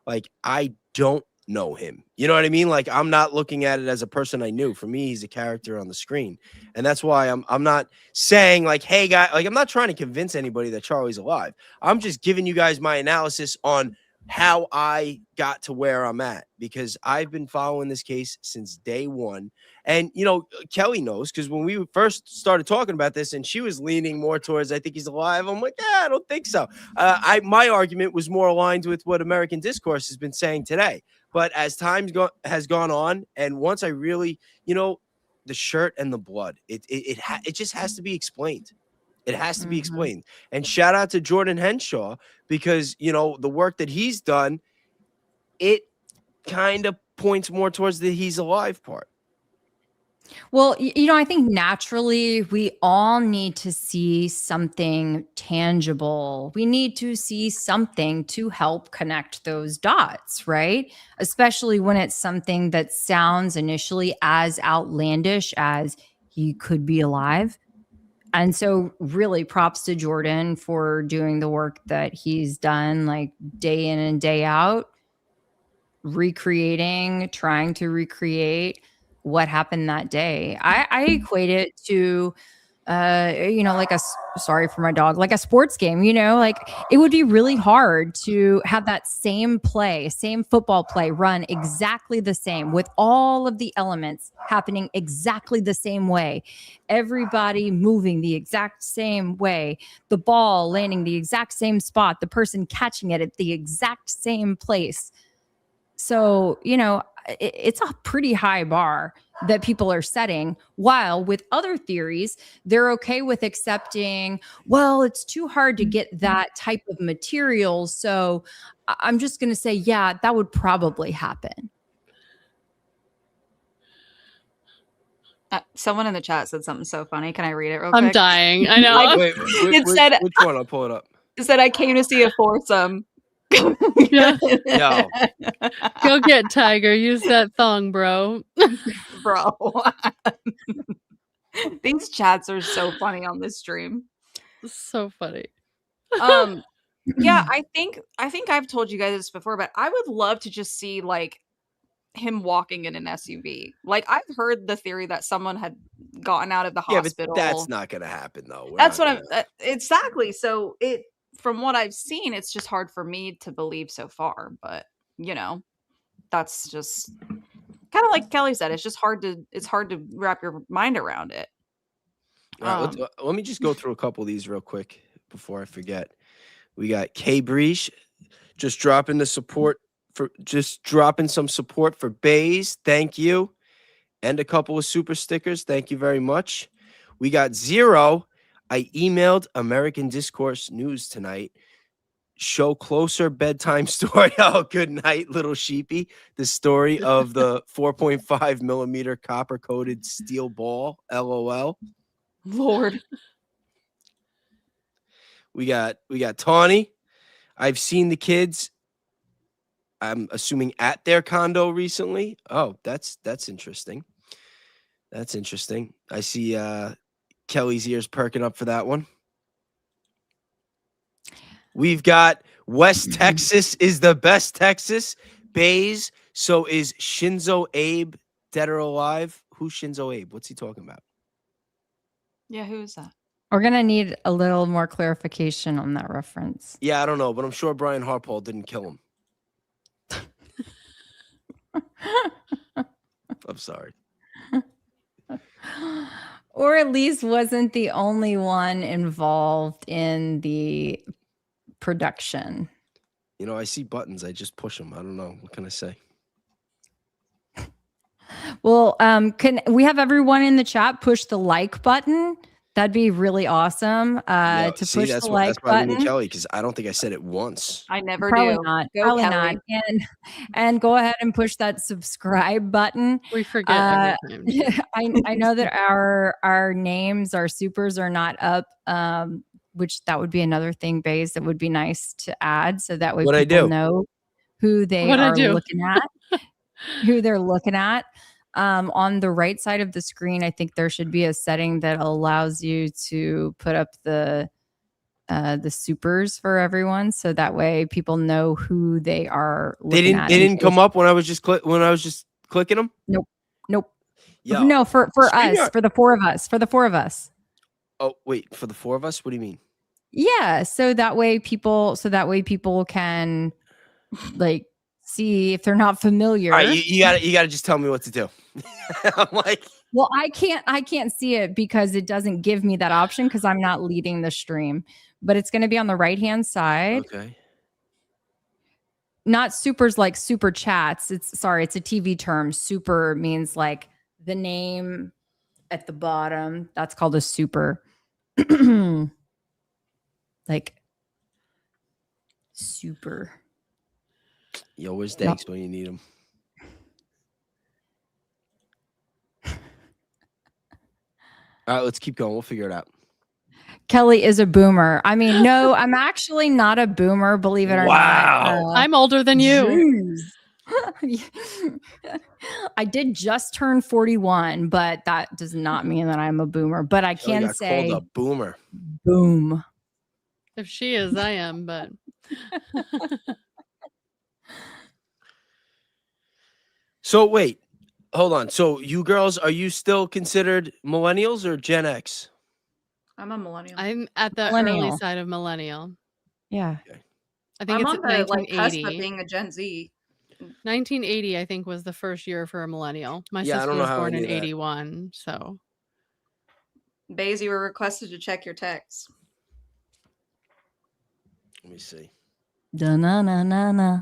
like, I don't know him. You know what I mean? Like, I'm not looking at it as a person I knew. For me, he's a character on the screen. And that's why I'm not saying like, hey guy, like I'm not trying to convince anybody that Charlie's alive. I'm just giving you guys my analysis on how I got to where I'm at, because I've been following this case since day one. And, you know, Keli knows, because when we first started talking about this and she was leaning more towards, I think he's alive, I'm like, yeah, I don't think so. My argument was more aligned with what American Discourse has been saying today. But as time has gone on, and once I really, you know, the shirt and the blood, it just has to be explained. It has to be explained. And shout out to Jordan Henshaw, because, you know, the work that he's done, it kind of points more towards the he's alive part. Well, you know, I think naturally we all need to see something tangible. We need to see something to help connect those dots, right? Especially when it's something that sounds initially as outlandish as he could be alive. And so really props to Jordan for doing the work that he's done, like day in and day out, trying to recreate what happened that day. I equate it to, you know, like sorry for my dog, like a sports game, you know, like it would be really hard to have that same football play run exactly the same, with all of the elements happening exactly the same way, everybody moving the exact same way, the ball landing the exact same spot, the person catching it at the exact same place. So, you know, it's a pretty high bar that people are setting, while with other theories, they're okay with accepting, well, it's too hard to get that type of material. So I'm just going to say, yeah, that would probably happen. Someone in the chat said something so funny. Can I read it real quick? I'm dying. I know. Wait, it said, which one? I'll pull it up. It said, I came to see a foursome. Yeah. Yo. Go get Tiger. Use that thong, bro. Bro. These chats are so funny on this stream. So funny. Yeah, I think I've told you guys this before, but I would love to just see like him walking in an SUV. Like, I've heard the theory that someone had gotten out of the hospital. But that's not gonna happen though. That's what I'm exactly. So from what I've seen, it's just hard for me to believe so far. But you know, that's just kind of like Keli said. It's just hard to wrap your mind around it. All right, let me just go through a couple of these real quick before I forget. We got K Breach just dropping some support for Bays. Thank you. And a couple of super stickers. Thank you very much. We got Zero. I emailed American Discourse News tonight. Show closer bedtime story. Oh, good night, little sheepy. The story of the 4.5 millimeter copper coated steel ball. LOL. Lord. We got Tawny. I've seen the kids, I'm assuming, at their condo recently. Oh, that's interesting. That's interesting. I see Kelly's ears perking up for that one. We've got West Texas is the best Texas. Bays. So is Shinzo Abe dead or alive? Who's Shinzo Abe? What's he talking about? Yeah, who is that? We're going to need a little more clarification on that reference. Yeah, I don't know, but I'm sure Brian Harpole didn't kill him. I'm sorry. Or at least wasn't the only one involved in the production. You know, I see buttons. I just push them. I don't know. What can I say? Well, can we have everyone in the chat push the like button? That'd be really awesome. To push the like button. That's Keli, because I don't think I said it once. I never Probably do. Not. Go, Probably Keli. not. And go ahead and push that subscribe button. We forget every time. I know that our names, our supers are not up. Which that would be another thing, Bays, that would be nice to add, so that way people know who they are looking at, who they're looking at. On the right side of the screen, I think there should be a setting that allows you to put up the the supers for everyone, so that way people know who they are They looking at. They didn't come up when I was just clicking them. Nope. Yeah. No, for StreamYard. us, for the four of us. Oh wait, for the 4 of us? What do you mean? Yeah, so that way people can like see if they're not familiar. All right, you gotta just tell me what to do. I'm like, well, I can't see it because it doesn't give me that option because I'm not leading the stream. But it's going to be on the right-hand side. okay. Not supers like super chats. It's a TV term. Super means like the name at the bottom. That's called a super. Like super. Yo, where's Danks when you need him? All right, let's keep going. We'll figure it out. Keli is a boomer. I mean, no, I'm actually not a boomer, believe it or not. I'm older than you. I did just turn 41, but that does not mean that I'm a boomer. But I can say called a boomer. Boom. If she is, I am, but So wait, hold on. So you girls, are you still considered millennials or Gen X? I'm a millennial. I'm at the Millennial. early side of millennial. Yeah. I think I'm it's on the like cusp 1980. of being a Gen Z. 1980, I think, was the first year for a millennial. My Yeah, I sister don't know was how I born in knew that. 81, so Baze, you were requested to check your texts. Let me see. Da-na-na-na-na.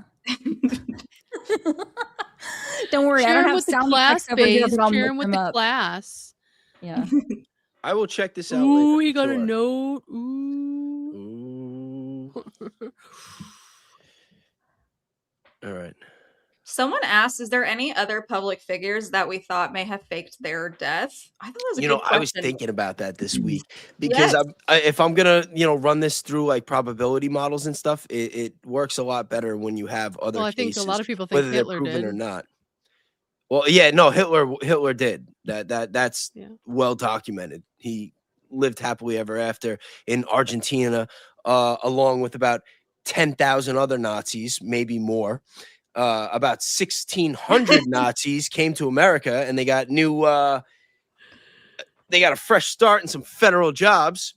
Don't worry, I share don't 'em have with the sound class, effects over here, Baze. but I'll Share mix 'em with them the up. class. Yeah. I will check this out. Ooh, later, he got a sure. note. Ooh. Ooh. All right. Someone asked, is there any other public figures that we thought may have faked their death? I thought that was a good question. I was thinking about that this week because Yes. if I'm gonna, run this through like probability models and stuff, it works a lot better when you have other Well, I think cases, a lot of people think whether Hitler they're proven did. or not. Well, yeah, no, Hitler did that's well documented. He lived happily ever after in Argentina, along with about 10,000 other Nazis, maybe more. About 1,600 Nazis came to America, and they got they got a fresh start and some federal jobs.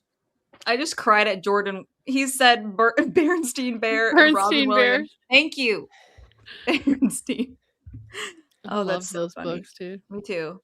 I just cried at Jordan. He said Berenstein Bear and Robin Bernstein Williams. Bear. Thank you, Berenstein. I Oh, love that's so those funny. books too. Me too.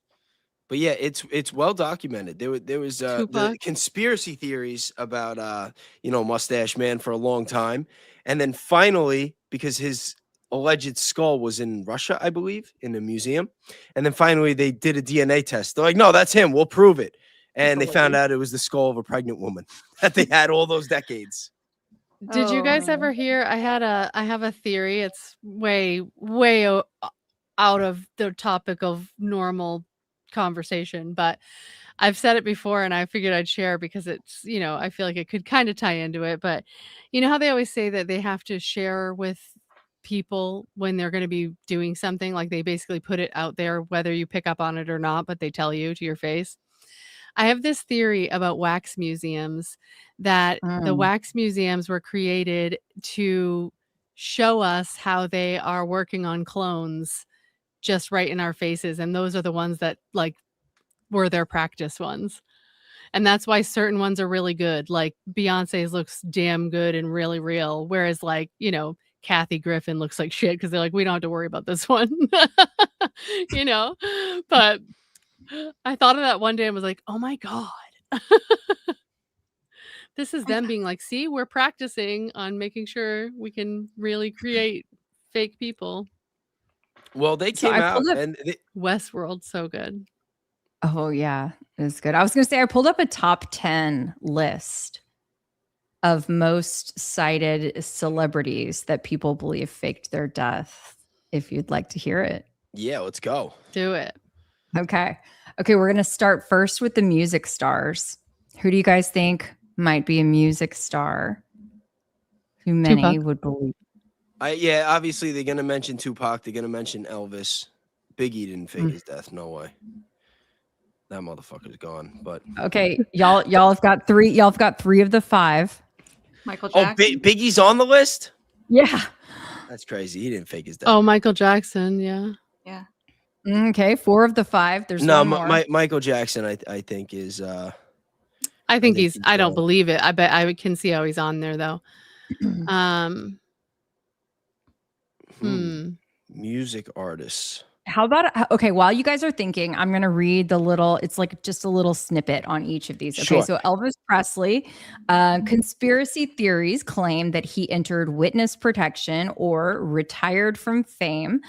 But yeah, it's well documented. There was the Tupac. conspiracy theories about Mustache Man for a long time, and then finally, because his alleged skull was in Russia, I believe, in a museum, and then finally they did a DNA test. They're like, no, that's him. We'll prove it, and they found out it was the skull of a pregnant woman that they had all those decades. Did you guys man. ever hear? I have a theory. It's way out of the topic of normal conversation, but I've said it before and I figured I'd share because it's, I feel like it could kind of tie into it. But you know how they always say that they have to share with people when they're going to be doing something, like they basically put it out there, whether you pick up on it or not, but they tell you to your face. I have this theory about wax museums that the wax museums were created to show us how they are working on clones just right in our faces. And those are the ones that like were their practice ones. And that's why certain ones are really good. Like Beyonce's looks damn good and really real. Whereas like, Kathy Griffin looks like shit because they're like, we don't have to worry about this one. But I thought of that one day and was like, oh my God. This is them being like, see, we're practicing on making sure we can really create fake people. Well, they came out and Westworld, so good. Oh yeah, it's good. I was going to say I pulled up a top 10 list of most cited celebrities that people believe faked their death. If you'd like to hear it, yeah, let's go. Do it. Okay, we're going to start first with the music stars. Who do you guys think might be a music star? Who many Tupac. would believe? Obviously they're gonna mention Tupac. They're gonna mention Elvis. Biggie didn't fake his death. No way. That motherfucker's gone. But okay, y'all have got three. Y'all have got 3 of the 5. Michael Oh, Jackson. Biggie's on the list? Yeah. That's crazy. He didn't fake his death. Oh, Michael Jackson. Yeah. Yeah. Okay, 4 of the 5. There's No, one more. Michael Jackson, I think is. I think think he's. I don't on. believe it. I bet I can see how he's on there though. Music artists. How about okay, while you guys are thinking, I'm going to read it's like just a little snippet on each of these. Okay, Sure. so Elvis Presley, conspiracy theories claim that he entered witness protection or retired from fame,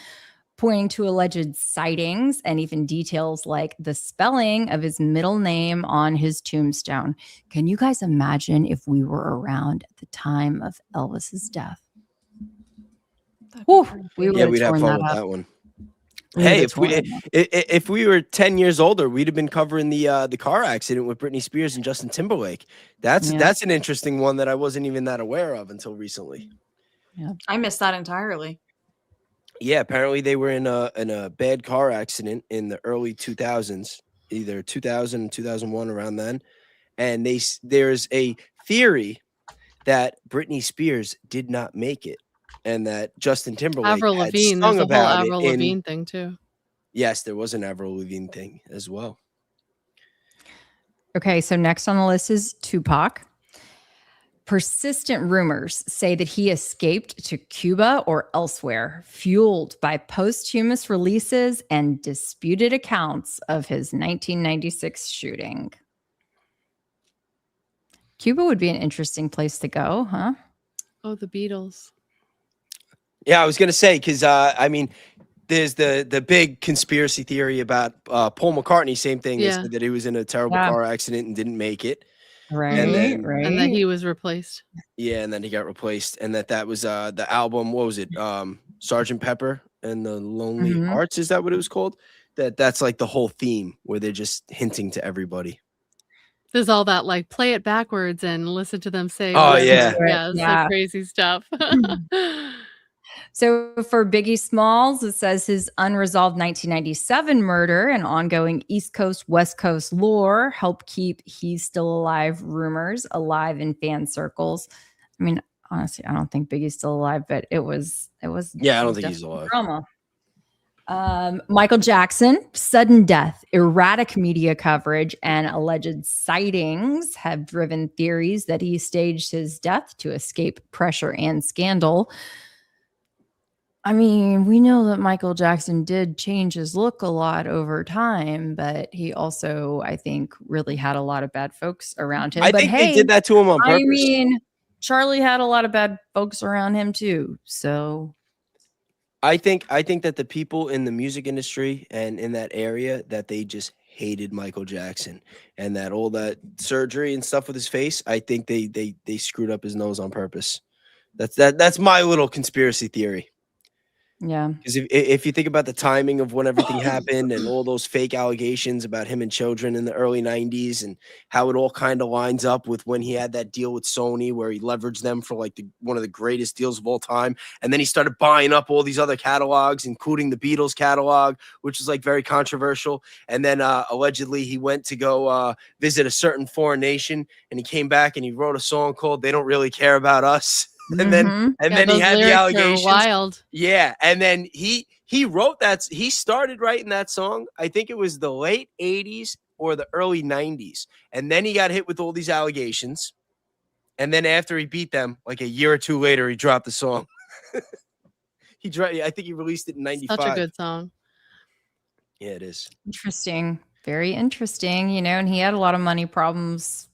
pointing to alleged sightings and even details like the spelling of his middle name on his tombstone. Can you guys imagine if we were around at the time of Elvis's death? Whew, We'd have fun with that one. Hey, if we were 10 years older, we'd have been covering the car accident with Britney Spears and Justin Timberlake. That's an interesting one that I wasn't even that aware of until recently. Yeah, I missed that entirely. Yeah, apparently they were in a bad car accident in the early 2000s, either 2000 and 2001, around then. And there's a theory that Britney Spears did not make it, and that Justin Timberlake Avril had Lavigne. sung There's a whole about Avril it. Lavigne thing too. Yes, there was an Avril Lavigne thing as well. Okay, so next on the list is Tupac. Persistent rumors say that he escaped to Cuba or elsewhere, fueled by posthumous releases and disputed accounts of his 1996 shooting. Cuba would be an interesting place to go, huh? Oh, the Beatles. Yeah, I was going to say, because, I mean, there's the big conspiracy theory about Paul McCartney, same thing, Yeah. that he was in a terrible car accident and didn't make it. Right, And that he was replaced. Yeah, and then he got replaced, and that was the album. What was it? Sgt. Pepper and the Lonely Hearts. Is that what it was called? That's like the whole theme where they're just hinting to everybody. There's all that like play it backwards and listen to them say. Oh yeah, it's like crazy stuff. So for Biggie Smalls, it says his unresolved 1997 murder and ongoing East Coast, West Coast lore help keep he's still alive rumors alive in fan circles. I mean, honestly, I don't think Biggie's still alive, but it was. Yeah, I don't think he's alive. Drama. Michael Jackson, sudden death, erratic media coverage, and alleged sightings have driven theories that he staged his death to escape pressure and scandal. I mean, we know that Michael Jackson did change his look a lot over time, but he also, I think, really had a lot of bad folks around him. I think they did that to him on purpose. I mean, Charlie had a lot of bad folks around him too. So I think that the people in the music industry and in that area, that they just hated Michael Jackson, and that all that surgery and stuff with his face, I think they screwed up his nose on purpose. That's my little conspiracy theory. yeah, Because if you think about the timing of when everything happened and all those fake allegations about him and children in the early 90s, and how it all kind of lines up with when he had that deal with Sony where he leveraged them for like one of the greatest deals of all time. And then he started buying up all these other catalogs, including the Beatles catalog, which is like very controversial. And then allegedly he went to go visit a certain foreign nation, and he came back and he wrote a song called "They Don't Really Care About Us." And then he had the allegations. Wild. Yeah, and then he wrote that. He started writing that song. I think it was the late 80s or the early 90s. And then he got hit with all these allegations. And then after he beat them, like a year or two later, he dropped the song. I think he released it in 95. Such a good song. Yeah, it is. interesting, very interesting. You know, and he had a lot of money problems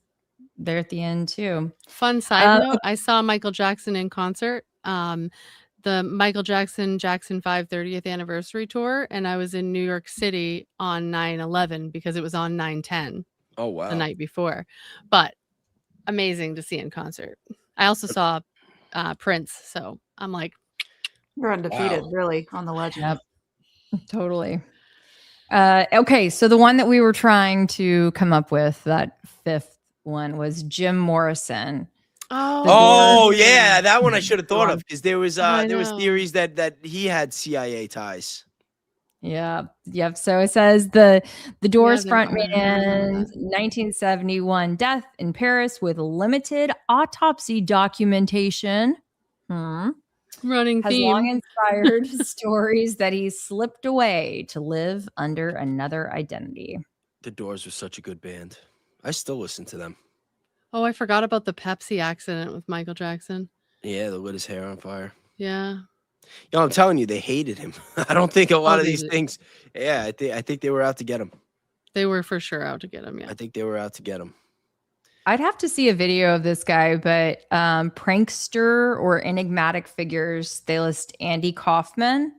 there at the end too. Fun side note, I saw Michael Jackson in concert, the Michael Jackson 5 30th anniversary tour, and I was in New York City on 9/11 because it was on 9/10 Oh, wow. the night before. But amazing to see in concert. I also saw Prince, so I'm like, You're undefeated, really, on the legend. Yep, totally. Okay, so the one that we were trying to come up with, that fifth one, was Jim Morrison. Oh yeah, that one I should have thought of, because there was I there was know. theories that he had CIA ties. Yeah. Yep. So it says the Doors there are. frontman, 1971 death in Paris with limited autopsy documentation. Running Has theme. long inspired stories that he slipped away to live under another identity. The Doors were such a good band. I still listen to them. Oh, I forgot about the Pepsi accident with Michael Jackson. Yeah, they lit his hair on fire. Yeah. I'm telling you, they hated him. I don't think a lot of they these did. things. Yeah, I think they were out to get him. They were for sure out to get him. Yeah. I think they were out to get him. I'd have to see a video of this guy, but prankster or enigmatic figures, they list Andy Kaufman.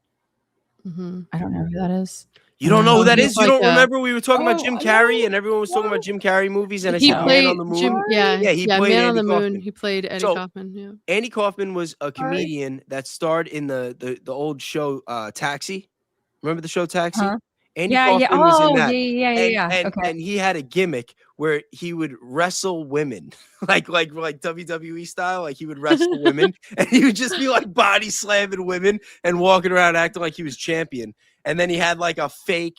I don't know who that is. You don't know who that he's is? You like don't remember we were talking about Jim Oh, Carrey no. and everyone was talking about Jim Carrey movies and I He said Man played on the Moon. Jim. Yeah. He played Man on Andy the Moon. Kaufman. He played Eddie So, Kaufman. Yeah. Andy Kaufman was a comedian that starred in the old show Taxi. Remember the show Taxi? Huh? Andy Yeah. Kaufman was in Oh, that. yeah. And, Okay. and he had a gimmick where he would wrestle women, like WWE style. Like he would wrestle women, and he would just be like body slamming women and walking around acting like he was champion. And then he had like a fake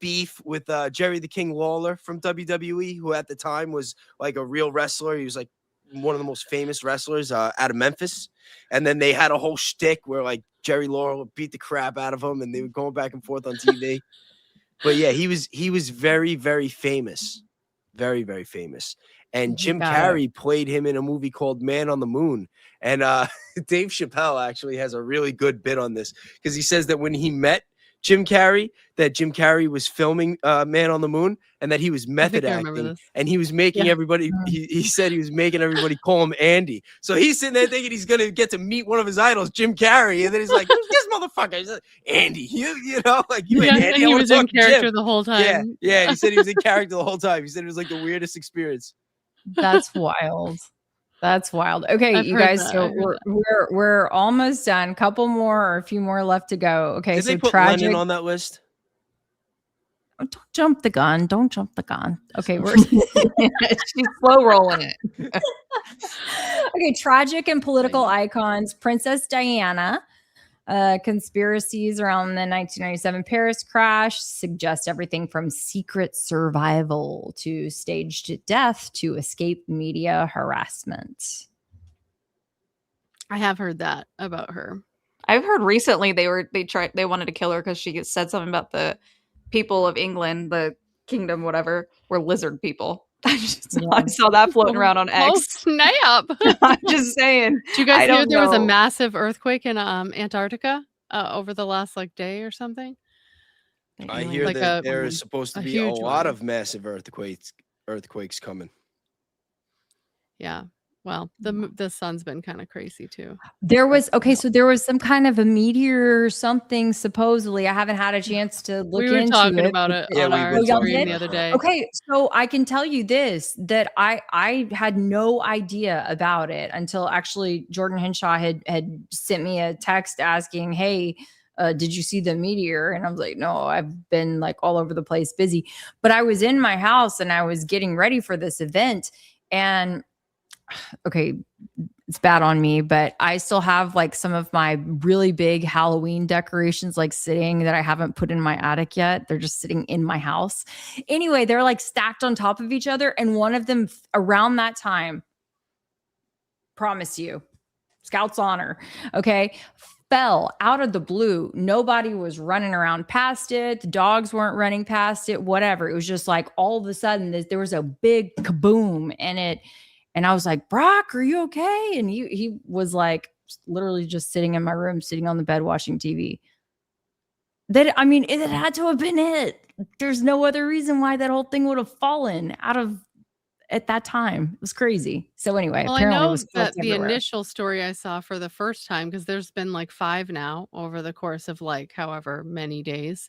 beef with Jerry the King Lawler from WWE, who at the time was like a real wrestler. He was like one of the most famous wrestlers out of Memphis. And then they had a whole shtick where like Jerry Lawler would beat the crap out of him, and they were going back and forth on TV. But yeah, he was very, very famous. Very, very famous. And Jim Carrey played him in a movie called Man on the Moon. And Dave Chappelle actually has a really good bit on this because he says that when he met Jim Carrey, that Jim Carrey was filming Man on the Moon and that he was method acting and he was making everybody, he said he was making everybody call him Andy. So he's sitting there thinking he's going to get to meet one of his idols, Jim Carrey. And then he's like, this motherfucker, he's like, Andy, you know, like you ain't Andy. And he was in character the whole time. Yeah. And he said he was in character the whole time. He said it was like the weirdest experience. That's wild. That's wild. Okay, I've you heard guys. that. So we're almost done. Couple more or a few more left to go. Okay, Did so they put tragic. Lennon on that list? Don't jump the gun. Don't jump the gun. Okay, we're She's slow rolling it. okay. Tragic and political icons. Princess Diana. Conspiracies around the 1997 Paris crash suggest everything from secret survival to staged death to escape media harassment. I have heard that about her. I've heard recently they wanted to kill her because she said something about the people of England, the kingdom, whatever, were lizard people. I saw that floating around on X. Oh, snap. I'm just saying. Did you guys hear there was a know. massive earthquake in Antarctica over the last day or something? I hear Like that there is supposed to be a huge lot one. of massive earthquakes coming. Yeah. Well, the sun's been kind of crazy too. There was so there was some kind of a meteor or something supposedly. I haven't had a chance to look into it. We were talking about it Yeah, on we our were talking stream about the other it. day. Okay, so I can tell you this, that I had no idea about it until actually Jordan Henshaw had sent me a text asking, hey, did you see the meteor? And I was like, no, I've been like all over the place busy. But I was in my house and I was getting ready for this event. And okay, it's bad on me, but I still have like some of my really big Halloween decorations like sitting that I haven't put in my attic yet. They're just sitting in my house. Anyway, they're like stacked on top of each other. And one of them around that time, promise you, Scout's honor, okay, fell out of the blue. Nobody was running around past it. The dogs weren't running past it, whatever. It was just like all of a sudden there was a big kaboom and I was like, Brock, are you okay? And he was like literally just sitting in my room, sitting on the bed watching TV. It had to have been it. There's no other reason why that whole thing would have fallen out of at that time. It was crazy. So anyway, Well, I apparently it know was that the everywhere. initial story I saw for the first time, because there's been like 5 now over the course of like however many days.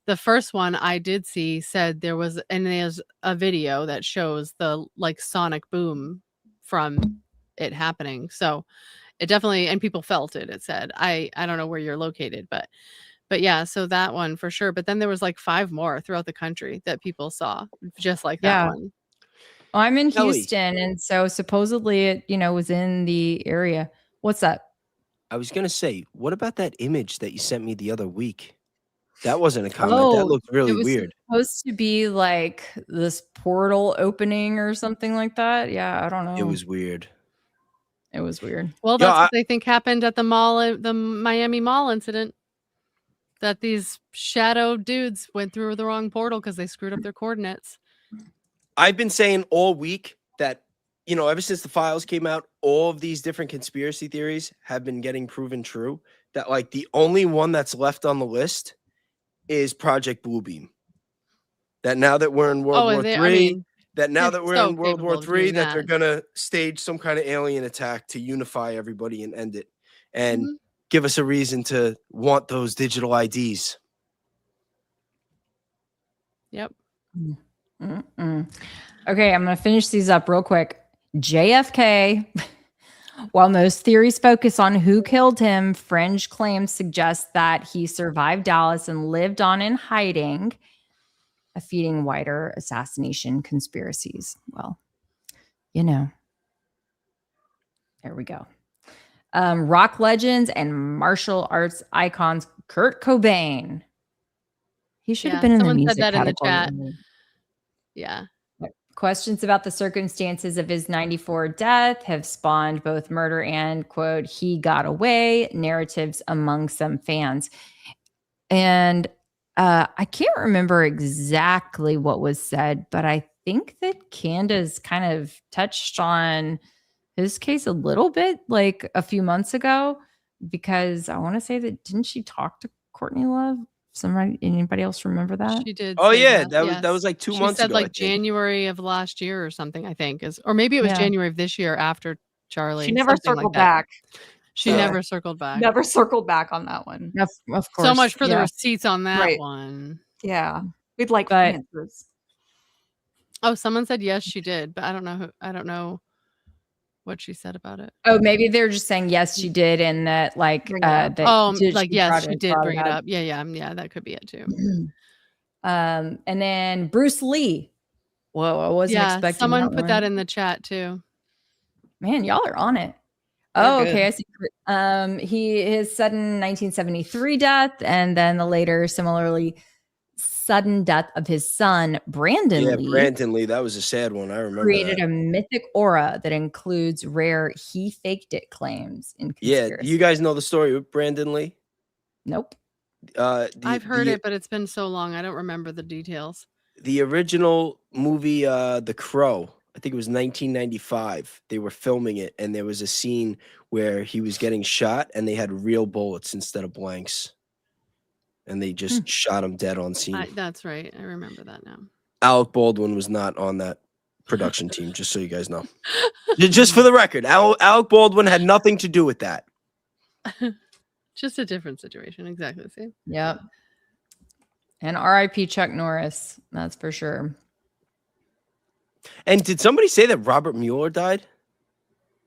The first one I did see said there's a video that shows the like sonic boom from it happening. So it definitely, and people felt it. It said, I don't know where you're located, but yeah, so that one for sure. But then there was like 5 more throughout the country that people saw just like that one. Well, I'm in Keli. Houston, and so supposedly it, was in the area. What's that? I was going to say, what about that image that you sent me the other week? That wasn't a comment. That looked it really was weird. supposed to be like this portal opening or something like that. Yeah, I don't know. It was weird. It was weird. Well, Yo, that's what they think happened at the mall, the Miami Mall incident. That these shadow dudes went through the wrong portal because they screwed up their coordinates. I've been saying all week that, you know, ever since the files came out, all of these different conspiracy theories have been getting proven true. That like the only one that's left on the list is Project Bluebeam. That now that we're in World War III, that they're gonna stage some kind of alien attack to unify everybody and end it, and give us a reason to want those digital IDs. Yep. Okay, I'm gonna finish these up real quick. JFK. While most theories focus on who killed him, fringe claims suggest that he survived Dallas and lived on in hiding, feeding wider assassination conspiracies. Well, you know, there we go. Rock legends and martial arts icons Kurt Cobain. He should have been in the music said that category. in the chat. Yeah. Questions about the circumstances of his 94 death have spawned both murder and, quote, he got away narratives among some fans. And I can't remember exactly what was said, but I think that Candace kind of touched on his case a little bit like a few months ago, because I want to say that, didn't she talk to Courtney Love? Anybody else remember that? She did. Oh yeah, that was like 2 months ago. She said like January of last year or something, I think, or maybe it was January of this year after Charlie. She never circled back. She never circled back. Never circled back on that one. Of course. So much for the receipts on that one. Yeah, we'd like answers. Oh, someone said yes, she did, but I don't know what she said about it. Oh, maybe they're just saying yes, she did, and that yes, she did bring it up. Yeah, that could be it too. And then Bruce Lee. Whoa, I wasn't expecting. Someone put that in the chat too. Man, y'all are on it. Okay, I see. His sudden 1973 death, and then the later similarly sudden death of his son, Brandon Lee. Yeah, Brandon Lee. That was a sad one. I remember. Created a mythic aura that includes rare he faked it claims in conspiracy. Yeah, you guys know the story with Brandon Lee? Nope. I've heard it, but it's been so long. I don't remember the details. The original movie, The Crow, I think it was 1995. They were filming it, and there was a scene where he was getting shot, and they had real bullets instead of blanks. And they just shot him dead on scene. That's right. I remember that now. Alec Baldwin was not on that production team, just so you guys know. Just for the record, Alec Baldwin had nothing to do with that. Just a different situation. Exactly the same. Yep. And R.I.P. Chuck Norris. That's for sure. And did somebody say that Robert Mueller died?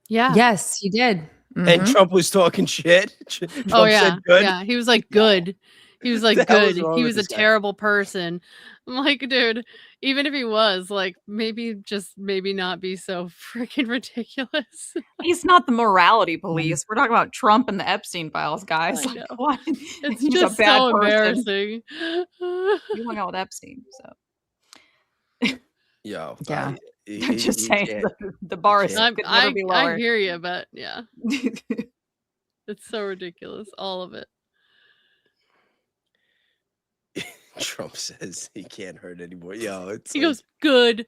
Yeah. Yes, he did. Mm-hmm. And Trump was talking shit. Trump said good. Yeah, he was like good. He was like good. He was a terrible person. I'm like, dude, even if he was, like, maybe not be so freaking ridiculous. He's not the morality police. We're talking about Trump and the Epstein files, guys. Like, what? It's just so embarrassing. You hung out with Epstein, so. Yo, yeah. I'm just saying the bar is could never be lower. I hear you, but yeah. It's so ridiculous, all of it. Trump says he can't hurt anymore. Yo, he goes, good.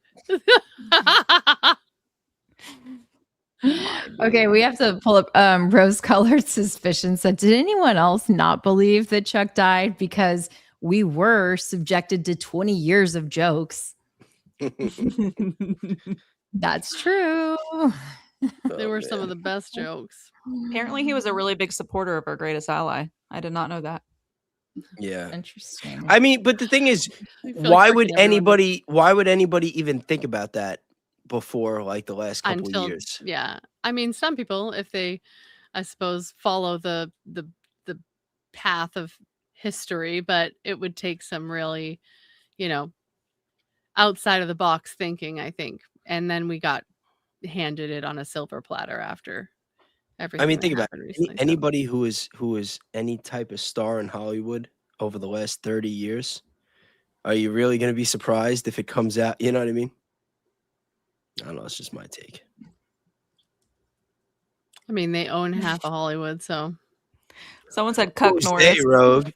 Okay, we have to pull up rose-colored suspicion. So did anyone else not believe that Chuck died? Because we were subjected to 20 years of jokes. That's true. They were some of the best jokes. Apparently he was a really big supporter of our greatest ally. I did not know that. Yeah. Interesting. I mean, but the thing is, why would anybody even think about that before like the last couple of years? Yeah. I mean, some people, if they, I suppose, follow the path of history, but it would take some really, outside of the box thinking, I think. And then we got handed it on a silver platter after everything. I mean, think about it. Anybody who is any type of star in Hollywood over the last 30 years. Are you really going to be surprised if it comes out? You know what I mean? I don't know. It's just my take. I mean, they own half of Hollywood, so Someone said Cuck Who's Norris. they, Rogue?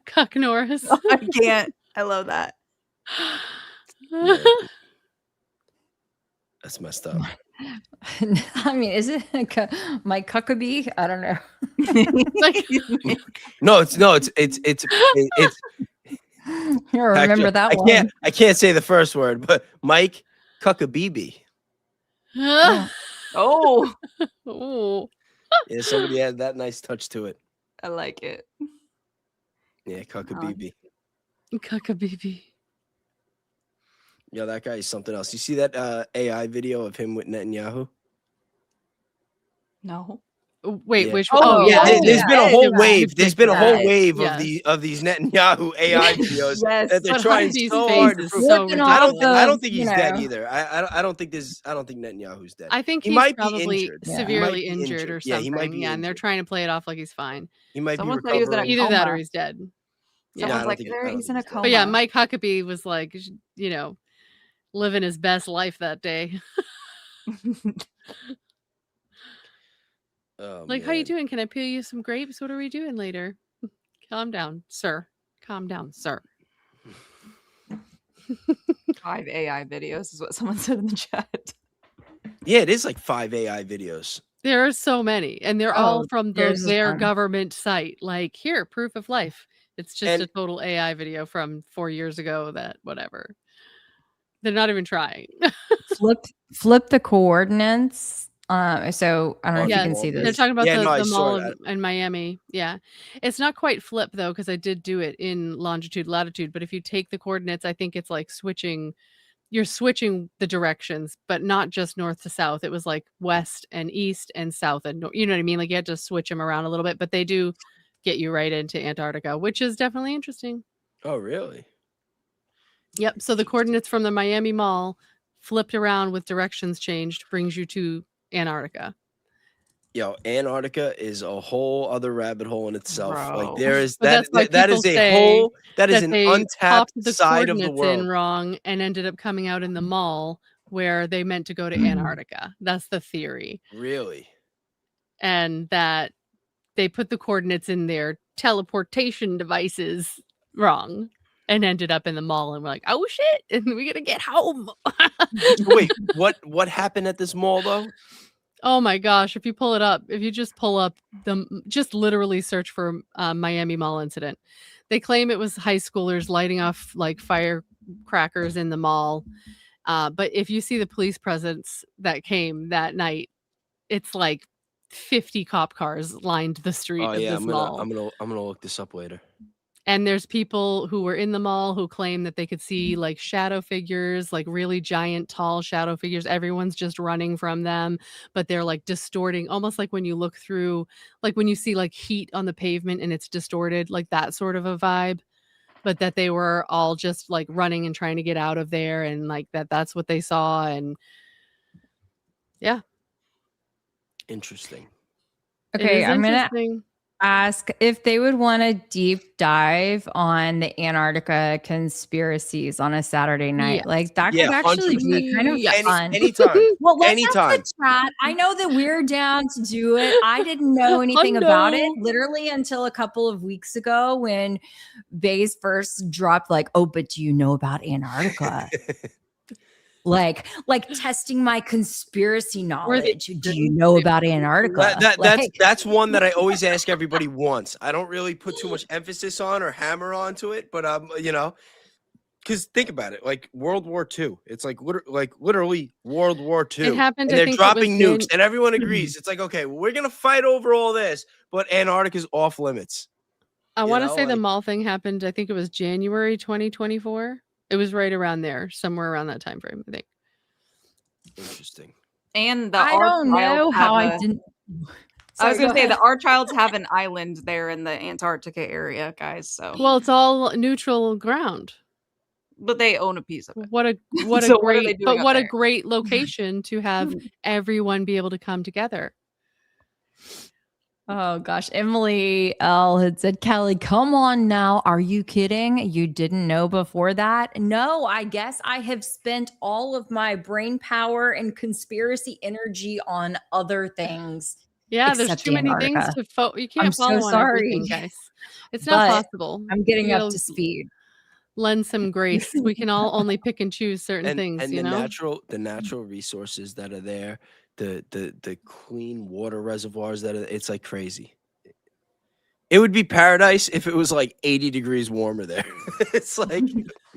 Cuck Norris. I can't. I love that. Yeah. That's messed up. I mean, is it Mike Huckabee? I don't know. No, it's You remember actually, that one? I can't say the first word, but Mike Cuckabeebe. Oh, Oh, Yeah, somebody had that nice touch to it. I like it. Yeah, Cuckabeebe. Cuckabeebe. Yo, that guy is something else. You see that AI video of him with Netanyahu? No. Wait, Yeah. which? Oh, Oh, yeah. yeah. There's been a whole yeah. wave. There's been a whole Yes. wave Yes. of these Netanyahu AI videos Yes. that they're But trying Huckabee so face hard to is prove. so Flipping I off don't ridiculous. think you he's dead know. either. I don't think Netanyahu's dead. I think He he's might be probably injured. Yeah. severely He might be injured or injured. Yeah, something. he might be and they're injured. trying to play it off like he's fine. He might Someone be said he was in a recovering. Either that or coma. he's dead. No, Someone's I don't like, think- there, I don't he's think in a he's dead. coma. But yeah, Mike Huckabee was like, living his best life that day. Oh, Like, how you man. doing? Can I peel you some grapes? What are we doing later? Calm down, sir. Calm down, sir. 5 AI videos is what someone said in the chat. Yeah, it is like 5 AI videos. There are so many, and they're all Oh, from there's this their one. government site. Like, here, proof of life. It's just And- a total AI video from 4 years ago that whatever. They're not even trying. Flip the coordinates. So I don't know if Yeah, you can see They're this. talking about Yeah, no, I the saw mall that. in Miami. Yeah. It's not quite flip though, because I did do it in longitude, latitude. But if you take the coordinates, I think it's like you're switching the directions, but not just north to south. It was like west and east and south and north. You know what I mean? Like you had to switch them around a little bit, but they do get you right into Antarctica, which is definitely interesting. Oh, really? Yep. So the coordinates from the Miami Mall flipped around with directions changed brings you to Antarctica. Yo, Antarctica is a whole other rabbit hole in itself. Bro. Like there is But that's why that is people a say whole that is that an they untapped popped the side of the coordinates in world. wrong and ended up coming out in the mall where they meant to go to Antarctica. That's the theory. Really? And that they put the coordinates in their teleportation devices wrong and ended up in the mall and we're like, oh shit, and we gotta get home. Wait, what happened at this mall though? Oh my gosh, if you just pull up just literally search for Miami Mall incident. They claim it was high schoolers lighting off like firecrackers in the mall. But if you see the police presence that came that night, it's like 50 cop cars lined the street Oh of yeah, this mall. I'm gonna look this up later. And there's people who were in the mall who claim that they could see like shadow figures, like really giant, tall shadow figures. Everyone's just running from them, but they're like distorting, almost like when you look through, like when you see like heat on the pavement and it's distorted, like that sort of a vibe. But that they were all just like running and trying to get out of there, and like that's what they saw. And yeah, Interesting. it Okay, is I'm gonna interesting. ask if they would want to deep dive on the Antarctica conspiracies on a Saturday night. Yes. Like that Yeah, could actually be kind of Yes. fun. Anytime. Well, let's Anytime. have the chat. I know that we're down to do it. I didn't know anything about it know. literally until a couple of weeks ago when Baze first dropped like, oh, but do you know about Antarctica? like testing my conspiracy knowledge. Do you know about Antarctica? That's one that I always ask everybody once. I don't really put too much emphasis on or hammer onto it, but because think about it, like World War II. It's like literally World War II. It happened. And I they're think it was dropping nukes, and everyone agrees. It's like, okay, well, we're gonna fight over all this, but Antarctica's off limits. I You want to know, say the like- mall thing happened. I think it was January 2024. It was right around there, somewhere around that time frame, I think. Interesting. And the I don't know how I didn't. didn't. I was Sorry, going to say go the ahead. our childs have an island there in the Antarctica area, guys. So, Well, it's all neutral ground. but they own a piece of it. What a So what are they great, doing but up what a there? great location to have everyone be able to come together. Oh gosh, Emily L had said, Kelly, come on now. Are you kidding? You didn't know before that? No, I guess I have spent all of my brain power and conspiracy energy on other things. Yeah, there's Except too many things Antarctica. to you I'm can't so follow on everything, sorry, guys. It's not but possible. I'm getting You up gotta to speed. lend some grace. We can all only pick and choose certain things, and you know? the natural resources that are there, the clean water reservoirs that are, it's like crazy. It would be paradise if it was like 80 degrees warmer there. It's like,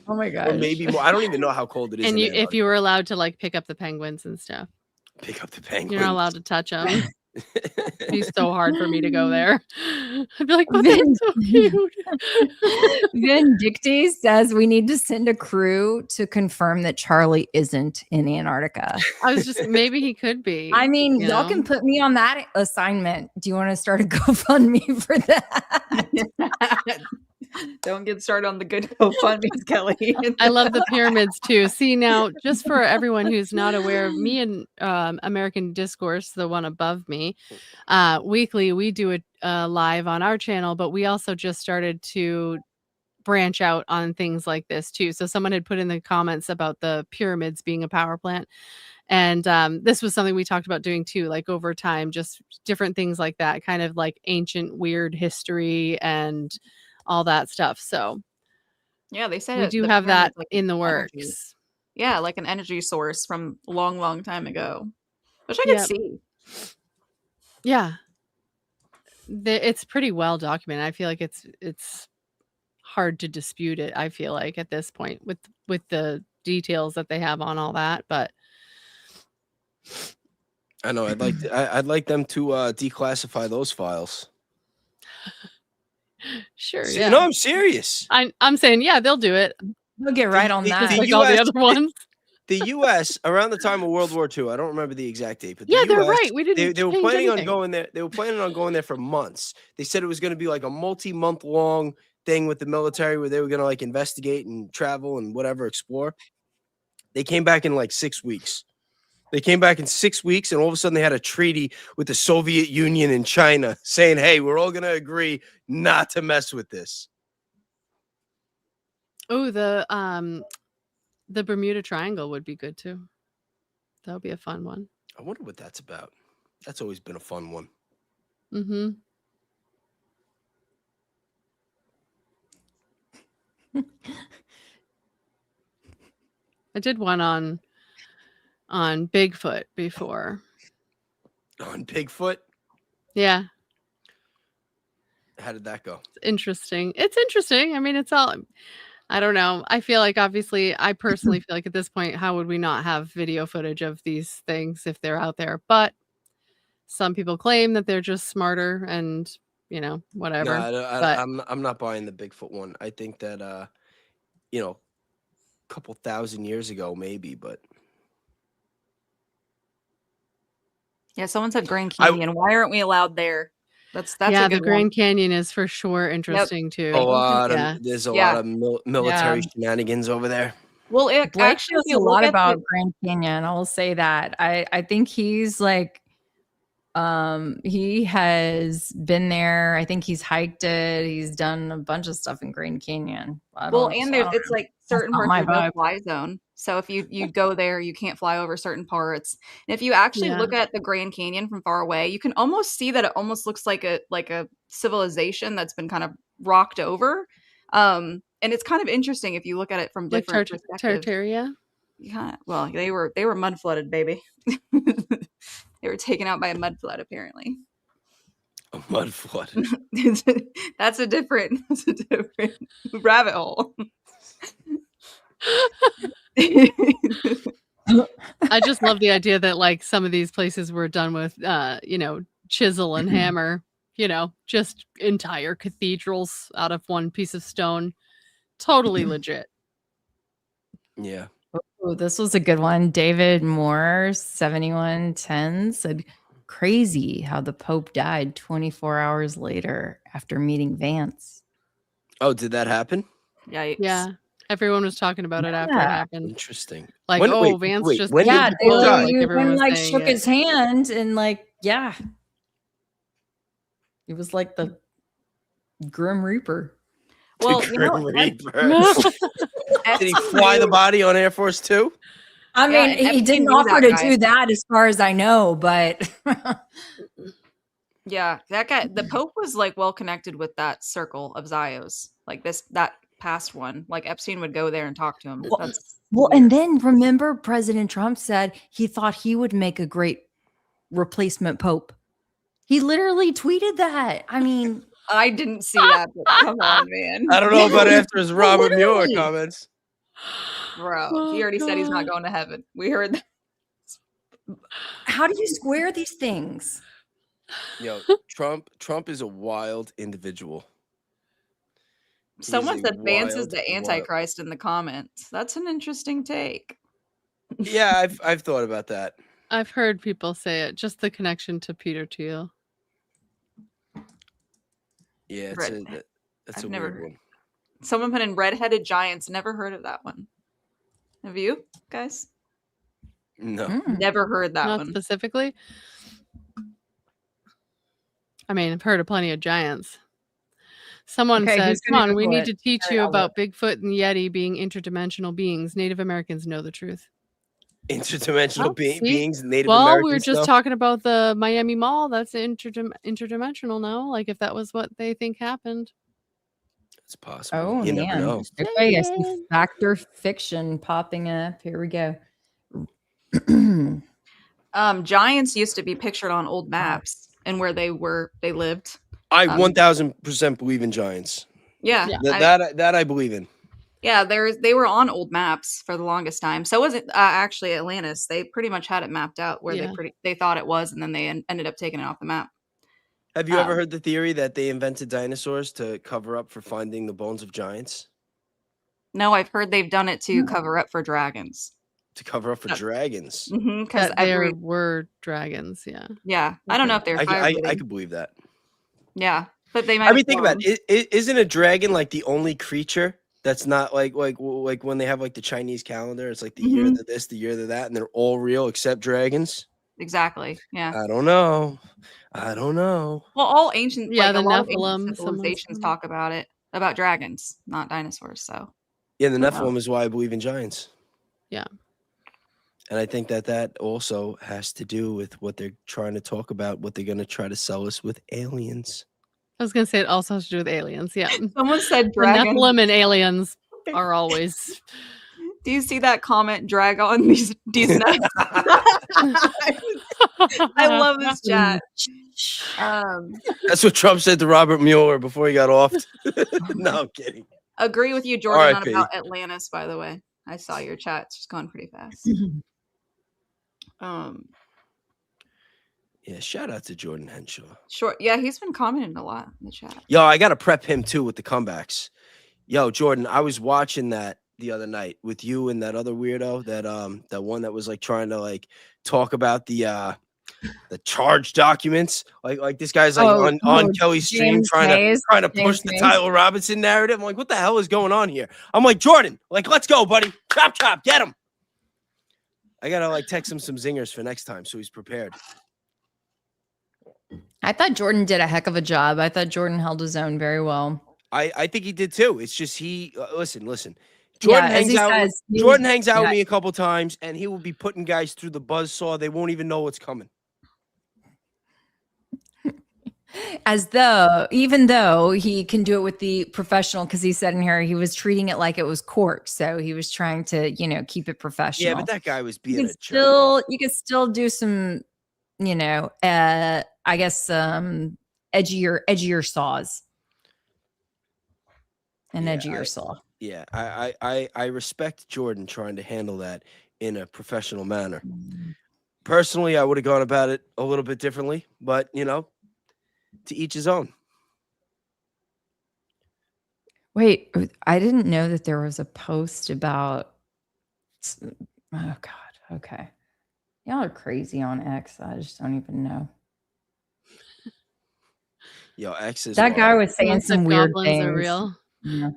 Oh my or gosh. maybe more. I don't even know how cold it is. And in if you Antarctica. were allowed to like pick up the penguins and stuff, Pick up the penguins. you're not allowed to touch them. It'd be so hard for me to go there. I'd be like, but they're so cute. Vindicti says we need to send a crew to confirm that Charlie isn't in Antarctica. I was just, maybe he could be. I mean, you y'all know? can put me on that assignment. Do you want to start a GoFundMe for that? Don't get started on the good GoFundMes, Kelly. I love the pyramids too. See, now, just for everyone who's not aware of me and American Discourse, the one above me, weekly, we do it live on our channel, but we also just started to branch out on things like this too. So someone had put in the comments about the pyramids being a power plant. And this was something we talked about doing too, like over time, just different things like that, kind of like ancient, weird history and all that stuff. So Yeah, they said we it- do the have that pyramids, like, in the energy. works. Yeah, like an energy source from a long, long time ago, which I could Yep. see. Yeah. It's pretty well documented. I feel like it's hard to dispute it, I feel like, at this point with the details that they have on all that. But I know. I'd like them to declassify those files. sure, See, yeah. no, I'm serious. I'm saying, yeah, they'll do it. We'll get right on the- that. Just like all the US other ones. The U.S. around the time of World War II, I don't remember the exact date, but the Yeah, they're US, right. We didn't They were change planning anything. on going there. They were planning on going there for months. They said it was going to be like a multi-month long thing with the military where they were going to like investigate and travel and whatever, explore. They came back in like 6 weeks. They came back in 6 weeks, and all of a sudden they had a treaty with the Soviet Union and China saying, "Hey, we're all going to agree not to mess with this." Oh, the Bermuda Triangle would be good too. That would be a fun one. I wonder what that's about. That's always been a fun one. Mm-hmm. I did one on Bigfoot before. On Bigfoot, Yeah, how did that go? it's interesting. It's interesting. I mean, it's all, I don't know. I feel like, obviously, I personally feel like at this point, how would we not have video footage of these things if they're out there? But some people claim that they're just smarter and, whatever. No, but I'm not buying the Bigfoot one. I think that a couple thousand years ago, maybe, but Yeah, someone said Grand Canyon. Why aren't we allowed there? That's yeah, a the good Grand one. Canyon is for sure interesting too. Yeah. there's a Yeah. lot of military shenanigans over there. Well, it Blake actually, knows if you a lot look at about the- Grand Canyon. I will say that. I think he's like, he has been there. I think he's hiked it. He's done a bunch of stuff in Grand Canyon. It's like certain not parts my of the vibe. no-fly zone. So if you go there, you can't fly over certain parts. And if you actually look at the Grand Canyon from far away, you can almost see that it almost looks like a civilization that's been kind of rocked over. And it's kind of interesting if you look at it from Like different perspectives. Tartaria. Yeah, well, they were mud flooded, baby. They were taken out by a mud flood, apparently. A mud flood. That's a different rabbit hole. I just love the idea that like some of these places were done with chisel and hammer, just entire cathedrals out of one piece of stone. Totally legit. Yeah. Oh, this was a good one. David Moore, 7110, said, crazy how the Pope died 24 hours later after meeting Vance. Oh, did that happen? Yikes. Yeah. Everyone was talking about it after it happened. Interesting. Like, Vance just when yeah, did the Pope die? when shook his hand and like, yeah. He was like the Grim Reaper. Well, The you know, Grim Reaper. Epstein Did he fly the knew- body on Air Force 2? I Yeah, mean, and he Epstein didn't knew offer that to guy. do that as far as I know, but Yeah, that guy, the Pope was like well connected with that circle of Zios, like that past one. Like Epstein would go there and talk to him. Well, That's well, weird. and then remember President Trump said he thought he would make a great replacement pope. He literally tweeted that. I mean, I didn't see that, but come on, man. I don't know about after his Robert Mueller Literally. comments. Bro, he already said he's not going to heaven. We heard that. how do you square these things? Yo, Trump is a wild individual. Someone He's a said Vance is wild, the Antichrist in the comments. That's an interesting take. Yeah, I've thought about that. I've heard people say it. Just the connection to Peter Thiel. Yeah, Red- that's I've a never weird heard. one. Someone put in redheaded giants. Never heard of that one. Have you guys? No. Never heard that Not one. specifically. I mean, I've heard of plenty of giants. Someone Okay, said, who's come gonna on, we Google need it? to teach Sorry, you I'll about Bigfoot and Yeti being interdimensional beings. Native Americans know the truth. Interdimensional Oh, see? beings, Native Well, American we were just stuff? talking about the Miami Mall. That's interdimensional now. Like if that was what they think happened. It's possible. Oh, You never man. know. Okay, I see factor fiction popping up. Here we go. Giants used to be pictured on old maps and where they lived. I 1000% believe in giants. Yeah, Yeah. That I believe in. yeah. They were on old maps for the longest time. So was it actually Atlantis? They pretty much had it mapped out where Yeah. they thought it was, and then they ended up taking it off the map. Have you ever Um, heard the theory that they invented dinosaurs to cover up for finding the bones of giants? No, I've heard they've done it to cover up for dragons. To cover up for dragons? Because That there were dragons. Yeah. yeah, I don't know if they're I fire-breathing. could believe that. Yeah, but they might. I mean, think about it. Isn't a dragon like the only creature that's not like when they have like the Chinese calendar? It's like the year of this, the year of that, and they're all real except dragons. Exactly. Yeah. I don't know. Well, all ancient, Yeah, like, the a lot of Nephilim, ancient someone civilizations said. talk about dragons, not dinosaurs. So Yeah, the Nephilim is why I believe in giants. Yeah. And I think that also has to do with what they're trying to talk about, what they're going to try to sell us with aliens. I was going to say it also has to do with aliens. Yeah. someone said The dragon. Nephilim and aliens are always. Do you see that comment? Drag on these nuts. I love this chat. That's what Trump said to Robert Mueller before he got off. No, I'm kidding. Agree with you, Jordan, not RIP. about Atlantis. By the way, I saw your chat. It's just going pretty fast. Yeah, shout out to Jordan Henshaw. Sure. Yeah, he's been commenting a lot in the chat. Yo, I got to prep him too with the comebacks. Yo, Jordan, I was watching that the other night with you and that other weirdo, that one that was like trying to like talk about the charge documents. Like this guy's like on Kelly's stream James trying Mays. to push James the Mays. Tyler Robinson narrative. I'm like, what the hell is going on here? I'm like, Jordan, like, let's go, buddy. Chop, get him. I gotta like text him some zingers for next time so he's prepared. I thought Jordan did a heck of a job. I thought Jordan held his own very well. I think he did too. It's just he listen. Jordan as hangs he out. says, Jordan hangs out with yeah. me a couple times, and he will be putting guys through the buzzsaw. They won't even know what's coming. Even though he can do it with the professional, because he said in here he was treating it like it was court, so he was trying to, keep it professional. Yeah, but that guy was being a jerk. You could still do some, I guess edgier saws. An edgier saw. Yeah, I respect Jordan trying to handle that in a professional manner. Personally, I would have gone about it a little bit differently, but to each his own. Wait, I didn't know that there was a post about. Oh God. Okay, y'all are crazy on X. I just don't even know. Yo, X is that guy was saying Once the some weird goblins things. are real. Yeah.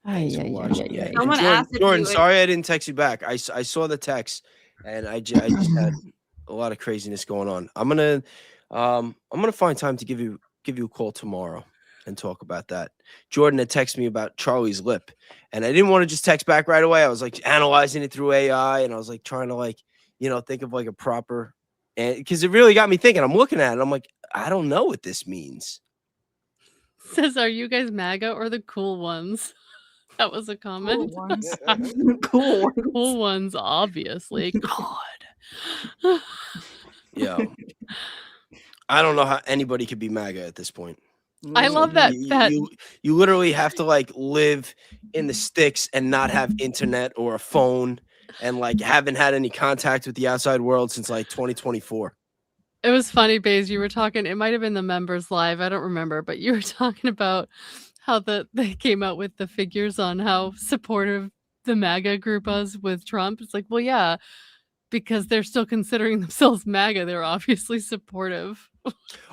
Yeah. Someone asked if Jordan, you would- sorry I didn't text you back. I saw the text, and I just had a lot of craziness going on. I'm gonna I'm gonna find time to give you a call tomorrow and talk about that. Jordan had texted me about Charlie's lip, and I didn't want to just text back right away. I was like analyzing it through AI, and I was like trying to like, think of like a proper, and because it really got me thinking. I'm looking at it, I'm like, I don't know what this means. Says, are you guys MAGA or the cool ones? That was a comment. Cool ones. Cool ones. Cool ones, obviously. God. Yeah. I don't know how anybody could be MAGA at this point. I love that. You literally have to like live in the sticks and not have internet or a phone and like haven't had any contact with the outside world since like 2024. It was funny, Baze. You were talking, it might have been the members live, I don't remember, but you were talking about how they came out with the figures on how supportive the MAGA group was with Trump. It's like, well, yeah, because they're still considering themselves MAGA. They're obviously supportive.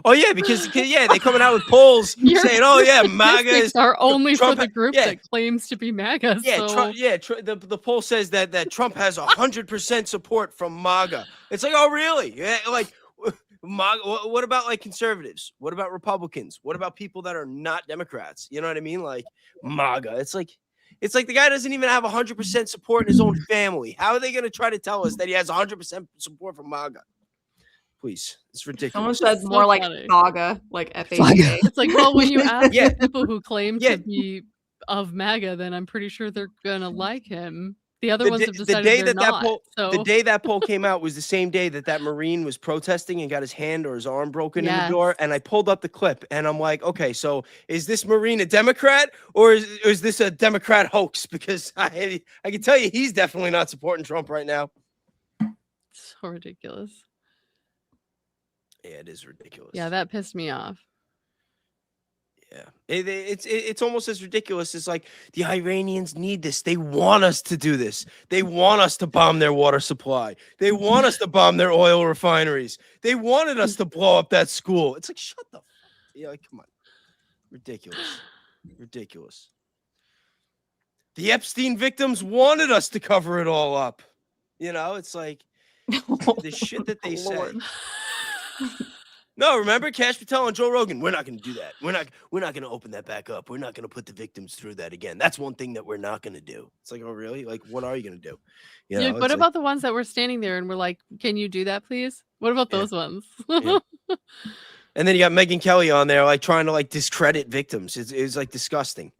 Oh yeah, because they're coming out with polls saying, "Oh yeah, MAGA is are only Trump, for the group that claims to be MAGA." Yeah, so. the poll says that Trump has 100% support from MAGA. It's like, oh really? Yeah, like MAGA. What about like conservatives? What about Republicans? What about people that are not Democrats? You know what I mean? Like MAGA. It's like the guy doesn't even have 100% support in his own family. How are they going to try to tell us that he has 100% support from MAGA? Please, it's ridiculous. Someone said more so like funny. FAGA, like FAGA. It's like, well, when you ask the people who claim to be of MAGA, then I'm pretty sure they're gonna like him. The other ones have decided they're not. The day that poll came out was the same day that Marine was protesting and got his hand or his arm broken in the door. And I pulled up the clip and I'm like, okay, so is this Marine a Democrat or is this a Democrat hoax? Because I can tell you he's definitely not supporting Trump right now. So ridiculous. Yeah, it is ridiculous. Yeah, that pissed me off. Yeah, it's almost as ridiculous as like the Iranians need this. They want us to do this. They want us to bomb their water supply. They want us to bomb their oil refineries. They wanted us to blow up that school. It's like, shut the fuck. Yeah, like, come on. Ridiculous. The Epstein victims wanted us to cover it all up. It's like the shit that they say. No, remember Cash Patel and Joe Rogan? We're not going to do that. We're not going to open that back up. We're not going to put the victims through that again. That's one thing that we're not going to do. It's like, oh really? Like, what are you going to do? What about the ones that were standing there and were like, "Can you do that, please?" What about those ones? Yeah. And then you got Megyn Kelly on there, like trying to like discredit victims. It's like disgusting.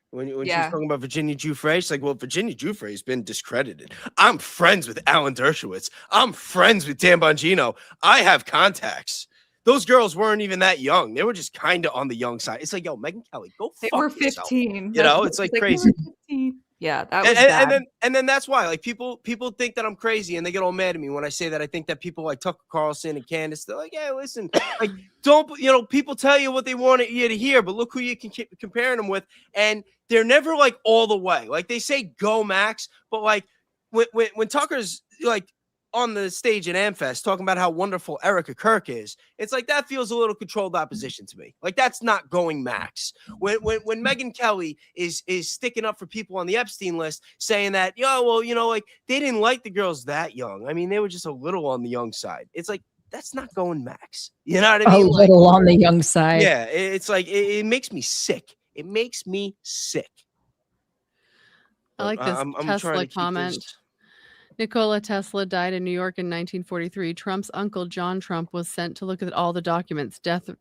When she was talking about Virginia Giuffre, she's like, well, Virginia Giuffre has been discredited. I'm friends with Alan Dershowitz. I'm friends with Dan Bongino. I have contacts. Those girls weren't even that young. They were just kind of on the young side. It's like, yo, Megyn Kelly, go fuck yourself. They were 15. It's like crazy. Yeah, that was bad. And then that's why, like, people think that I'm crazy and they get all mad at me when I say that. I think that people like Tucker Carlson and Candace, they're like, hey, listen, like, don't, people tell you what they want you to hear, but look who you can keep comparing them with. And they're never like all the way. Like they say, go Max, but like when Tucker's like on the stage at Amfest talking about how wonderful Erica Kirk is, it's like that feels a little controlled opposition to me. Like that's not going Max. When Megyn Kelly is sticking up for people on the Epstein list, saying that, like they didn't like the girls that young. I mean, they were just a little on the young side. It's like that's not going Max. You know what I mean? A little on the young side. Yeah, it's like it makes me sick. It makes me sick. I like this Tesla comment. Nikola Tesla died in New York in 1943. Trump's uncle, John Trump, was sent to look at all the documents. Death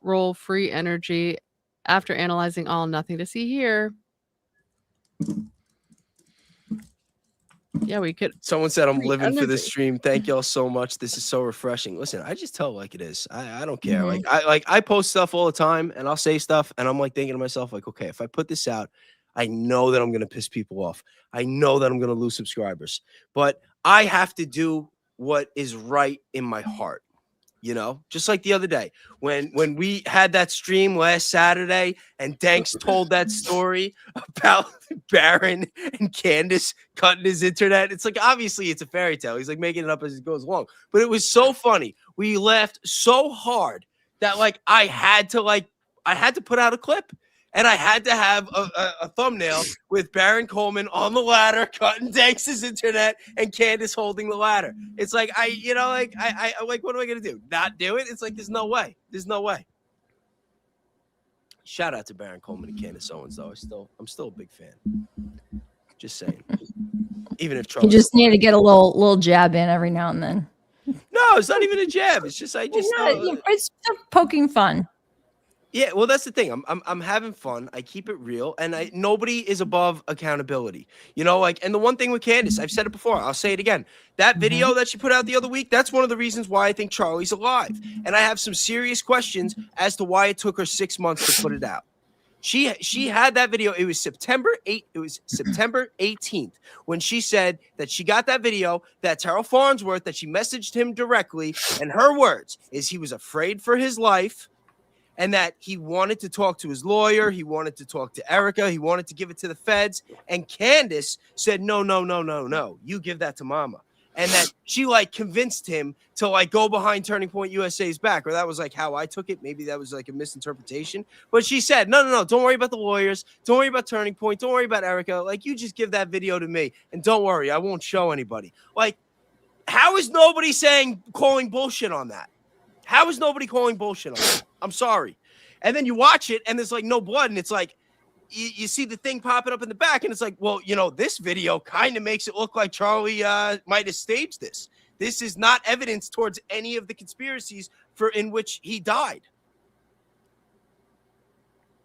roll, free energy. After analyzing all, nothing to see here. Yeah, we could. Someone said I'm living for this stream. Thank y'all so much. This is so refreshing. Listen, I just tell it like it is. I don't care. Mm-hmm. I post stuff all the time and I'll say stuff and I'm like thinking to myself, like, okay, if I put this out, I know that I'm going to piss people off. I know that I'm going to lose subscribers, but I have to do what is right in my heart. Just like the other day when we had that stream last Saturday and Danks told that story about Baron and Candace cutting his internet. It's like, obviously it's a fairy tale. He's like making it up as it goes along, but it was so funny. We laughed so hard that like, I had to put out a clip. And I had to have a thumbnail with Baron Coleman on the ladder, cutting Danks' internet, and Candace holding the ladder. It's like, I like, what am I going to do? Not do it? It's like, there's no way. There's no way. Shout out to Baron Coleman and Candace Owens, though. I'm still a big fan. Just saying. Even if Charlie, You just need to get a little jab in every now and then. No, it's not even a jab. It's just It's poking fun. Yeah, well, that's the thing. I'm having fun. I keep it real, and nobody is above accountability. You know, like, and the one thing with Candace, I've said it before, I'll say it again. That video that she put out the other week, that's one of the reasons why I think Charlie's alive. And I have some serious questions as to why it took her 6 months to put it out. She had that video. It was September 18th when she said that she got that video, that Terrell Farnsworth, that she messaged him directly, and her words is he was afraid for his life. And that he wanted to talk to his lawyer. He wanted to talk to Erica. He wanted to give it to the feds. And Candace said, no. You give that to mama. And that she like convinced him to like go behind Turning Point USA's back. Or that was like how I took it. Maybe that was like a misinterpretation. But she said, no. Don't worry about the lawyers. Don't worry about Turning Point. Don't worry about Erica. Like, you just give that video to me. And don't worry, I won't show anybody. Like, how is nobody calling bullshit on that? How is nobody calling bullshit on that? I'm sorry. And then you watch it and there's like no blood. And it's like, you see the thing popping up in the back. And it's like, well, you know, this video kind of makes it look like Charlie might have staged this. This is not evidence towards any of the conspiracies in which he died.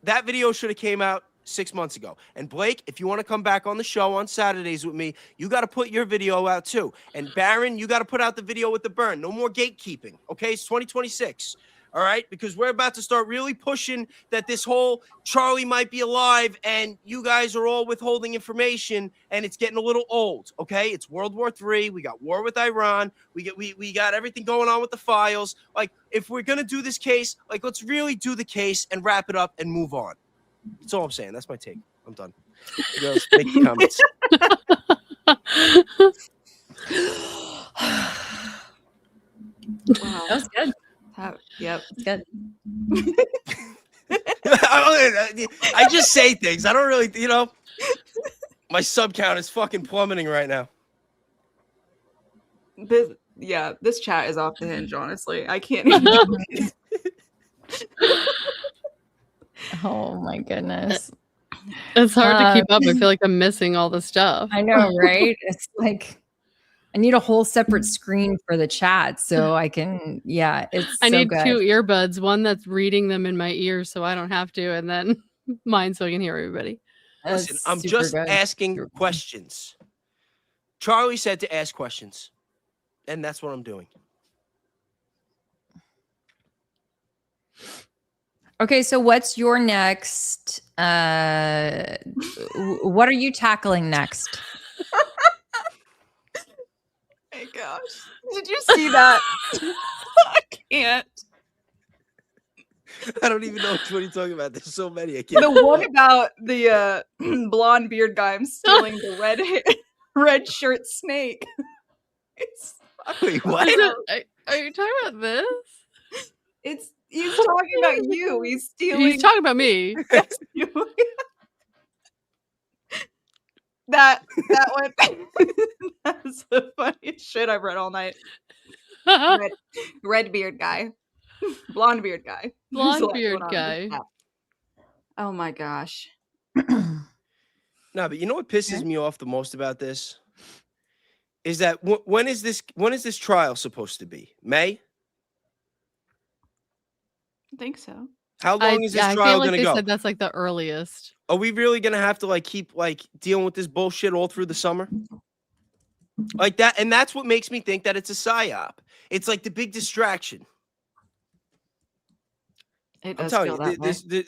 That video should have came out 6 months ago. And Blake, if you want to come back on the show on Saturdays with me, you got to put your video out too. And Baron, you got to put out the video with the burn. No more gatekeeping. Okay, it's 2026. All right, because we're about to start really pushing that this whole Charlie might be alive and you guys are all withholding information and it's getting a little old. Okay, it's World War III. We got war with Iran. We got everything going on with the files. Like, if we're gonna do this case, like, let's really do the case and wrap it up and move on. That's all I'm saying. That's my take. I'm done. Girls, make your comments. Wow. That was good. Yep. Good. I just say things. I don't really, you know. My sub count is fucking plummeting right now. This chat is off the hinge, honestly. I can't even. Oh my goodness. It's hard to keep up. I feel like I'm missing all the stuff. I know, right? It's like I need a whole separate screen for the chat so I can, I need good. 2 earbuds, one that's reading them in my ears so I don't have to, and then mine so I can hear everybody. Listen, I'm just asking questions. Charlie said to ask questions, and that's what I'm doing. Okay, so what's your next? What are you tackling next? Oh my gosh. Did you see that? I can't. I don't even know which one you're talking about. There's so many. I can't. The one about the blonde beard guy. I'm stealing the red shirt snake. Wait, what? Are you talking about this? He's talking about you. He's stealing. He's talking about me. That one. That's the funniest shit I've read all night. Red beard guy. Blonde beard guy. Blonde beard guy. Oh my gosh. No, but you know what pisses me off the most about this is that when is this trial supposed to be? May? I think so. How long is this trial going to go? Said that's like the earliest. Are we really going to have to like keep like dealing with this bullshit all through the summer? Like that, and that's what makes me think that it's a psyop. It's like the big distraction. I'm telling you,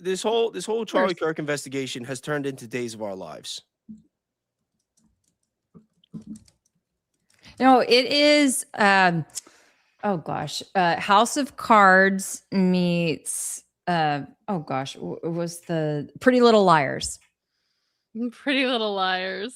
this whole Charlie Kirk investigation has turned into Days of Our Lives. No, it is. Oh gosh, House of Cards meets. Oh gosh, it was the Pretty Little Liars. Pretty Little Liars.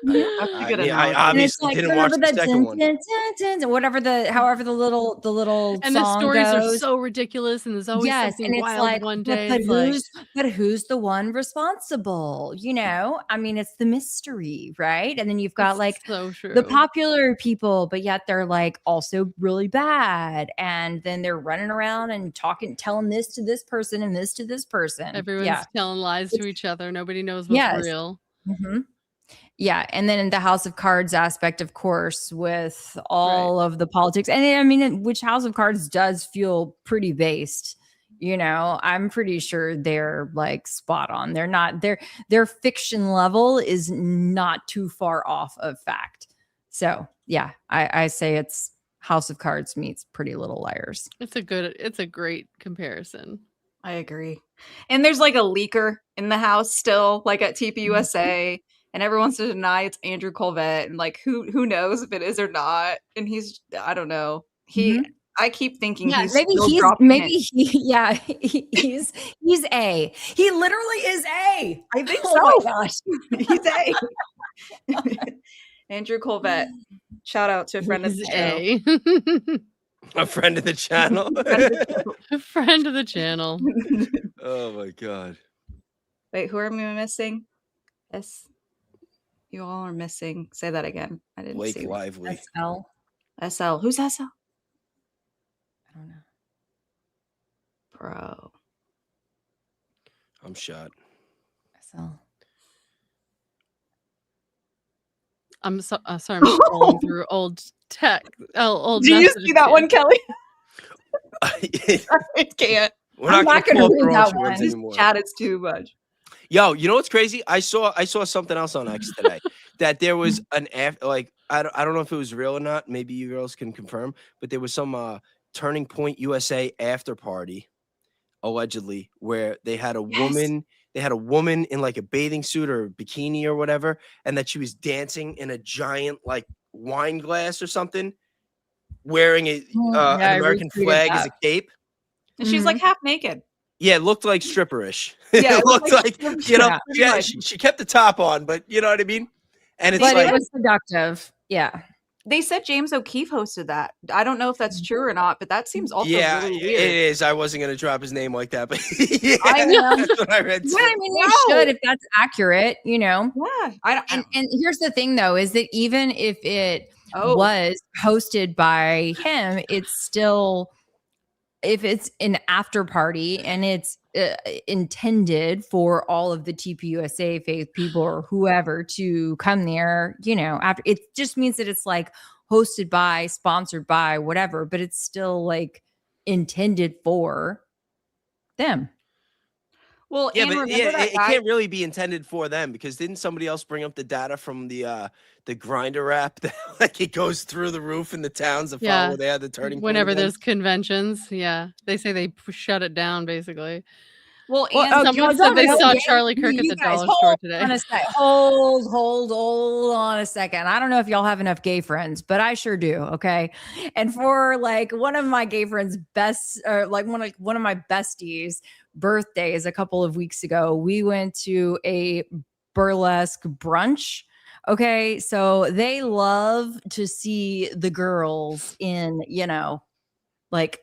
That's a good I analogy. And it's obviously like didn't watch the second one. Whatever the little And the song stories are goes. so ridiculous, and there's always Yes, something and it's wild like, one but, day. but It's like, who's the one responsible? You know, I mean, it's the mystery, right? And then you've got it's like so true. the popular people, but yet they're like also really bad, and then they're running around and telling this to this person and this to this person. Everyone's telling lies to each other. Nobody knows what's Yes. real. Mm-hmm. Yeah, and then in the House of Cards aspect, of course, with all of the politics, and I mean, which House of Cards does feel pretty based. You know, I'm pretty sure they're like spot on. They're not their fiction level is not too far off of fact. So yeah, I say it's House of Cards meets Pretty Little Liars. It's a great comparison. I agree. And there's like a leaker in the house still, like at TPUSA, and everyone wants to deny it's Andrew Colvett, and like who knows if it is or not. And I don't know. I keep thinking he's A. He literally is A. I think Oh so. my gosh. He's A. Andrew Colvett. Shout out to a friend of the channel. A friend of the channel. A friend of the channel. Oh my god. Wait, who are we missing? You all are missing. Say that again. I didn't Blake see. Lively. SL. Who's SL? I don't know. Bro. I'm shot. SL. I'm sorry. I'm scrolling through old tech. Old. Do you see that one, Kelly? I can't. We're not going to read that one. This chat is too much. Yo, you know what's crazy? I saw something else on X today that there was an like I don't know if it was real or not. Maybe you girls can confirm, but there was some Turning Point USA after party, allegedly, where they had a woman. They had a woman in like a bathing suit or bikini or whatever, and that she was dancing in a giant like wine glass or something, wearing an American flag as a cape. And she's like half naked. Yeah, it looked like stripperish. Yeah, it looked like you know, she kept the top on, but you know what I mean? And it's it was seductive. Yeah. They said James O'Keefe hosted that. I don't know if that's true or not, but that seems also really weird. It is. I wasn't going to drop his name like that, but I know. That's what I read. Well, I mean, you should if that's accurate, you know. Yeah. And here's the thing, though, is that even if it was hosted by him, it's still, if it's an after party and it's intended for all of the TPUSA faith people or whoever to come there, you know, after, it just means that it's like hosted by, sponsored by, whatever, but it's still like intended for them. Well, yeah, but it can't really be intended for them, because didn't somebody else bring up the data from the Grinder app that like it goes through the roof in the towns that follow they had the turning point whenever events? there's conventions? Yeah, they say they shut it down basically. Well, someone said they saw Charlie Kirk at the dollar store today. Hold on a second. I don't know if y'all have enough gay friends, but I sure do. Okay. And for like one of my gay friends' one of my besties' birthdays a couple of weeks ago, we went to a burlesque brunch. Okay. So they love to see the girls in, you know, like,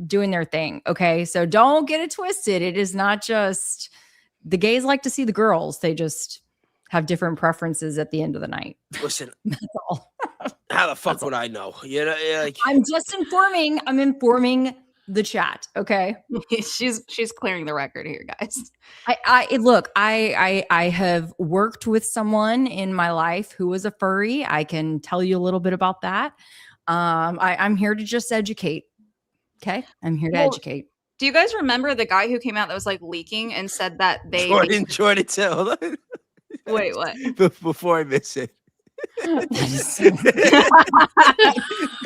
doing their thing. Okay. So don't get it twisted. It is not just the gays like to see the girls. They just have different preferences at the end of the night. Listen, that's all. How the fuck would I know? You know, like, I'm just informing. I'm informing the chat. Okay. she's clearing the record here, guys. I have worked with someone in my life who was a furry. I can tell you a little bit about that. I'm here to just educate. Okay, I'm here to educate. Do you guys remember the guy who came out that was like leaking and said that they Jordan, hold on. Wait, what? Before I miss it.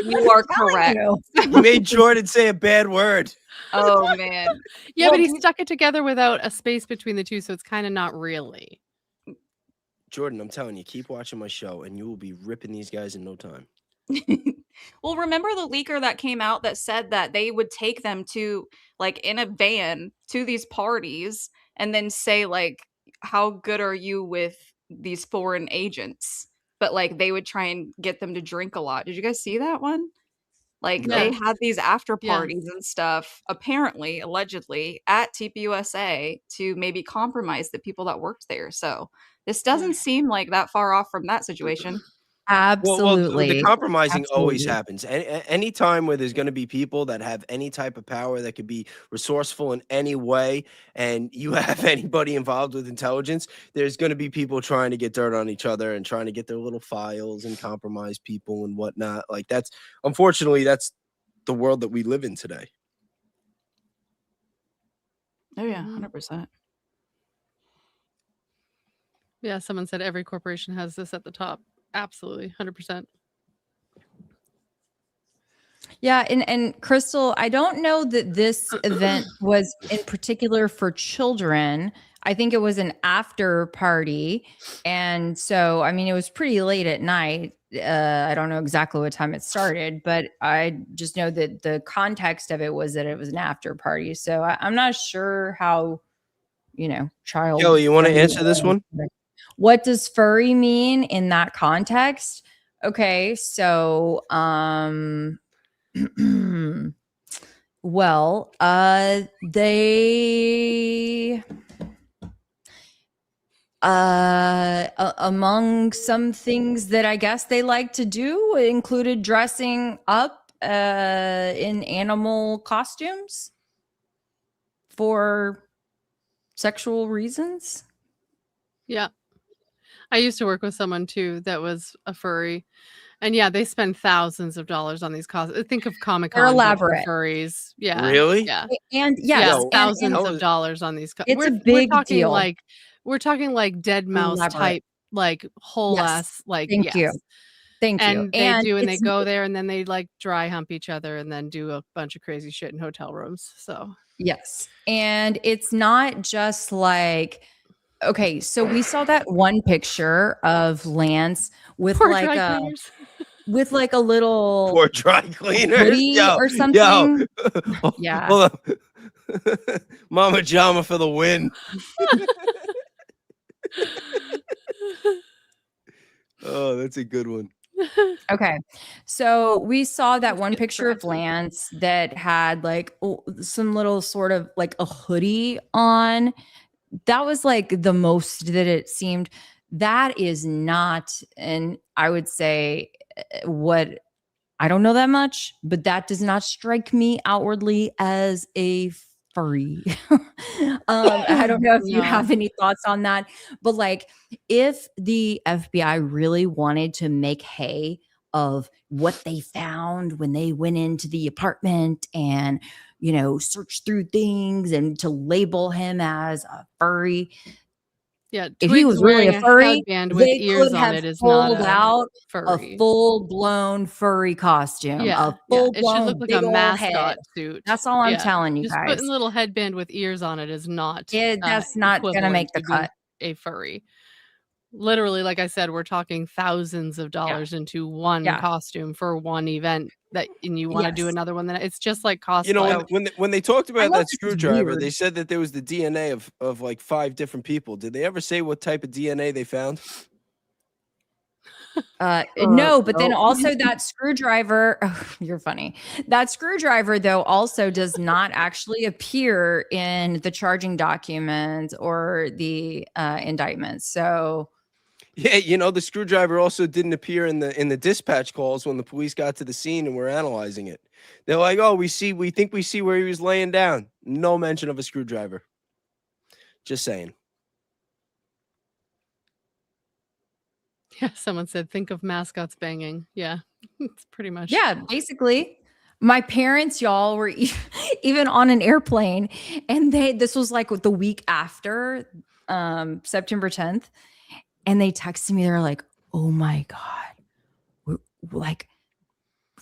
You are correct. You made Jordan say a bad word. Oh man. Yeah, but he stuck it together without a space between the two, so it's kind of not really. Jordan, I'm telling you, keep watching my show and you will be ripping these guys in no time. Well, remember the leaker that came out that said that they would take them to like in a van to these parties and then say like, how good are you with these foreign agents, but like they would try and get them to drink a lot. Did you guys see that one? Like No. they had these after Yeah. parties and stuff, apparently, allegedly, at TPUSA to maybe compromise the people that worked there. So this doesn't seem like that far off from that situation. Well, the Absolutely. compromising always Absolutely. happens. Any time where there's going to be people that have any type of power that could be resourceful in any way, and you have anybody involved with intelligence, there's going to be people trying to get dirt on each other and trying to get their little files and compromise people and whatnot. Like unfortunately, that's the world that we live in today. Oh yeah, 100%. Yeah, someone said every corporation has this at the top. Absolutely, 100%. Yeah, and Crystal, I don't know that this event was in particular for children. I think it was an after party. And so, I mean, it was pretty late at night. I don't know exactly what time it started, but I just know that the context of it was that it was an after party. So I'm not sure how, child. Kelly, you want to answer this one? What does furry mean in that context? Okay, so well, they among some things that I guess they like to do included dressing up in animal costumes for sexual reasons. Yeah. I used to work with someone too that was a furry. And yeah, they spend thousands of dollars on these costumes. Think of Comic-Con They're but for elaborate. furries. Yeah. Really? Yeah. And Yeah, yes, Yo, thousands that of was- dollars on these. It's a we're big talking deal. we're talking like dead mouse Elaborate. type, like whole Yes. ass, like Thank you. And you. they do, and they it's- go there, and then they like dry hump each other, and then do a bunch of crazy shit in hotel rooms. So Yes. And it's not just like, okay, so we saw that one picture of Lance with poor like dry a cleaners. with like a little Poor dry cleaners. hoodie or something. Yeah. Hold on. Mama Jama for the win. Oh, that's a good one. Okay. So we saw that one picture of Lance that had like some little sort of like a hoodie on. That was like the most that it seemed. That is not, and I would say what I don't know that much, but that does not strike me outwardly as a furry. I don't know if you No. have any thoughts on that, but like if the FBI really wanted to make hay of what they found when they went into the apartment and search through things and to label him as a furry, Yeah, if he was really a furry, headband with they ears could on have it is not pulled a out furry. a full-blown furry costume. Yeah, A full-blown it should look like big a ol' mascot head. suit. That's all I'm Yeah. telling you Just guys. putting a little headband with ears on it is not. That's not gonna equivalent make the to being cut. a furry. Literally, like I said, we're talking thousands of dollars into one Yeah. costume for one event and you want to do Yes. another one. Then it's just like cosplay. You know, when they talked about know that this is screwdriver, weird. they said that there was the DNA of like 5 different people. Did they ever say what type of DNA they found? No, but then also that screwdriver, you're funny. That screwdriver though also does not actually appear in the charging documents or the indictments. So Yeah, the screwdriver also didn't appear in the dispatch calls when the police got to the scene and were analyzing it. They're like, "Oh, we think we see where he was laying down." No mention of a screwdriver. Just saying. Yeah, someone said, think of mascots banging. Yeah, it's pretty much. yeah, basically my parents, y'all, were even on an airplane and this was like the week after September 10th. And they texted me, they're like, oh my God, we're like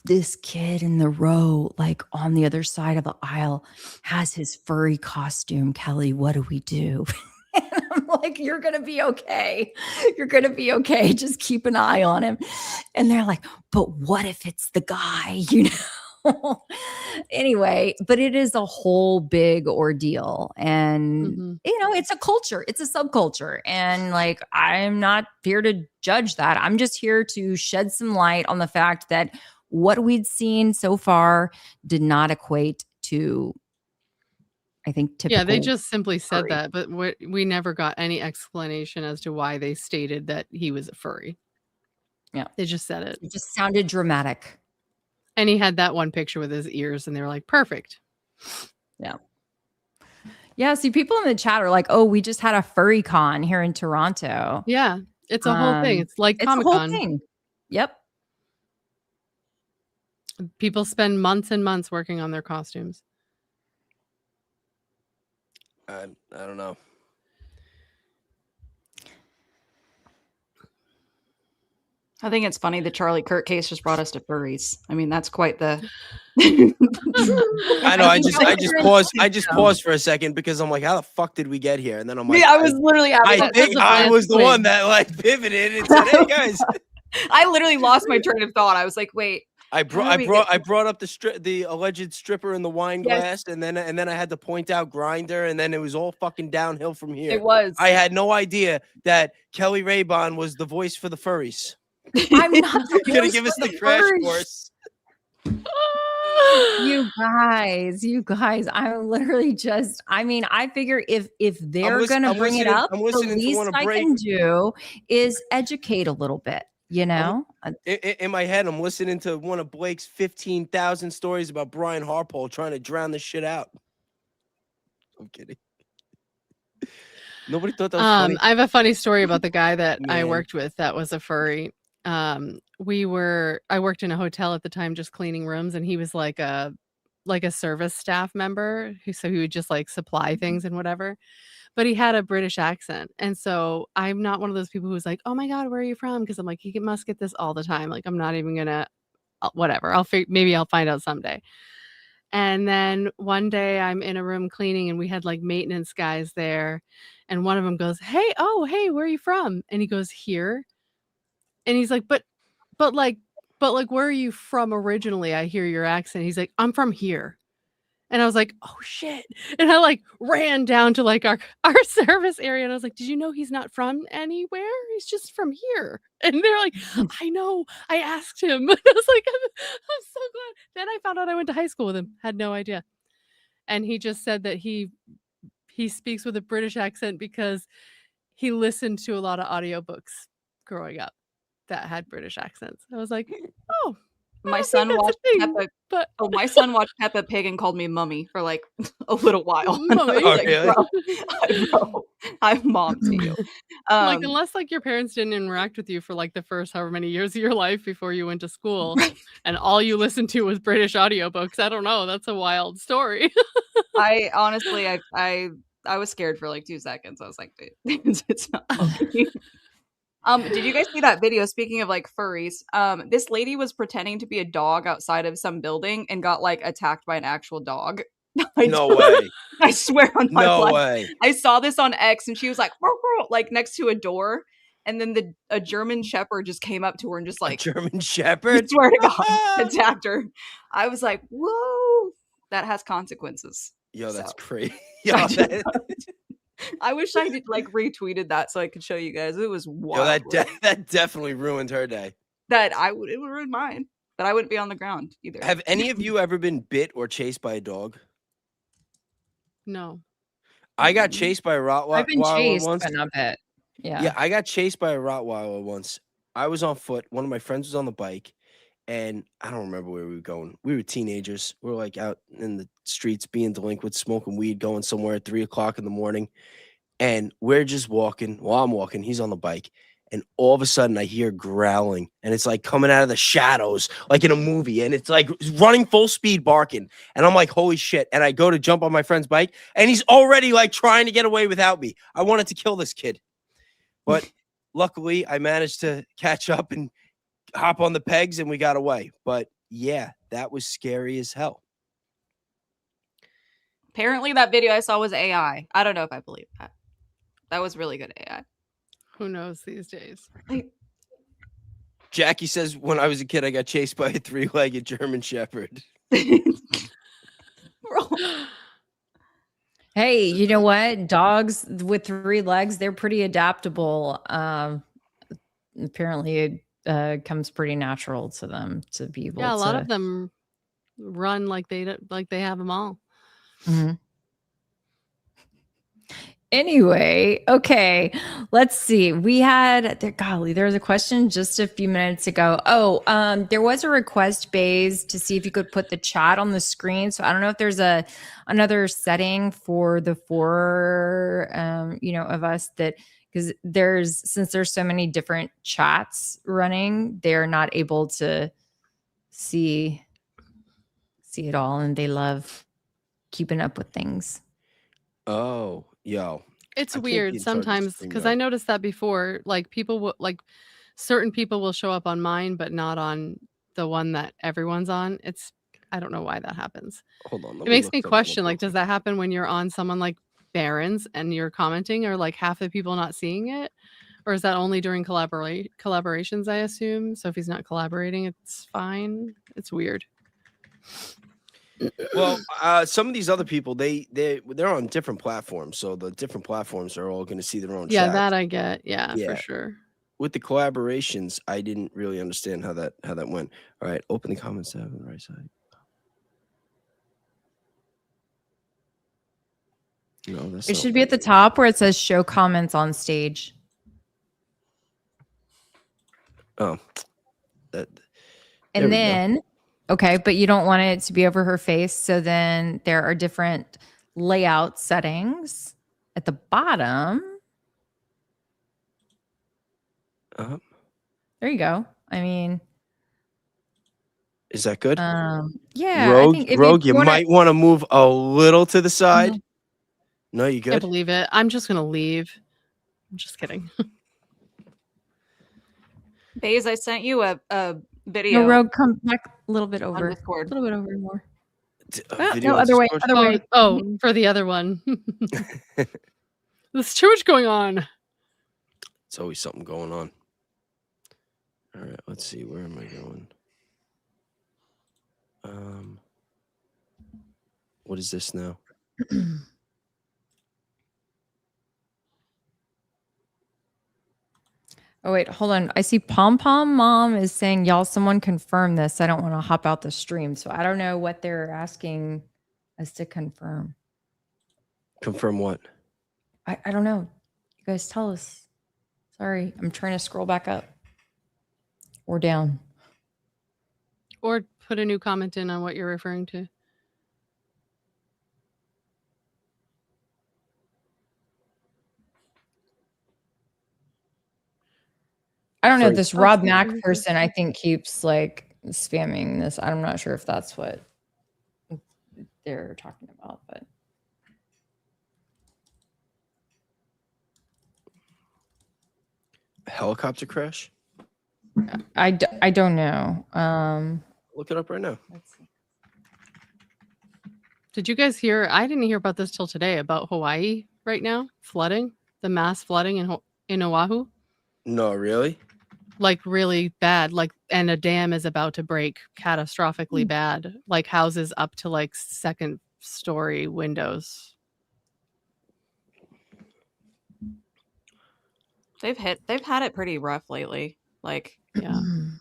this kid in the row, like on the other side of the aisle has his furry costume. Kelly, what do we do? And I'm like, you're going to be okay. You're going to be okay. Just keep an eye on him. And they're like, but what if it's the guy, Anyway, but it is a whole big ordeal. And, Mhm. it's a culture, it's a subculture. And like, I'm not here to judge that. I'm just here to shed some light on the fact that what we'd seen so far did not equate to, I think, typical. Yeah, they just simply said furry. that, but we never got any explanation as to why they stated that he was a furry. Yeah. They just said it. It just sounded dramatic. And he had that one picture with his ears, and they were like, perfect. Yeah. See, people in the chat are like, oh, we just had a furry con here in Toronto. Yeah, it's a whole thing. It's like It's a Comic whole Con. thing. Yep. People spend months and months working on their costumes. I don't know. I think it's funny the Charlie Kirk case just brought us to furries. I mean, that's quite the. I know. I just paused for a second because I'm like, how the fuck did we get here? And then I'm like, Yeah, I was literally having I that. think I was the one that like pivoted and said, "Hey guys." I literally lost my train of thought. I was like, wait. I How did we brought up the alleged stripper in the wine Yes. glass, and then I had to point out Grinder, and then it was all fucking downhill from here. It was. I had no idea that Kelly Raybon was the voice for the furries. I'm not the You're gonna voice give us for the crash furries. course. You guys, I'm literally just, I mean, I figure if they're listen- gonna I'm bring it listening- up, I'm the listening to least one of I break. can do is educate a little bit, you know? In my head, I'm listening to one of Blake's 15,000 stories about Brian Harpole trying to drown this shit out. I'm kidding. Nobody thought that was funny. I have a funny story about the guy that I Man. worked with that was a furry. I worked in a hotel at the time just cleaning rooms, and he was like a service staff member so he would just like supply things and whatever. But he had a British accent. And so I'm not one of those people who's like, oh my God, where are you from? Because I'm like, he must get this all the time. Like, I'm not even gonna, whatever. Maybe I'll find out someday. And then one day I'm in a room cleaning, and we had like maintenance guys there. And one of them goes, hey, where are you from? And he goes, here. And he's like, but where are you from originally? I hear your accent. He's like, I'm from here. And I was like, oh shit. And I like ran down to like our service area, and I was like, did you know he's not from anywhere? He's just from here. And they're like, I know, I asked him. And I was like, I'm so glad. Then I found out I went to high school with him. Had no idea. And he just said that he speaks with a British accent because he listened to a lot of audiobooks growing up that had British accents. I was like, oh, My son watched Peppa. But My son watched Peppa Pig and called me mummy for like a little while. And I was Mummy? Oh, like, really? bro, I'm mom to you. like, unless like your parents didn't interact with you for like the first however many years of your life before you went to school, and all you listened to was British audiobooks, I don't know. That's a wild story. I honestly, I was scared for like 2 seconds. I was like, dude, it's not okay. Did you guys see that video? Speaking of like furries, this lady was pretending to be a dog outside of some building and got like attacked by an actual dog. No way. I swear on my No life. way. I saw this on X, and she was like, "Row, row," like next to a door, and then a German Shepherd just came up to her and just like, German I Shepherd. swear to God, attacked her. I was like, whoa, that has consequences. Yo, that's So, crazy. I Yo, did that, I wish I did like retweeted that so I could show you guys. It was yo, wild. that definitely ruined her day. It would ruin mine, but I wouldn't be on the ground either. Have any of you ever been bit or chased by a dog? No. I got chased by a Rottweiler I've been chased, once. but not bit. Yeah, I got chased by a Rottweiler once. I was on foot. One of my friends was on the bike, and I don't remember where we were going. We were teenagers. We were like out in the streets being delinquent, smoking weed, going somewhere at 3 o'clock in the morning. And we're just walking. While I'm walking, he's on the bike. And all of a sudden, I hear growling. And it's like coming out of the shadows, like in a movie. And it's like running full speed, barking. And I'm like, holy shit. And I go to jump on my friend's bike. And he's already like trying to get away without me. I wanted to kill this kid. But luckily, I managed to catch up and hop on the pegs, and we got away. But yeah, that was scary as hell. Apparently, that video I saw was AI. I don't know if I believe that. That was really good AI. Who knows these days? Jackie says, when I was a kid, I got chased by a 3-legged German Shepherd. Hey, you know what? Dogs with 3 legs, they're pretty adaptable. Apparently it comes pretty natural to them to be able Yeah, a lot to. of them run like they have them all. Mhm. Anyway, okay, let's see. We had golly, there was a question just a few minutes ago. There was a request, Baze, to see if you could put the chat on the screen. So I don't know if there's another setting for the 4 of us that, because since there's so many different chats running, they're not able to see it all, and they love keeping up with things. Oh, yo. It's I can't be weird in charge of sometimes because I StreamYard. noticed that before. Like people will certain people will show up on mine, but not on the one that everyone's on. I don't know why that happens. Hold on. It makes me question, like, does that happen when you're on someone like Barron's and you're commenting, or like half the people not seeing it? Or is that only during collaborations, I assume? So if he's not collaborating, it's fine. It's weird. Well, some of these other people, they're on different platforms, so the different platforms are all going to see their own Yeah, chat. that I get. Yeah, Yeah. for sure. With the collaborations, I didn't really understand how that went. All right, open the comments tab on the right side. No, that's It not should be at the top where it says show comments on stage. Oh, there And we go. then, okay, but you don't want it to be over her face. So then there are different layout settings at the bottom. There you go. I mean, is that good? Yeah. Rogue, I think if you might want to move a little to the side. No, you I can't good? believe it. I'm just gonna leave. I'm just kidding. Baze, I sent you a video. No, Rogue, come back a little bit over. Discord. A little bit over more. Video No, on other way. Discord? Other way. Oh, for the other one. There's too much going on. It's always something going on. All right, let's see. Where am I going? What is this now? Oh, wait, hold on. I see Pom Pom Mom is saying, y'all, someone confirm this. I don't want to hop out the stream. So I don't know what they're asking us to confirm. Confirm what? I don't know. You guys tell us. Sorry, I'm trying to scroll back up or down. Or put a new comment in on what you're referring to. I don't know. This Rob Mack person, I think, keeps like spamming this. I'm not sure if that's what they're talking about, but Helicopter crash? I don't know. Look it up right now. Let's see. Did you guys hear? I didn't hear about this till today about Hawaii right now flooding, the mass flooding in Oahu. No, really? Like really bad. Like, and a dam is about to break, catastrophically bad. Like houses up to like 2nd story windows. They've had it pretty rough lately. Like, yeah.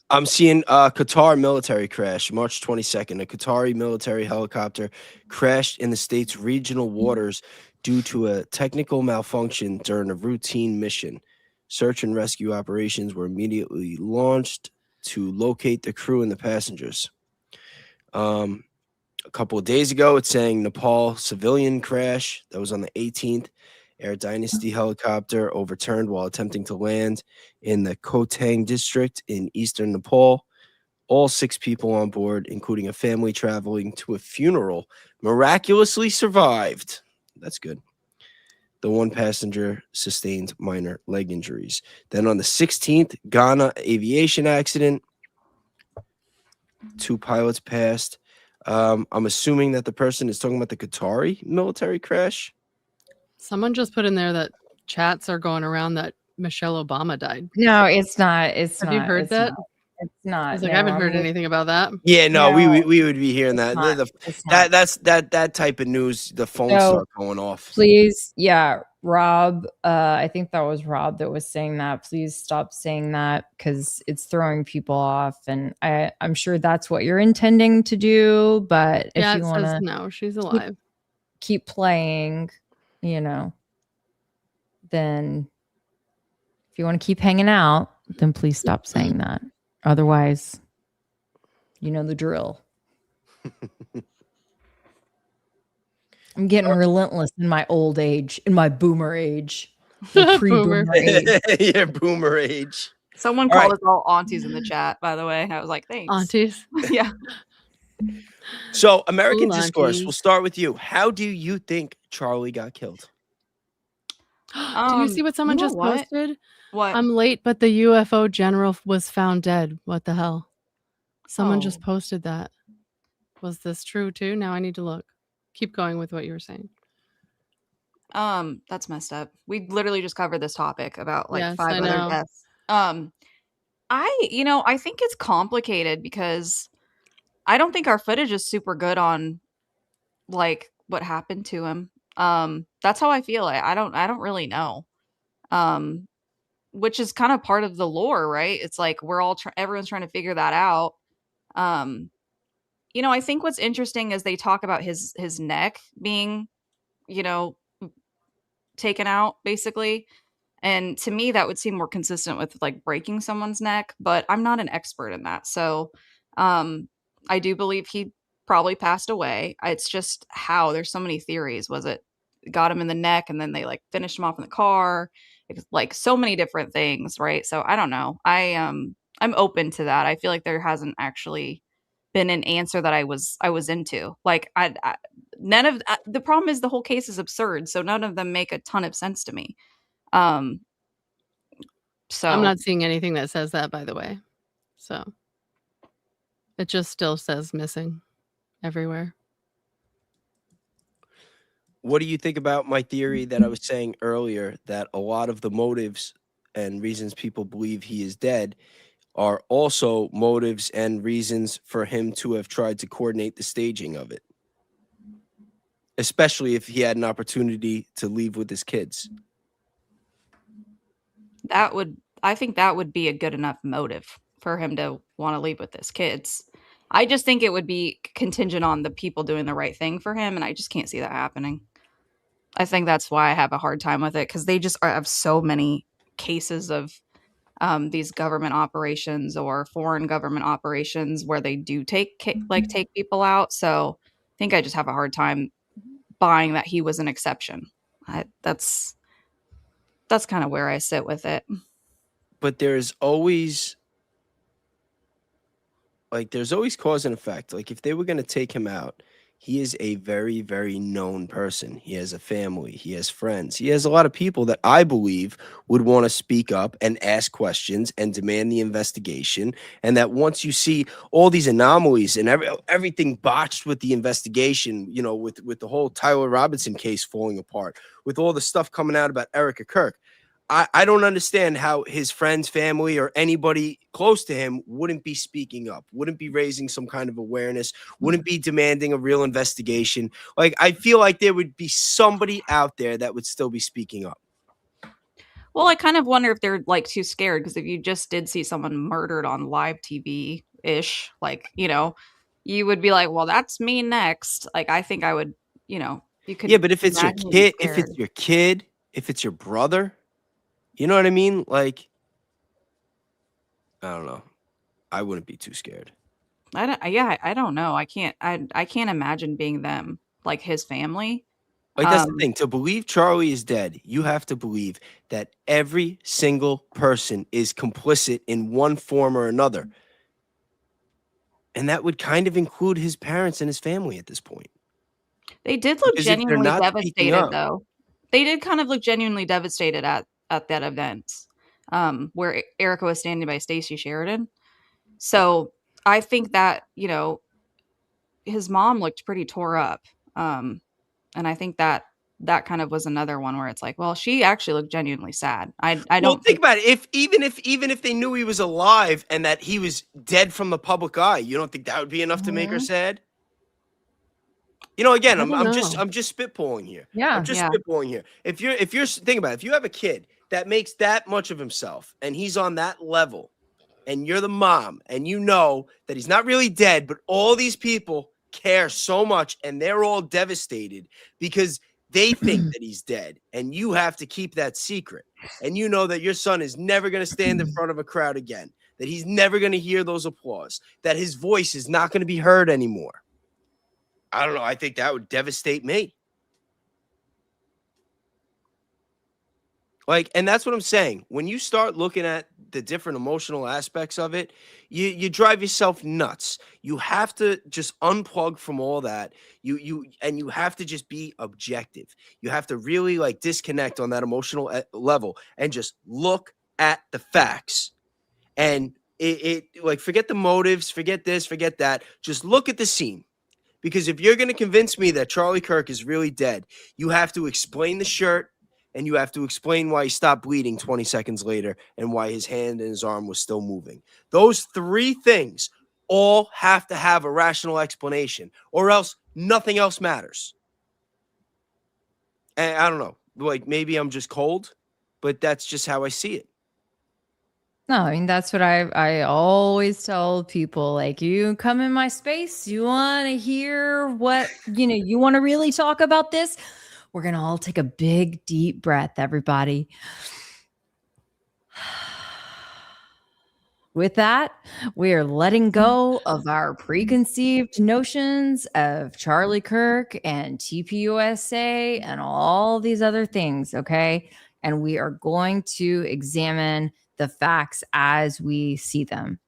I'm seeing Qatar military crash, March 22nd. A Qatari military helicopter crashed in the state's regional waters due to a technical malfunction during a routine mission. Search and rescue operations were immediately launched to locate the crew and the passengers. A couple of days ago, it's saying Nepal civilian crash. That was on the 18th. Air Dynasty helicopter overturned while attempting to land in the Kotang district in eastern Nepal. All 6 people on board, including a family traveling to a funeral, miraculously survived. That's good. The 1 passenger sustained minor leg injuries. Then on the 16th, Ghana aviation accident. 2 pilots passed. I'm assuming that the person is talking about the Qatari military crash. Someone just put in there that chats are going around that Michelle Obama died. No, it's not. Have you heard that? It's not. I was like, no, I haven't I'm heard with- anything about that. Yeah, no, No, we would be hearing it's that. not. It's not. That type of news, the phones So, start going off. Please, yeah, Rob. I think that was Rob that was saying that. Please stop saying that because it's throwing people off, and I'm sure that's what you're intending to do. But if Yeah, you it want says to no, she's alive. keep playing, then if you want to keep hanging out, then please stop saying that. Otherwise, you know the drill. I'm getting relentless in my old age, in my boomer age, the pre-boomer age. Yeah, boomer age. Someone All called right. us all aunties in the chat, by the way. I was like, thanks. Aunties. Yeah. So, American Cool Discourse, aunties. we'll start with you. How do you think Charlie got killed? Do you see what someone you know just what? posted? What? I'm late, but the UFO general was found dead. What the hell? Someone just Oh. posted that. Was this true too? Now I need to look. Keep going with what you were saying. That's messed up. We literally just covered this topic about like Yes, 5 I other know. deaths. I think it's complicated because I don't think our footage is super good on like what happened to him. That's how I feel. I don't really know. Which is kind of part of the lore, right? It's like we're all everyone's trying to figure that out. I think what's interesting is they talk about his neck being, taken out basically. And to me, that would seem more consistent with like breaking someone's neck, but I'm not an expert in that. So I do believe he probably passed away. It's just how there's so many theories. Was it got him in the neck and then they like finished him off in the car? It's like so many different things, right? So I don't know. I'm open to that. I feel like there hasn't actually been an answer that I was into. Like none of the problem is the whole case is absurd, so none of them make a ton of sense to me. So I'm not seeing anything that says that, by the way. So it just still says missing everywhere. What do you think about my theory that I was saying earlier that a lot of the motives and reasons people believe he is dead are also motives and reasons for him to have tried to coordinate the staging of it? Especially if he had an opportunity to leave with his kids. I think that would be a good enough motive for him to want to leave with his kids. I just think it would be contingent on the people doing the right thing for him, and I just can't see that happening. I think that's why I have a hard time with it, because they just have so many cases of these government operations or foreign government operations where they do take people out. So I think I just have a hard time buying that he was an exception. That's kind of where I sit with it. But there's always cause and effect. Like if they were going to take him out, he is a very, very known person. He has a family. He has friends. He has a lot of people that I believe would want to speak up and ask questions and demand the investigation. And that once you see all these anomalies and everything botched with the investigation, with the whole Tyler Robinson case falling apart, with all the stuff coming out about Erica Kirk, I don't understand how his friends, family, or anybody close to him wouldn't be speaking up, wouldn't be raising some kind of awareness, wouldn't be demanding a real investigation. Like, I feel like there would be somebody out there that would still be speaking up. Well, I kind of wonder if they're like too scared, because if you just did see someone murdered on live TV-ish, like, you would be like, well, that's me next. Like, I think I would, you could. Yeah, but if it's your imagine kid, scared. if it's your brother, you know what I mean? Like, I don't know. I wouldn't be too scared. I don't know. I can't imagine being them, like his family. Like, that's the thing. To believe Charlie is dead, you have to believe that every single person is complicit in one form or another. And that would kind of include his parents and his family at this point. They did look Because if they're genuinely not speaking devastated, up, though. They did kind of look genuinely devastated at that event, where Erica was standing by Stacey Sheridan. So I think that, his mom looked pretty tore up. And I think that that kind of was another one where it's like, well, she actually looked genuinely sad. I Well, don't think about it. Even if they knew he was alive and that he was dead from the public eye, you don't think that would be enough to make her sad? Again, I I'm don't just know. I'm just spitballing here. Yeah. I'm just Yeah. spitballing here. If you're think about it, if you have a kid that makes that much of himself and he's on that level, and you're the mom, and you know that he's not really dead, but all these people care so much and they're all devastated because they think that he's dead, and you have to keep that secret. And you know that your son is never going to stand in front of a crowd again, that he's never going to hear those applause, that his voice is not going to be heard anymore. I don't know. I think that would devastate me. And that's what I'm saying. When you start looking at the different emotional aspects of it, you drive yourself nuts. You have to just unplug from all that. You have to just be objective. You have to really disconnect on that emotional level and just look at the facts. And forget the motives, forget this, forget that. Just look at the scene. Because if you're going to convince me that Charlie Kirk is really dead, you have to explain the shirt. And you have to explain why he stopped bleeding 20 seconds later and why his hand and his arm was still moving. Those three things all have to have a rational explanation, or else nothing else matters. And I don't know, maybe I'm just cold, but that's just how I see it. No, I mean, that's what I always tell people. You come in my space, you want to hear what, you want to really talk about this. We're going to all take a big, deep breath, everybody. With that, we are letting go of our preconceived notions of Charlie Kirk and TPUSA and all these other things, okay? And we are going to examine the facts as we see them.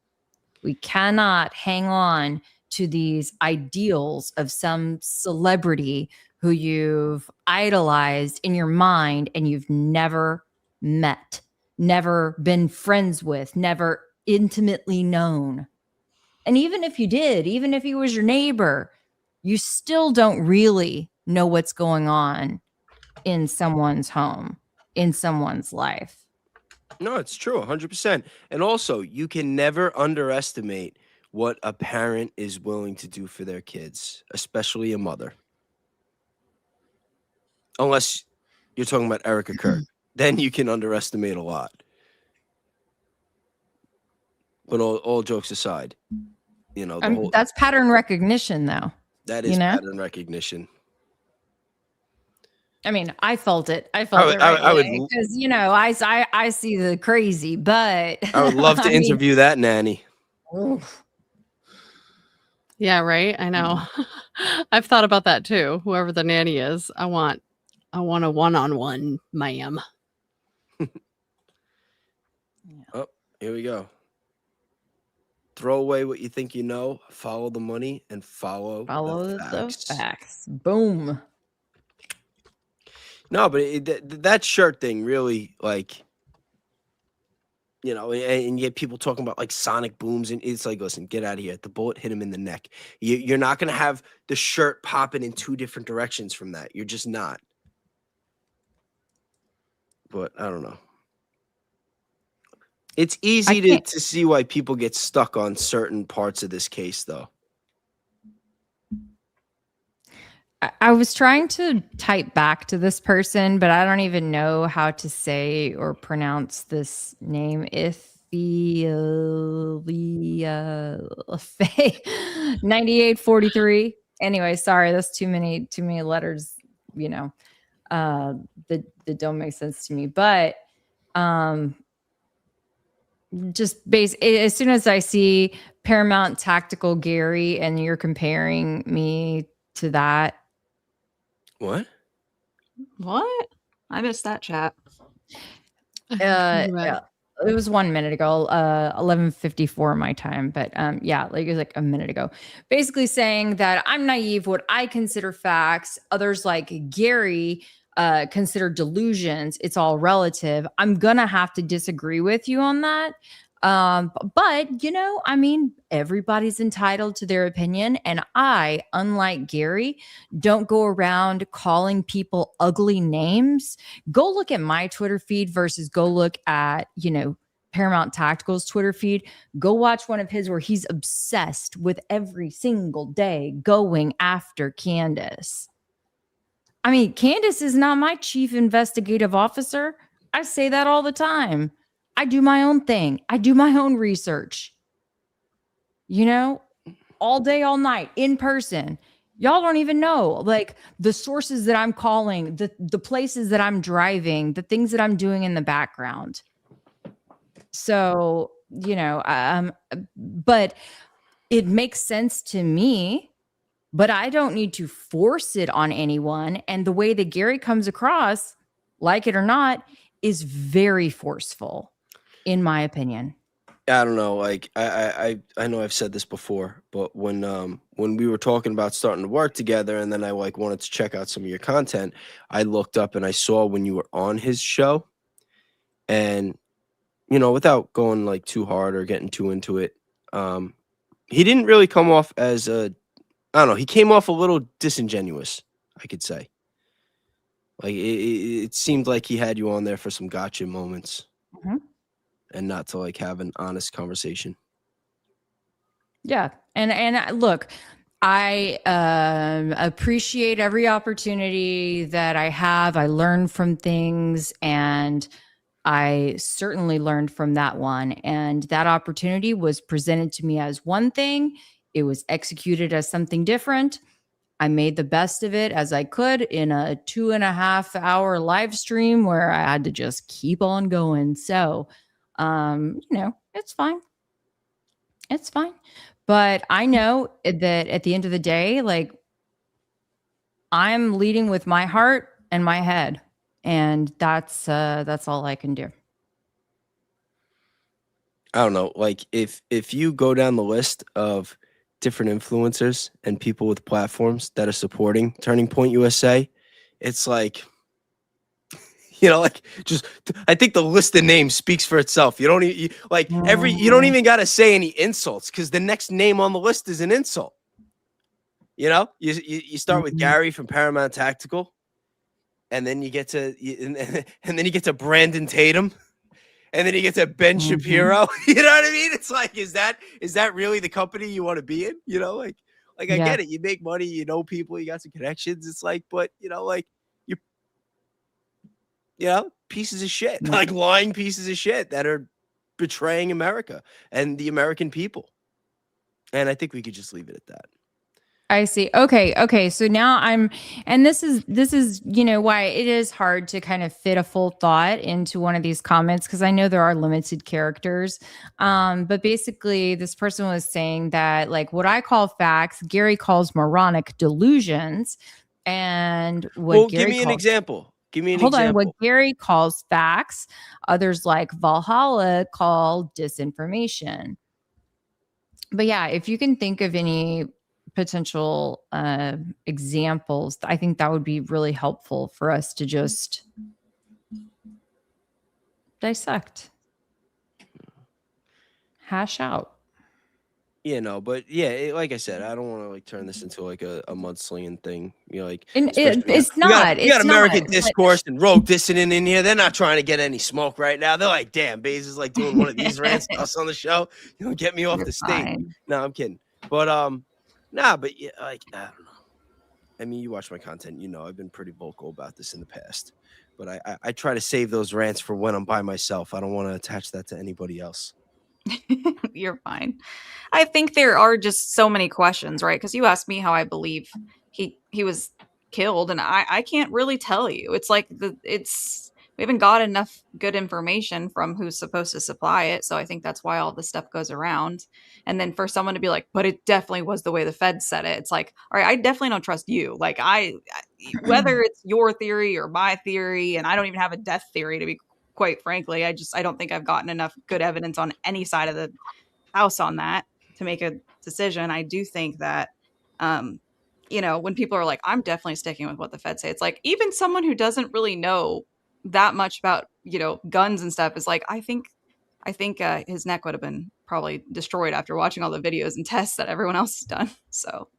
We cannot hang on to these ideals of some celebrity who you've idolized in your mind and you've never met, never been friends with, never intimately known. And even if you did, even if he was your neighbor, you still don't really know what's going on in someone's home, in someone's life. No, it's true, 100%. And also, you can never underestimate what a parent is willing to do for their kids, especially a mother. Unless you're talking about Erica Kirk, then you can underestimate a lot. But all jokes aside, that's pattern recognition, though. That is pattern recognition. I mean, I felt it. I felt it right away because I see the crazy, but I would love to interview that nanny. Oof. Yeah, right. I know. I've thought about that too. Whoever the nanny is, I want a one-on-one, ma'am. Oh, here we go. Throw away what you think you know, follow the money, and follow the facts. Boom. No, but that shirt thing really, and you get people talking about sonic booms, and it's listen, get out of here. The bullet hit him in the neck. You're not going to have the shirt popping in two different directions from that. You're just not. But I don't know. It's easy to see why people get stuck on certain parts of this case, though. I was trying to type back to this person, but I don't even know how to say or pronounce this name. Faye 9843. Anyway, sorry, that's too many letters, that don't make sense to me. But just as soon as I see Paramount Tactical Gary and you're comparing me to that. What? I missed that chat. Yeah, it was 1 minute ago, 11:54 my time, but it was a minute ago. Basically saying that I'm naive, what I consider facts, others like Gary consider delusions. It's all relative. I'm gonna have to disagree with you on that. But you know, I mean, everybody's entitled to their opinion, and I, unlike Gary, don't go around calling people ugly names. Go look at my Twitter feed versus go look at, you know, Paramount Tactical's Twitter feed. Go watch one of his where he's obsessed with every single day going after Candace. I mean, Candace is not my chief investigative officer. I say that all the time. I do my own thing. I do my own research. You know, all day, all night, in person. Y'all don't even know, like, the sources that I'm calling, the places that I'm driving, the things that I'm doing in the background. So, you know, but it makes sense to me, but I don't need to force it on anyone. And the way that Gary comes across, like it or not, is very forceful, in my opinion. I don't know. Like I know I've said this before, but when we were talking about starting to work together, and then I like wanted to check out some of your content, I looked up and I saw when you were on his show, and you know, without going like too hard or getting too into it, he didn't really come off as I don't know. He came off a little disingenuous, I could say. Like it seemed like he had you on there for some gotcha moments. Mhm. And not to like have an honest conversation. Yeah. And look, I appreciate every opportunity that I have. I learn from things, and I certainly learned from that one. And that opportunity was presented to me as one thing. It was executed as something different. I made the best of it as I could in a 2.5 hour live stream where I had to just keep on going. So, you know, it's fine. It's fine. But I know that at the end of the day, like, I'm leading with my heart and my head. And that's all I can do. I don't know. Like if you go down the list of different influencers and people with platforms that are supporting Turning Point USA, it's like, you know, like just I think the list of names speaks for itself. You don't even you don't even got to say any insults, because the next name on the list is an insult. You know, you start with Gary from Paramount Tactical, and then you get to and then you get to Brandon Tatum, and then you get to Ben Shapiro. You know what I mean? It's like, is that really the company you want to be in? You know, like I get it. You make money, you know people, you got some connections. It's like, but you know, like pieces of shit, like lying pieces of shit that are betraying America and the American people. And I think we could just leave it at that. I see. Okay. So now and this is, you know, why it is hard to kind of fit a full thought into one of these comments, because I know there are limited characters. But basically this person was saying that, like, what I call facts, Gary calls moronic delusions. And what Gary give me an example. Hold on. What Gary calls facts, others like Valhalla call disinformation. But yeah, if you can think of any potential examples, I think that would be really helpful for us to just dissect, hash out. Yeah, no, but yeah, like I said, I don't want to like turn this into like a mudslinging thing. You know, like it's not. We got American Discourse and Rogue Dissident in here. They're not trying to get any smoke right now. They're like, damn, Baze is like doing one of these rants to us on the show. You know, get me off the stage. No, I'm kidding. But but yeah, like I don't know. I mean, you watch my content, you know, I've been pretty vocal about this in the past. But I try to save those rants for when I'm by myself. I don't want to attach that to anybody else. You're fine. I think there are just so many questions, right? Because you asked me how I believe he was killed, and I can't really tell you. It's like we haven't got enough good information from who's supposed to supply it, so I think that's why all this stuff goes around. And then for someone to be like, but it definitely was the way the Fed said it, it's like, all right, I definitely don't trust you. Like whether it's your theory or my theory, and I don't even have a death theory, to be quite frankly. I don't think I've gotten enough good evidence on any side of the house on that to make a decision. I do think that, you know, when people are like, I'm definitely sticking with what the Fed say, it's like, even someone who doesn't really know that much about, you know, guns and stuff is like, I think I think his neck would have been probably destroyed after watching all the videos and tests that everyone else has done. So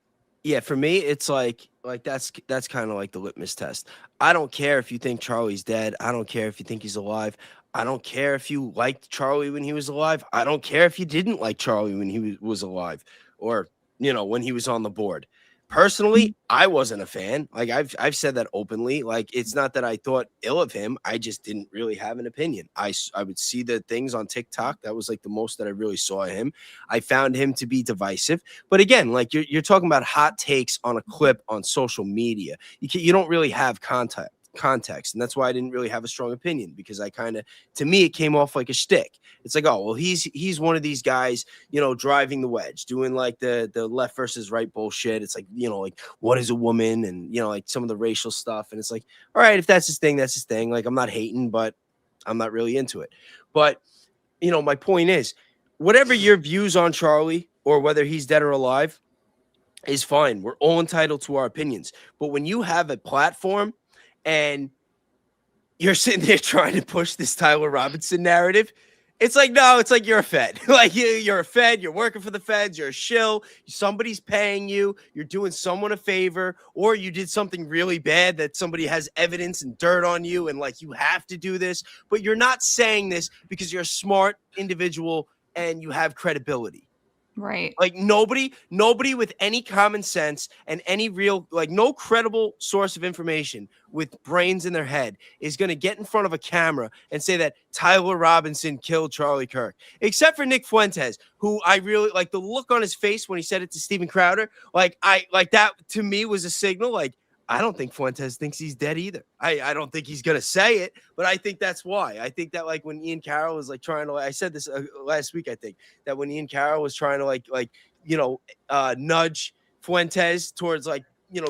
Yeah, for me, it's like that's kind of like the litmus test. I don't care if you think Charlie's dead. I don't care if you think he's alive. I don't care if you liked Charlie when he was alive. I don't care if you didn't like Charlie when he was alive, or when he was on the board. Personally, I wasn't a fan. Like I've said that openly. Like it's not that I thought ill of him. I just didn't really have an opinion. I would see the things on TikTok. That was like the most that I really saw of him. I found him to be divisive. But again, like you're talking about hot takes on a clip on social media. You don't really have context, and that's why I didn't really have a strong opinion, because to me it came off like a shtick. It's like, oh well, he's one of these guys, driving the wedge, doing like the left versus right bullshit. It's like, like what is a woman, and like some of the racial stuff, and it's like, all right, if that's his thing, that's his thing. Like I'm not hating, but I'm not really into it. But my point is, whatever your views on Charlie or whether he's dead or alive is fine. We're all entitled to our opinions. But when you have a platform and you're sitting there trying to push this Tyler Robinson narrative, it's like, no, it's like you're a Fed. Like you're a Fed, you're working for the Feds, you're a shill, somebody's paying you, you're doing someone a favor, or you did something really bad that somebody has evidence and dirt on you, and like you have to do this, but you're not saying this because you're a smart individual and you have credibility. right. Like nobody with any common sense and any real, like no credible source of information with brains in their head is going to get in front of a camera and say that Tyler Robinson killed Charlie Kirk, except for Nick Fuentes, who I really like the look on his face when he said it to Steven Crowder. Like that to me was a signal. Like, I don't think Fuentes thinks he's dead either. I don't think he's going to say it, but I think that's why. I think that like when Ian Carroll was like trying to, I said this last week, I think that when Ian Carroll was trying to nudge Fuentes towards like,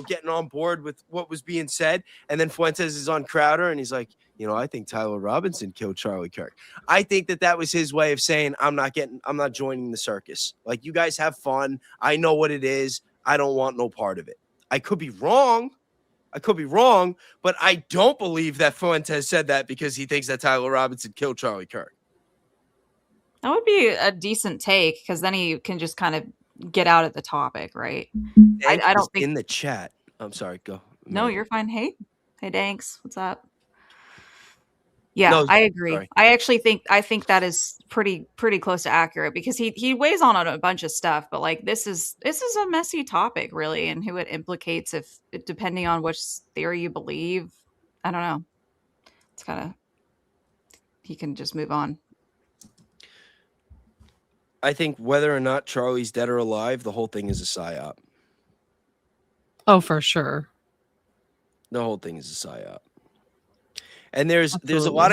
getting on board with what was being said. And then Fuentes is on Crowder and he's like, I think Tyler Robinson killed Charlie Kirk. I think that was his way of saying, I'm not joining the circus. Like, you guys have fun. I know what it is. I don't want no part of it. I could be wrong, but I don't believe that Fuentes said that because he thinks that Tyler Robinson killed Charlie Kirk. That would be a decent take, because then he can just kind of get out of the topic, right? I don't think in the chat. I'm sorry, go. No, you're fine. Hey, Danks, what's up? Yeah, No, I agree. sorry. I think that is pretty close to accurate, because he weighs on a bunch of stuff, but like this is a messy topic, really, and who it implicates, if depending on which theory you believe. I don't know. It's kind of, he can just move on. I think whether or not Charlie's dead or alive, the whole thing is a psyop. Oh, for sure. The whole thing is a psyop. And there's a lot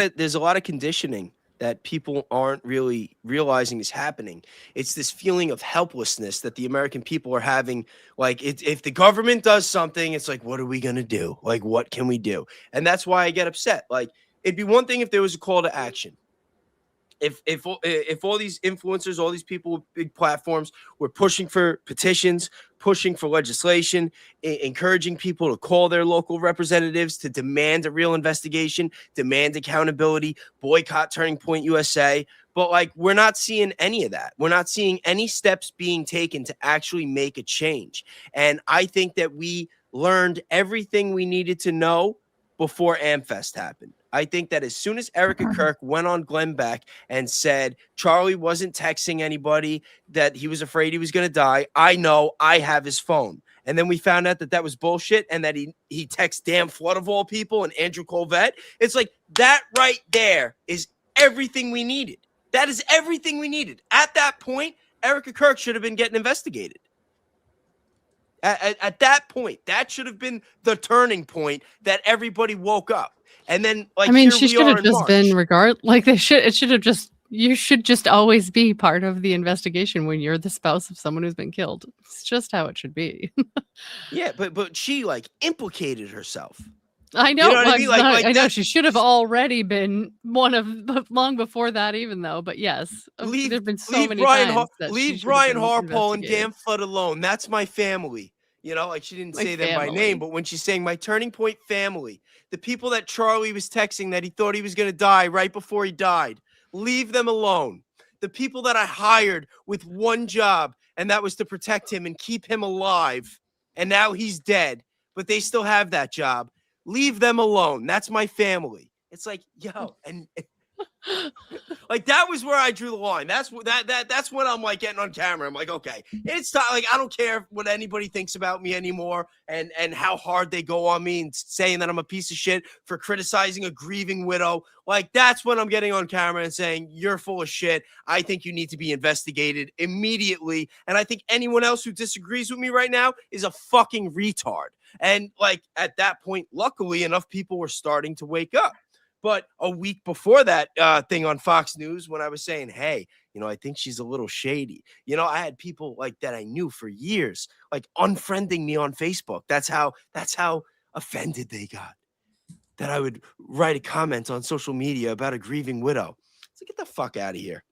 of conditioning that people aren't really realizing is happening. It's this feeling of helplessness that the American people are having. Like, if the government does something, it's like, what are we going to do? Like, what can we do? And that's why I get upset. Like, it'd be one thing if there was a call to action. If all these influencers, all these people with big platforms were pushing for petitions, pushing for legislation, encouraging people to call their local representatives to demand a real investigation, demand accountability, boycott Turning Point USA. But like, we're not seeing any of that. We're not seeing any steps being taken to actually make a change. And I think that we learned everything we needed to know before AmFest happened. I think that as soon as Erica Kirk went on Glenn Beck and said Charlie wasn't texting anybody, that he was afraid he was going to die, I know, I have his phone. And then we found out that that was bullshit, and that he texts Dan Flood of all people and Andrew Colvette. It's like, that right there is everything we needed. That is everything we needed. At that point, Erica Kirk should have been getting investigated. At that point, that should have been the turning point that everybody woke up. And then, like, I mean, here she we should are have in just March. been it should have just, you should just always be part of the investigation when you're the spouse of someone who's been killed. It's just how it should be. Yeah, but she like implicated herself. I know. You know what I mean? I know she should have already been one of long before that, even though. But yes, there've been so many times that leave Brian Harpole and Dan Flood alone. That's my family. You know, like, she didn't say them by name, but when she's saying my Turning Point family, the people that Charlie was texting that he thought he was going to die right before he died, leave them alone. The people that I hired with one job, and that was to protect him and keep him alive, and now he's dead, but they still have that job. Leave them alone. That's my family. It's like, yo, and like that was where I drew the line. That's when I'm like getting on camera. I'm like, okay, it's not like I don't care what anybody thinks about me anymore, and how hard they go on me and saying that I'm a piece of shit for criticizing a grieving widow. Like that's when I'm getting on camera and saying you're full of shit. I think you need to be investigated immediately, and I think anyone else who disagrees with me right now is a fucking retard. And like at that point, luckily enough, people were starting to wake up. But a week before that thing on Fox News, when I was saying, hey, I think she's a little shady. I had people like that I knew for years, like unfriending me on Facebook. That's how offended they got that I would write a comment on social media about a grieving widow. So get the fuck out of here.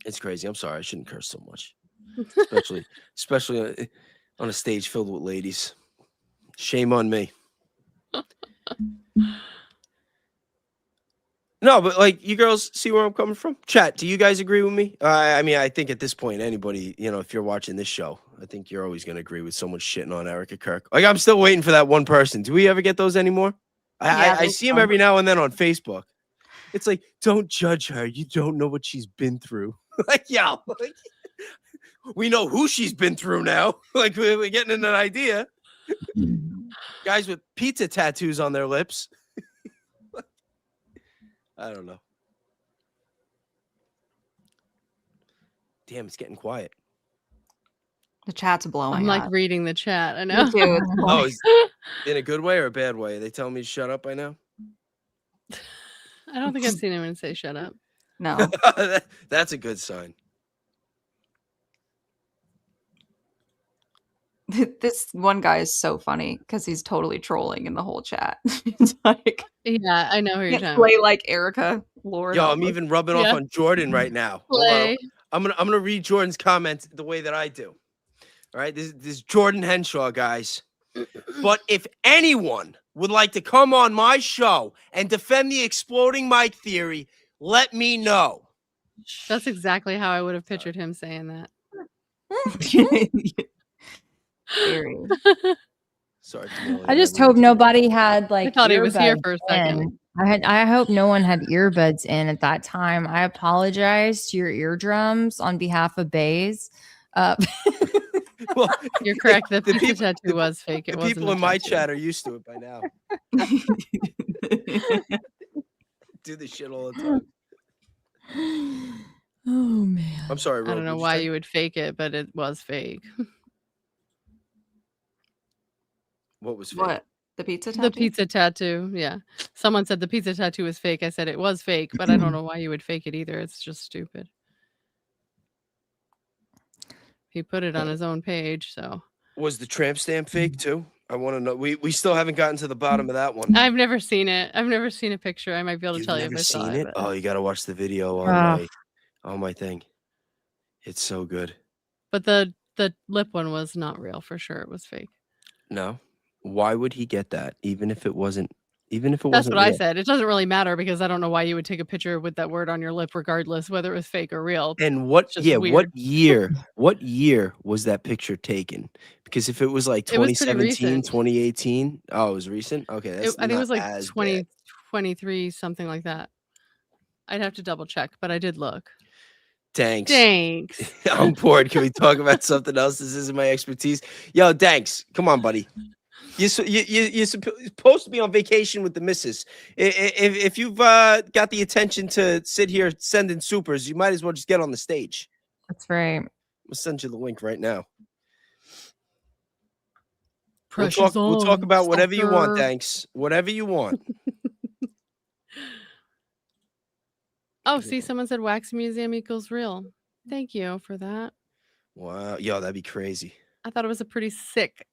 It's crazy. I'm sorry. I shouldn't curse so much, especially on a stage filled with ladies. Shame on me. No, but like you girls see where I'm coming from? Chat, do you guys agree with me? I mean, I think at this point, anybody, if you're watching this show, I think you're always going to agree with someone shitting on Erica Kirk. Like, I'm still waiting for that one person. Do we ever get those anymore? I see him every now and then on Facebook. It's like, don't judge her. You don't know what she's been through. Like, yeah, like, we know who she's been through now. Like, we're getting an idea. Guys with pizza tattoos on their lips. I don't know. Damn, it's getting quiet. The chat's blowing. I'm like up. reading the chat. I know. Me too. Oh, in a good way or a bad way? Are they telling me to shut up by now? I don't think I've seen anyone say shut up. No. That's a good sign. This one guy is so funny because he's totally trolling in the whole chat. It's like, Yeah, I know who you're talking play like Erica, Lord. Yo, I'm even rubbing off on Jordan right now. Hold on. Play. I'm gonna read Jordan's comment the way that I do. All right, this is Jordan Henshaw, guys. But if anyone would like to come on my show and defend the exploding mic theory, let me know. That's exactly how I would have pictured him saying that. Sorry. I just hope nobody had like. I thought he was here earbuds for a second. in. I hope no one had earbuds in at that time. I apologize to your eardrums on behalf of Bays. Well, you're correct. The pizza tattoo was fake. It wasn't. People in my chat are used to it by now. Do this shit all the time. Oh man. I'm sorry, Rogue. I don't know why you would fake it, but it was fake. What was fake? What? The pizza tattoo? The pizza tattoo, yeah. Someone said the pizza tattoo was fake. I said it was fake, but I don't know why you would fake it either. It's just stupid. He put it on his own page, so. Was the tramp stamp fake too? I want to know. We still haven't gotten to the bottom of that one. I've never seen it. I've never seen a picture. I might be able to tell you if I saw it. Oh, you got to watch the video on my thing. It's so good. But the lip one was not real for sure. It was fake. No. Why would he get that? Even if it wasn't. That's what I said. It doesn't really matter because I don't know why you would take a picture with that word on your lip, regardless whether it was fake or real. And what year was that picture taken? Because if it was like 2017, 2018, it was recent. Okay, I think it was like 2023, something like that. I'd have to double check, but I did look. Thanks. I'm bored. Can we talk about something else? This isn't my expertise. Yo, thanks. Come on, buddy. You're supposed to be on vacation with the missus. If you've got the attention to sit here sending supers, you might as well just get on the stage. That's right. We'll send you the link right now. We'll talk about whatever you want, thanks. Whatever you want. Oh, see, someone said wax museum equals real. Thank you for that. Wow. Yo, that'd be crazy. I thought it was a pretty sick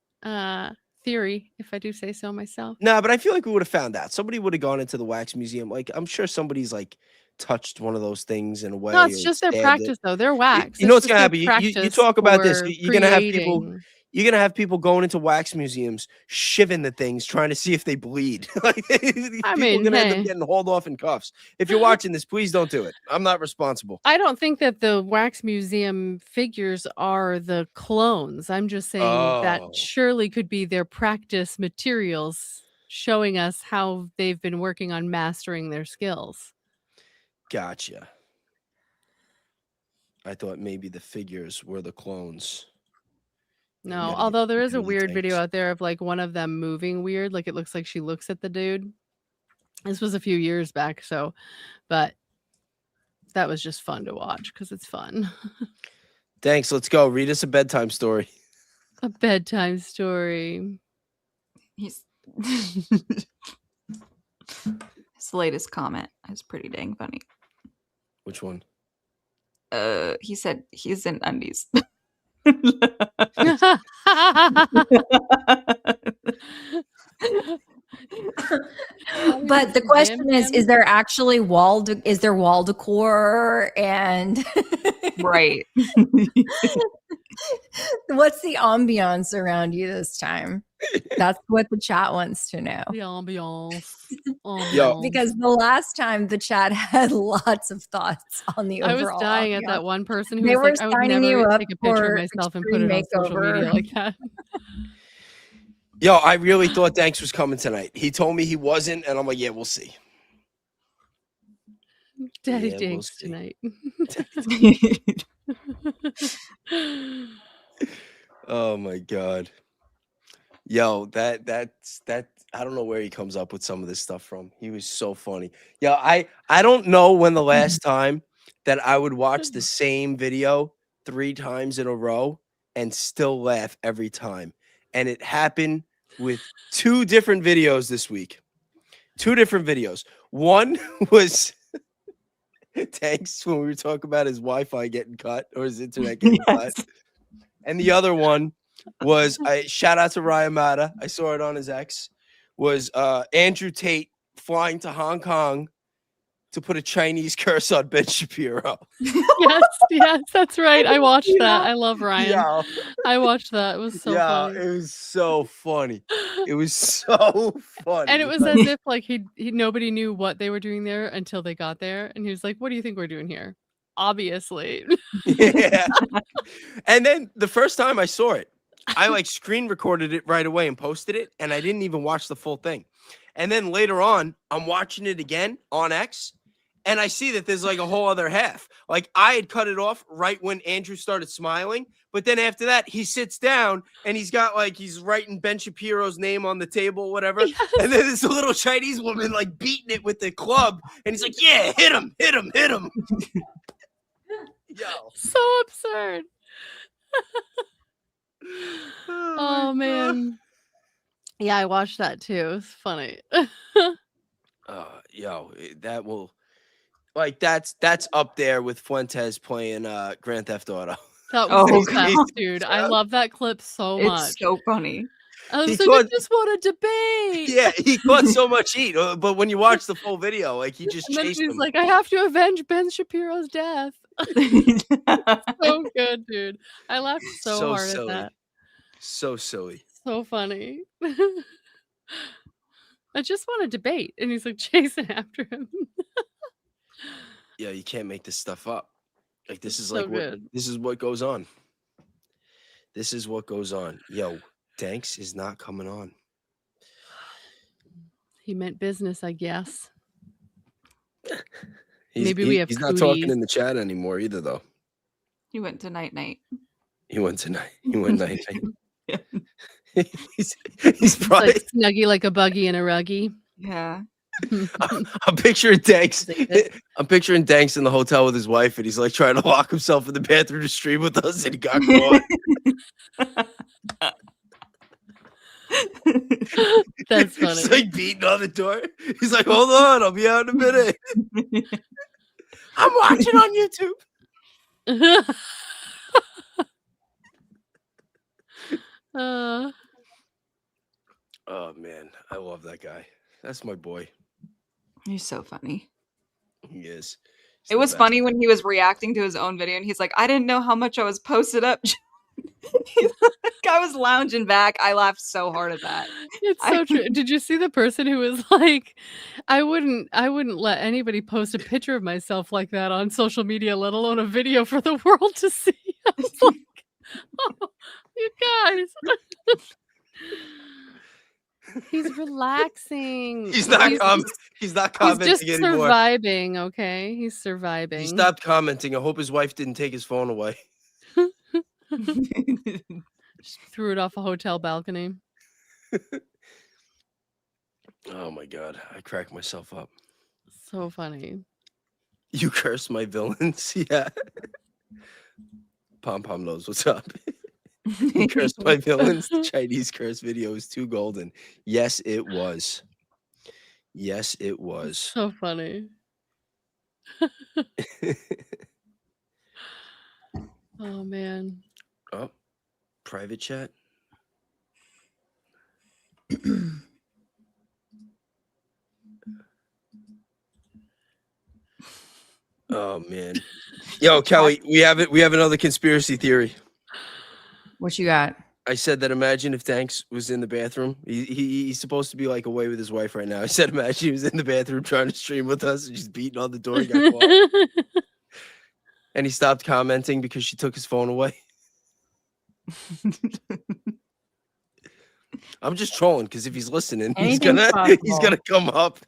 theory, if I do say so myself. No, but I feel like we would have found out. Somebody would have gone into the wax museum. Like, I'm sure somebody's like touched one of those things in a way. No, it's just their practice, though. They're wax. You know what's gonna happen? You talk about this. You're gonna have people. you're gonna have people going into wax museums, shivving the things, trying to see if they bleed. Like, people are gonna end up getting hauled off in cuffs. If you're watching this, please don't do it. I'm not responsible. I don't think that the wax museum figures are the clones. I'm just saying that surely could be their practice materials showing us how they've been working on mastering their skills. Gotcha. I thought maybe the figures were the clones. No, although there is a weird video out there of like one of them moving weird, like it looks like she looks at the dude. This was a few years back, so, but that was just fun to watch because it's fun. Thanks. Let's go. Read us a bedtime story. A bedtime story. His latest comment is pretty dang funny. Which one? He said he's in undies. But the question is there actually wall decor and right? What's the ambiance around you this time? That's what the chat wants to know. The ambiance. Because the last time the chat had lots of thoughts on the overall. I was dying at that one person who they was were like, I would signing you never up take a picture of myself and put it on social media like that. Yo, I really thought Danks was coming tonight. He told me he wasn't, and I'm like, yeah, we'll see. Daddy Danks tonight. Oh my God. Yo, that's I don't know where he comes up with some of this stuff from. He was so funny. Yo, I don't know when the last time that I would watch the same video 3 times in a row and still laugh every time. And it happened with 2 different videos this week. 2 different videos. One was Tanks when we were talking about his Wi-Fi getting cut or his internet getting cut. And the other one was shout out to Ryan Mata. I saw it on his X. Was Andrew Tate flying to Hong Kong to put a Chinese curse on Ben Shapiro. Yes, that's right. I watched that. I love Ryan. Yeah. I watched that. It was so funny. It was so funny. It was so funny. And it was as if like he nobody knew what they were doing there until they got there. And he was like, what do you think we're doing here? Obviously. Yeah. And then the first time I saw it, I like screen recorded it right away and posted it. And I didn't even watch the full thing. And then later on, I'm watching it again on X. And I see that there's like a whole other half. Like I had cut it off right when Andrew started smiling. But then after that, he sits down and he's got like, he's writing Ben Shapiro's name on the table, whatever. Yes. And then this little Chinese woman like beating it with the club. And he's like, yeah, hit him. Yo. So absurd. Oh man. Yeah, I watched that too. It's funny. Yo, that will like that's up there with Fuentes playing Grand Theft Auto. That was the best, dude. I love that clip so much. It's so funny. I was like, I just want to debate. Yeah, he caught so much heat. But when you watch the full video, like he just chased him. He's like, I have to avenge Ben Shapiro's death. So good, dude. I laughed so hard silly. at that. So silly. So funny. I just want to debate. And he's like chasing after him. Yeah, you can't make this stuff up. Like this is so like good. This is what goes on. This is what goes on. Yo, Danks is not coming on. He meant business, I guess. He's not talking in the chat anymore either, though. He went to night. He went night. Yeah. he's probably like snuggy like a buggy and a ruggy. Yeah. I'm picturing Danks. I'm picturing Danks in the hotel with his wife, and he's like trying to lock himself in the bathroom to stream with us, and he got caught. That's funny. He's like beating on the door. He's like, "Hold on, I'll be out in a minute." I'm watching on YouTube. Oh man, I love that guy. That's my boy. He's so funny. He is. It was funny when he was reacting to his own video and he's like, I didn't know how much I was posted up. I was lounging back. I laughed so hard at that. It's so true. Did you see the person who was like, I wouldn't let anybody post a picture of myself like that on social media, let alone a video for the world to see. I was like, oh, you guys. He's relaxing. He's not He's commenting just anymore. surviving, okay? He's surviving. He stopped commenting. I hope his wife didn't take his phone away. Just threw it off a hotel balcony. Oh my god, I cracked myself up. So funny. You curse my villains, yeah. Pom Pom knows what's up. You cursed my villains. The Chinese curse video is too golden. Yes, it was. Yes, it was. So funny. Oh man. Oh, private chat. Oh man. Yo, Kelly, we have another conspiracy theory. What you got? I said that imagine if Danks was in the bathroom. He's supposed to be like away with his wife right now. I said imagine he was in the bathroom trying to stream with us and just beating on the door. He got caught. And he stopped commenting because she took his phone away. I'm just trolling because if he's listening, he's gonna come up.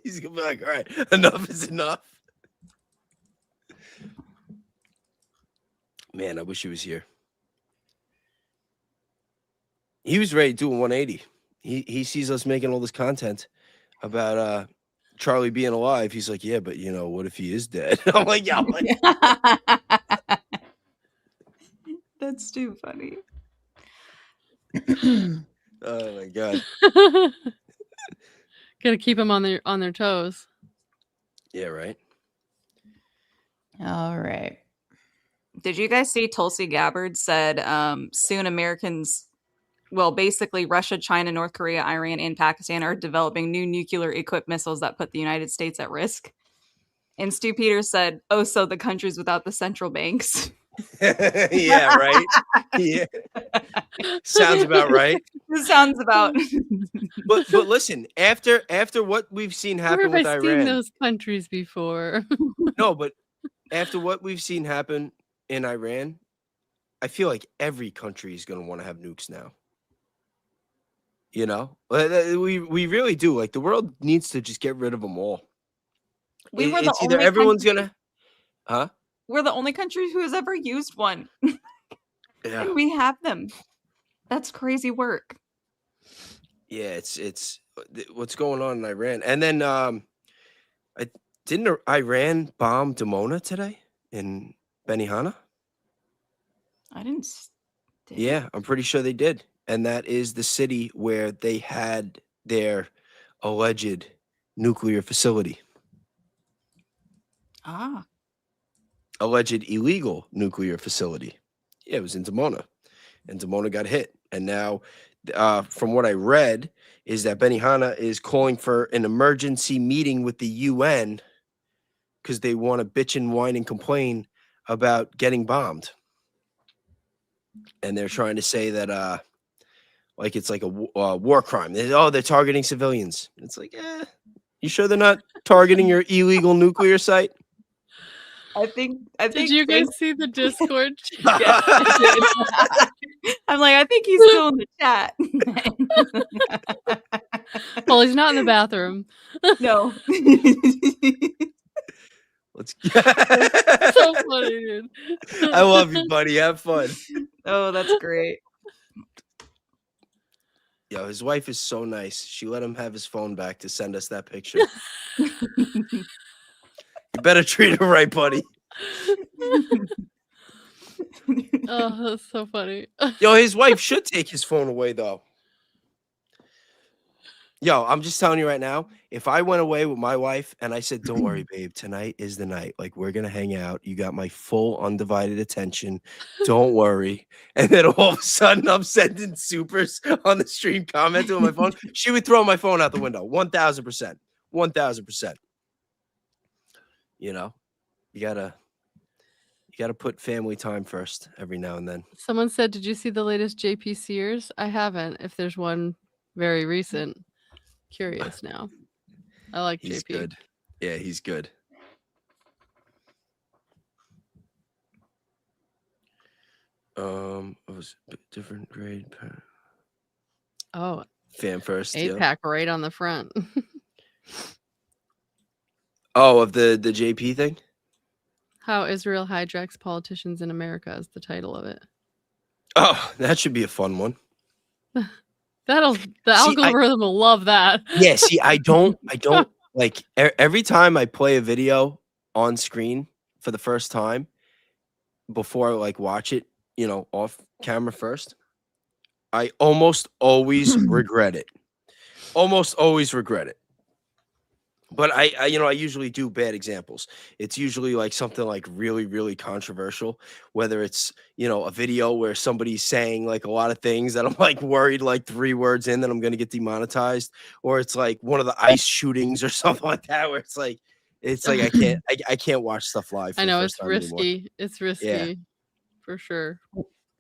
He's gonna be like, all right, enough is enough. Man, I wish he was here. He was ready to do a 180. He sees us making all this content about Charlie being alive. He's like, yeah, but you know, what if he is dead? I'm like, yeah. That's too funny. Oh my god. Gotta keep them on their toes. Yeah, right. All right. Did you guys see Tulsi Gabbard said soon Americans, well, basically Russia, China, North Korea, Iran, and Pakistan are developing new nuclear equipped missiles that put the United States at risk? And Stu Peters said, oh, so the countries without the central banks. Yeah, right. Yeah. Sounds about right. This sounds about. But listen, after what we've seen happen with I've Iran, seen those countries before. no, but after what we've seen happen in Iran, I feel like every country is going to want to have nukes now. You know, we really do. Like the world needs to just get rid of them all. It's either everyone's gonna, huh? We're the only country who has ever used one. Yeah, and we have them. That's crazy work. Yeah, it's what's going on in Iran, and then didn't Iran bomb Dimona today in Benihana? I didn't. Yeah, I'm pretty sure they did. And that is the city where they had their alleged nuclear facility. Ah. Alleged illegal nuclear facility. Yeah, it was in Dimona. And Dimona got hit. And now, from what I read, is that Benihana is calling for an emergency meeting with the UN because they want to bitch and whine and complain about getting bombed. And they're trying to say that like it's like a war crime. They're targeting civilians. It's like, you sure they're not targeting your illegal nuclear site? I think. Did you guys see the Discord? Yeah, I did. I'm like, I think he's still in the chat. Well, he's not in the bathroom. No. Let's. So funny, dude. I love you, buddy. Have fun. Oh, that's great. Yo, his wife is so nice. She let him have his phone back to send us that picture. You better treat her right, buddy. Oh, that's so funny. Yo, his wife should take his phone away, though. Yo, I'm just telling you right now, if I went away with my wife and I said, don't worry, babe, tonight is the night. Like, we're going to hang out. You got my full undivided attention. Don't worry. And then all of a sudden, I'm sending supers on the stream commenting on my phone. She would throw my phone out the window. 1,000%. 1,000%. You know, you gotta got to put family time first every now and then. Someone said, "Did you see the latest JP Sears?" I haven't. If there's one very recent, curious now. I like He's JP. good. Yeah, he's good. It was a bit different grade. Oh, Fan first. APAC Yeah. right on the front. Oh, of the JP thing. How Israel hijacks politicians in America is the title of it. Oh, that should be a fun one. The algorithm will love that. Yeah, see, I don't like every time I play a video on screen for the first time before I like watch it, off camera first, I almost always regret it. Almost always regret it. But I usually do bad examples. It's usually like something like really, really controversial, whether it's, a video where somebody's saying like a lot of things that I'm like worried like 3 words in that I'm going to get demonetized, or it's like one of the ICE shootings or something like that, where it's like I can't watch stuff live. I know it's risky. It's risky for sure.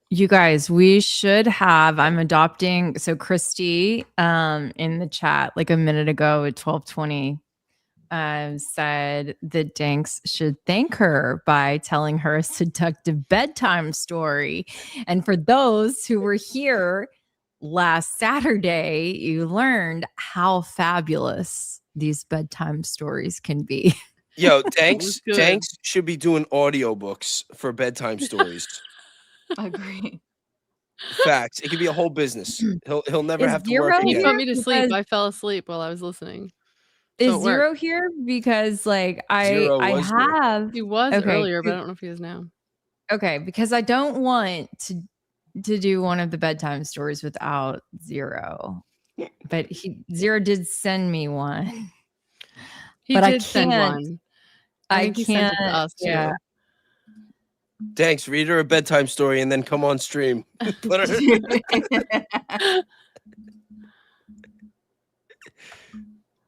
You guys, we should have, I'm adopting, so Christy in the chat like a minute ago at 12:20 said that Danks should thank her by telling her a seductive bedtime story. And for those who were here last Saturday, you learned how fabulous these bedtime stories can be. Yo, Danks should be doing audiobooks for bedtime stories. Agree. Facts. It could be a whole business. He'll never Is have to Zero work He again. put me to sleep. I fell asleep while I was listening. Is So it Zero worked. here? Because like Zero I was here. have He was Okay, earlier, but I good. don't know if he is now. Okay, because I don't want to do one of the bedtime stories without Zero. But Zero did send me one. He But I did send can't- one. I think he sent it to can't- us too. yeah. Thanks. Read her a bedtime story and then come on stream. Put her.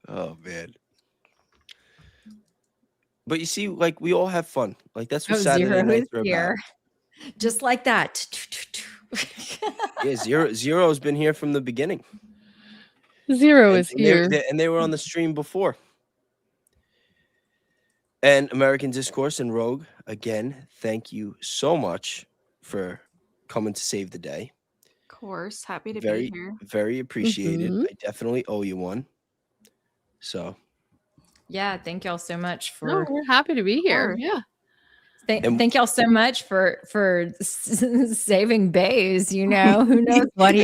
Oh man. But you see, like we all have fun. Like that's what Saturday Zero nights is are here. about. Just like that. Yeah, Zero's been here from the beginning. Zero is And here. they were on the stream before. And American Discourse and Rogue, again, thank you so much for coming to save the day. Of course. Happy to Very, be here. very appreciated. Mhm. I definitely owe you one. So Yeah, thank y'all so much No, for we're happy to be here. course. Yeah. thank y'all so much for saving Bays. Who knows what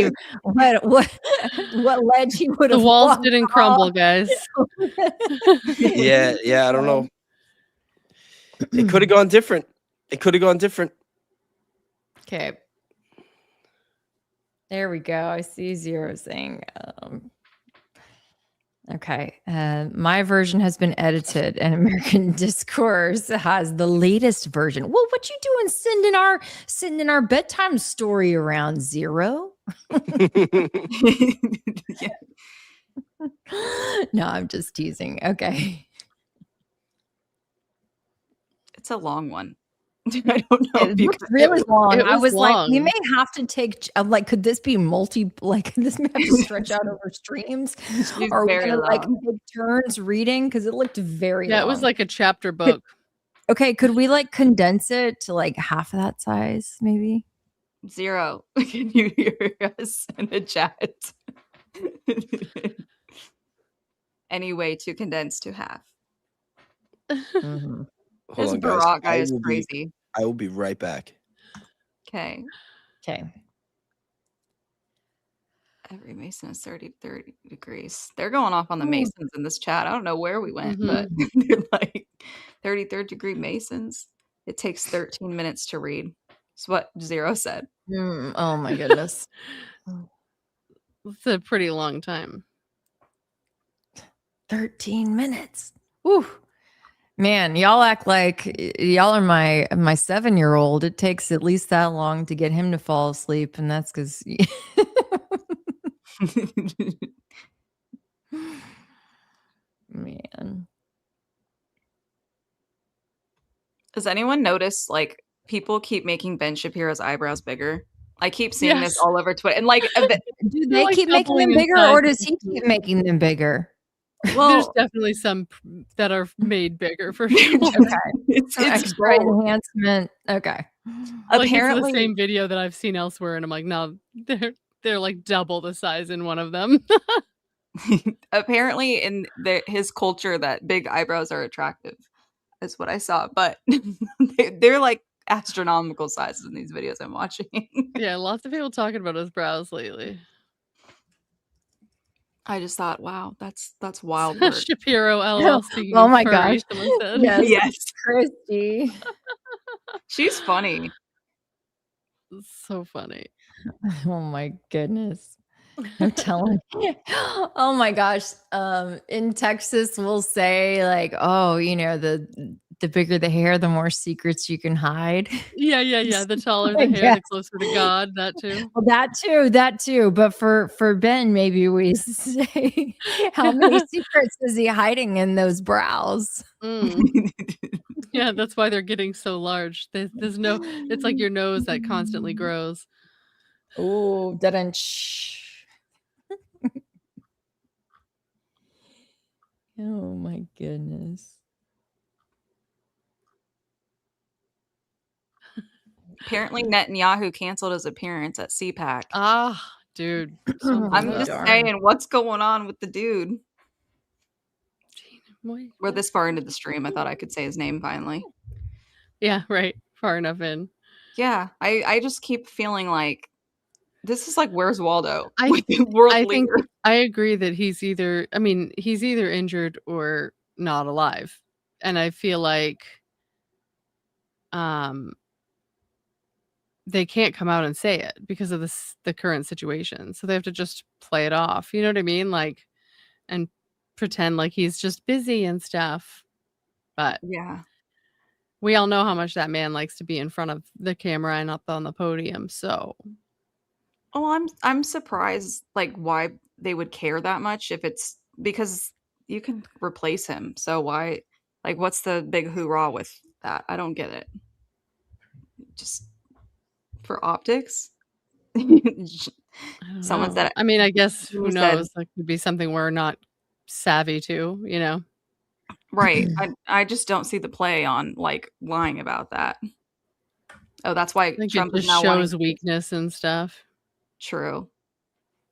ledge he would The have walls walked didn't off. crumble, guys. yeah, I don't know. It could have gone different. Okay. There we go. I see Zero saying, okay. My version has been edited and American Discourse has the latest version. Well, what you doing sending our bedtime story around, Zero? Yeah. No, I'm just teasing. Okay. It's a long one. I don't know if It you was could. really long. it I was was like, we long. may have to take could this be could this have to stretch out over streams? She's Are we very gonna long. take turns reading? Because it looked very Yeah, long. it was like a chapter book. Okay, could we condense it to half of that size, maybe? Zero. Can you hear us in the chat? Any way to condense to half. Mm-hmm. Hold This on, guys. Barack guy is crazy. I will be right back. Okay. Okay. Every Mason is 30 degrees. They're going off on the Masons in this chat. I don't know where we went, but they're like 33rd degree Masons. It takes 13 minutes to read. That's what Zero said. Oh my goodness. It's a pretty long time. 13 minutes. Woo. Man, y'all act like y'all are my 7-year-old. It takes at least that long to get him to fall asleep, and that's because man. Does anyone notice people keep making Ben Shapiro's eyebrows bigger. I keep seeing this Yes. all over Twitter, and like, Do They're, they like, keep making them doubling in bigger, or size. does he keep making them bigger? There's well, definitely some that are made bigger for sure. it's Some extra both. enhancement. Okay. Like, it's the Apparently, same video that I've seen elsewhere, and I'm like, no, they're like double the size in one of them. apparently in his culture, that big eyebrows are attractive, is what I saw. But they're like astronomical sizes in these videos I'm watching. Yeah, lots of people talking about his brows lately. I just thought, wow, that's wild work. Shapiro, LOL. Speaking Oh of my furry, gosh. someone said. Yes. Yes, Christy. she's funny. It's so funny. Oh my goodness. I'm telling you. Oh my gosh. In Texas, we'll say like, oh, the bigger the hair, the more secrets you can hide. Yeah. The taller the I hair, the guess. closer to God. That too. Well, that too. But for Ben, maybe we say, how many secrets is he hiding in those brows? Mm. Yeah, that's why they're getting so large. There's no. It's like your nose that constantly grows. Oh, didn't. Oh my goodness. Apparently, Netanyahu canceled his appearance at CPAC. Ah, dude. So I'm Oh, just darn. saying, what's going on with the dude? Wait, We're this far into the stream. I thought I could say his name finally. yeah, right. Far enough in. Yeah, I just keep feeling like this is like Where's Waldo? I- with the world I think leader. I agree that he's either injured or not alive. And I feel like they can't come out and say it because of the current situation. So they have to just play it off. You know what I mean? Like, and pretend like he's just busy and stuff. But Yeah. we all know how much that man likes to be in front of the camera and up on the podium. So Oh, I'm surprised like why they would care that much if it's because you can replace him. So why like what's the big hoorah with that? I don't get it. Just for optics? I don't Someone know. said I mean, I guess who Who said- knows? That could be something we're not savvy to, you know. right. I just don't see the play on like lying about that. Oh, that's why I think Trump it is just now wanting shows weakness and stuff. True.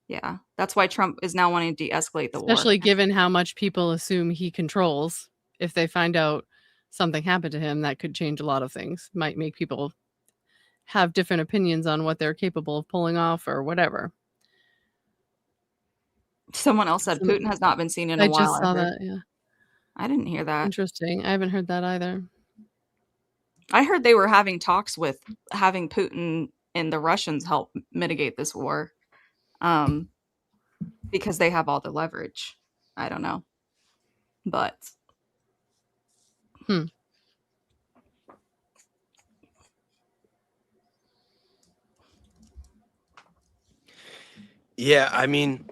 Yeah. That's why Trump is now wanting to de-escalate the war. Especially given how much people assume he controls. If they find out something happened to him, that could change a lot of things. Might make people have different opinions on what they're capable of pulling off or whatever. Someone else said Some- Putin has not been seen in a I while. just saw I heard. that. Yeah. I didn't hear that. Interesting. I haven't heard that either. I heard they were having talks with having Putin and the Russians help mitigate this war. Because they have all the leverage. I don't know. But Yeah, I mean,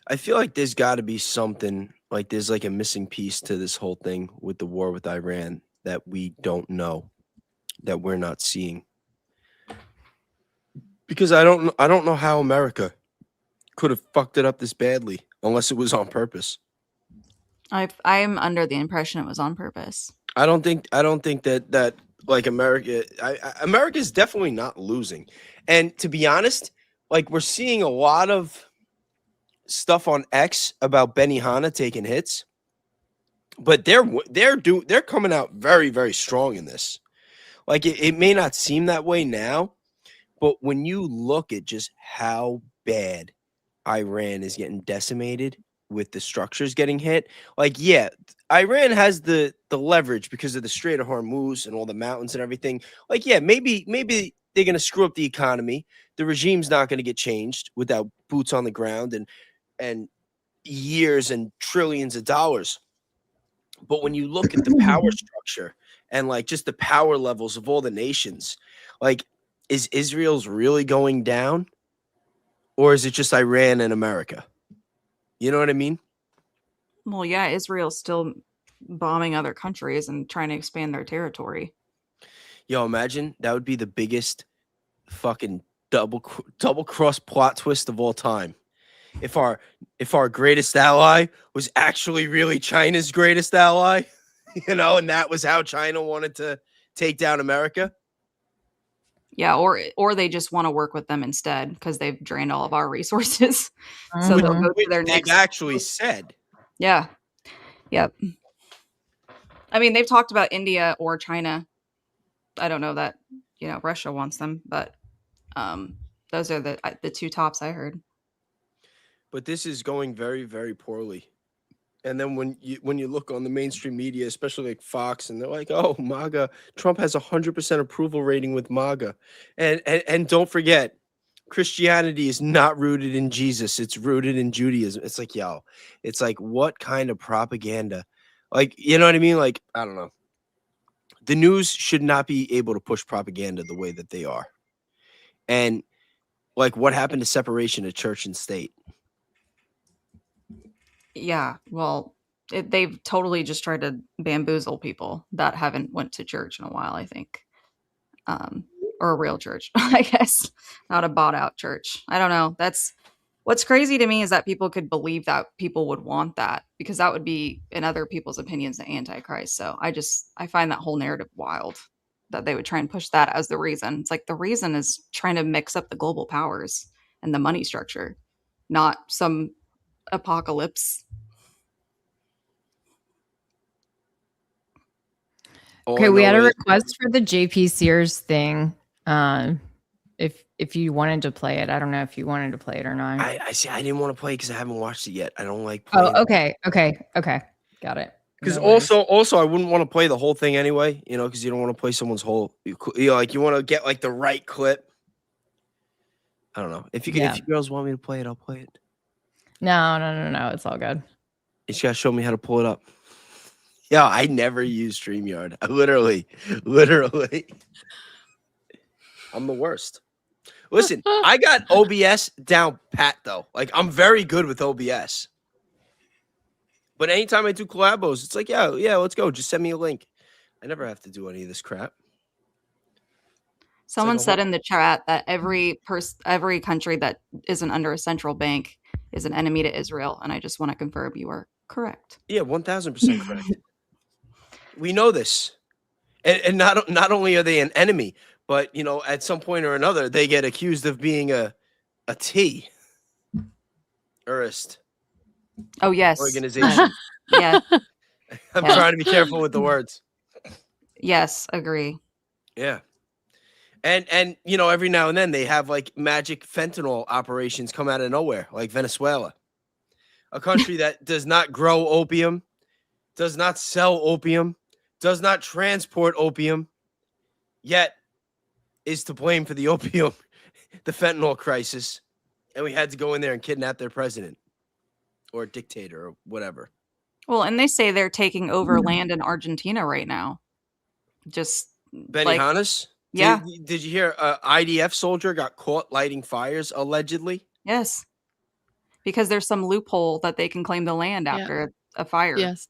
I feel like there's got to be something like there's like a missing piece to this whole thing with the war with Iran that we don't know, that we're not seeing. Because I don't know how America could have fucked it up this badly unless it was on purpose. I'm under the impression it was on purpose. I don't think that like America's definitely not losing. And to be honest, like we're seeing a lot of stuff on X about Benihana taking hits, but they're coming out very, very strong in this. Like it may not seem that way now, but when you look at just how bad Iran is getting decimated with the structures getting hit, like, yeah, Iran has the leverage because of the Strait of Hormuz and all the mountains and everything. Like, yeah, maybe they're going to screw up the economy. The regime's not going to get changed without boots on the ground and years and trillions of dollars. But when you look at the power structure and like just the power levels of all the nations, like, is Israel's really going down? Or is it just Iran and America? You know what I mean? Well, yeah, Israel's still bombing other countries and trying to expand their territory. Yo, imagine that would be the biggest fucking double cross plot twist of all time. If our greatest ally was actually really China's greatest ally, you know, and that was how China wanted to take down America. Yeah, or they just want to work with them instead because they've drained all of our resources. So they'll go to their They've next. actually said. Yeah. Yep. I mean, they've talked about India or China. I don't know that, you know, Russia wants them, but those are the two tops I heard. But this is going very, very poorly. And then when you look on the mainstream media, especially like Fox, and they're like, "Oh, MAGA, Trump has 100% approval rating with MAGA," and don't forget, Christianity is not rooted in Jesus; it's rooted in Judaism. It's like, yo, it's like, what kind of propaganda? Like, you know what I mean? Like, I don't know. The news should not be able to push propaganda the way that they are. And like, what happened to separation of church and state? Yeah, well, they've totally just tried to bamboozle people that haven't went to church in a while, I think. Or a real church, I guess, not a bought out church. I don't know. That's what's crazy to me is that people could believe that people would want that because that would be, in other people's opinions, the Antichrist. So I find that whole narrative wild that they would try and push that as the reason. It's like the reason is trying to mix up the global powers and the money structure, not some apocalypse. Okay, we had a request for the JP Sears thing. If you wanted to play it, I don't know if you wanted to play it or not. I see. I didn't want to play because I haven't watched it yet. I don't like playing. Oh, okay, got it. Because also, I wouldn't want to play the whole thing anyway. You know, because you don't want to play someone's whole. You know, like you want to get like the right clip. I don't know. If you girls want me to play it, I'll play it. No. It's all good. You just gotta show me how to pull it up. Yeah, I never use StreamYard. I literally. I'm the worst. Listen, I got OBS down pat though. Like I'm very good with OBS. But anytime I do collabos, it's like, yeah, let's go. Just send me a link. I never have to do any of this crap. Someone said in the chat that every country that isn't under a central bank is an enemy to Israel, and I just want to confirm you are correct. Yeah, 1000% correct. We know this, and not only are they an enemy, but you know, at some point or another, they get accused of being a terrorist. Oh yes, organization. Yeah, I'm trying to be careful with the words. Yes, agree. Yeah. And you know, every now and then they have like magic fentanyl operations come out of nowhere, like Venezuela, a country that does not grow opium, does not sell opium, does not transport opium, yet is to blame for the opium, the fentanyl crisis. And we had to go in there and kidnap their president or dictator or whatever. Well, and they say they're taking over land in Argentina right now. Just Benihana's? Yeah. Did you hear IDF soldier got caught lighting fires allegedly? Yes. Because there's some loophole that they can claim the land after a fire. Yes.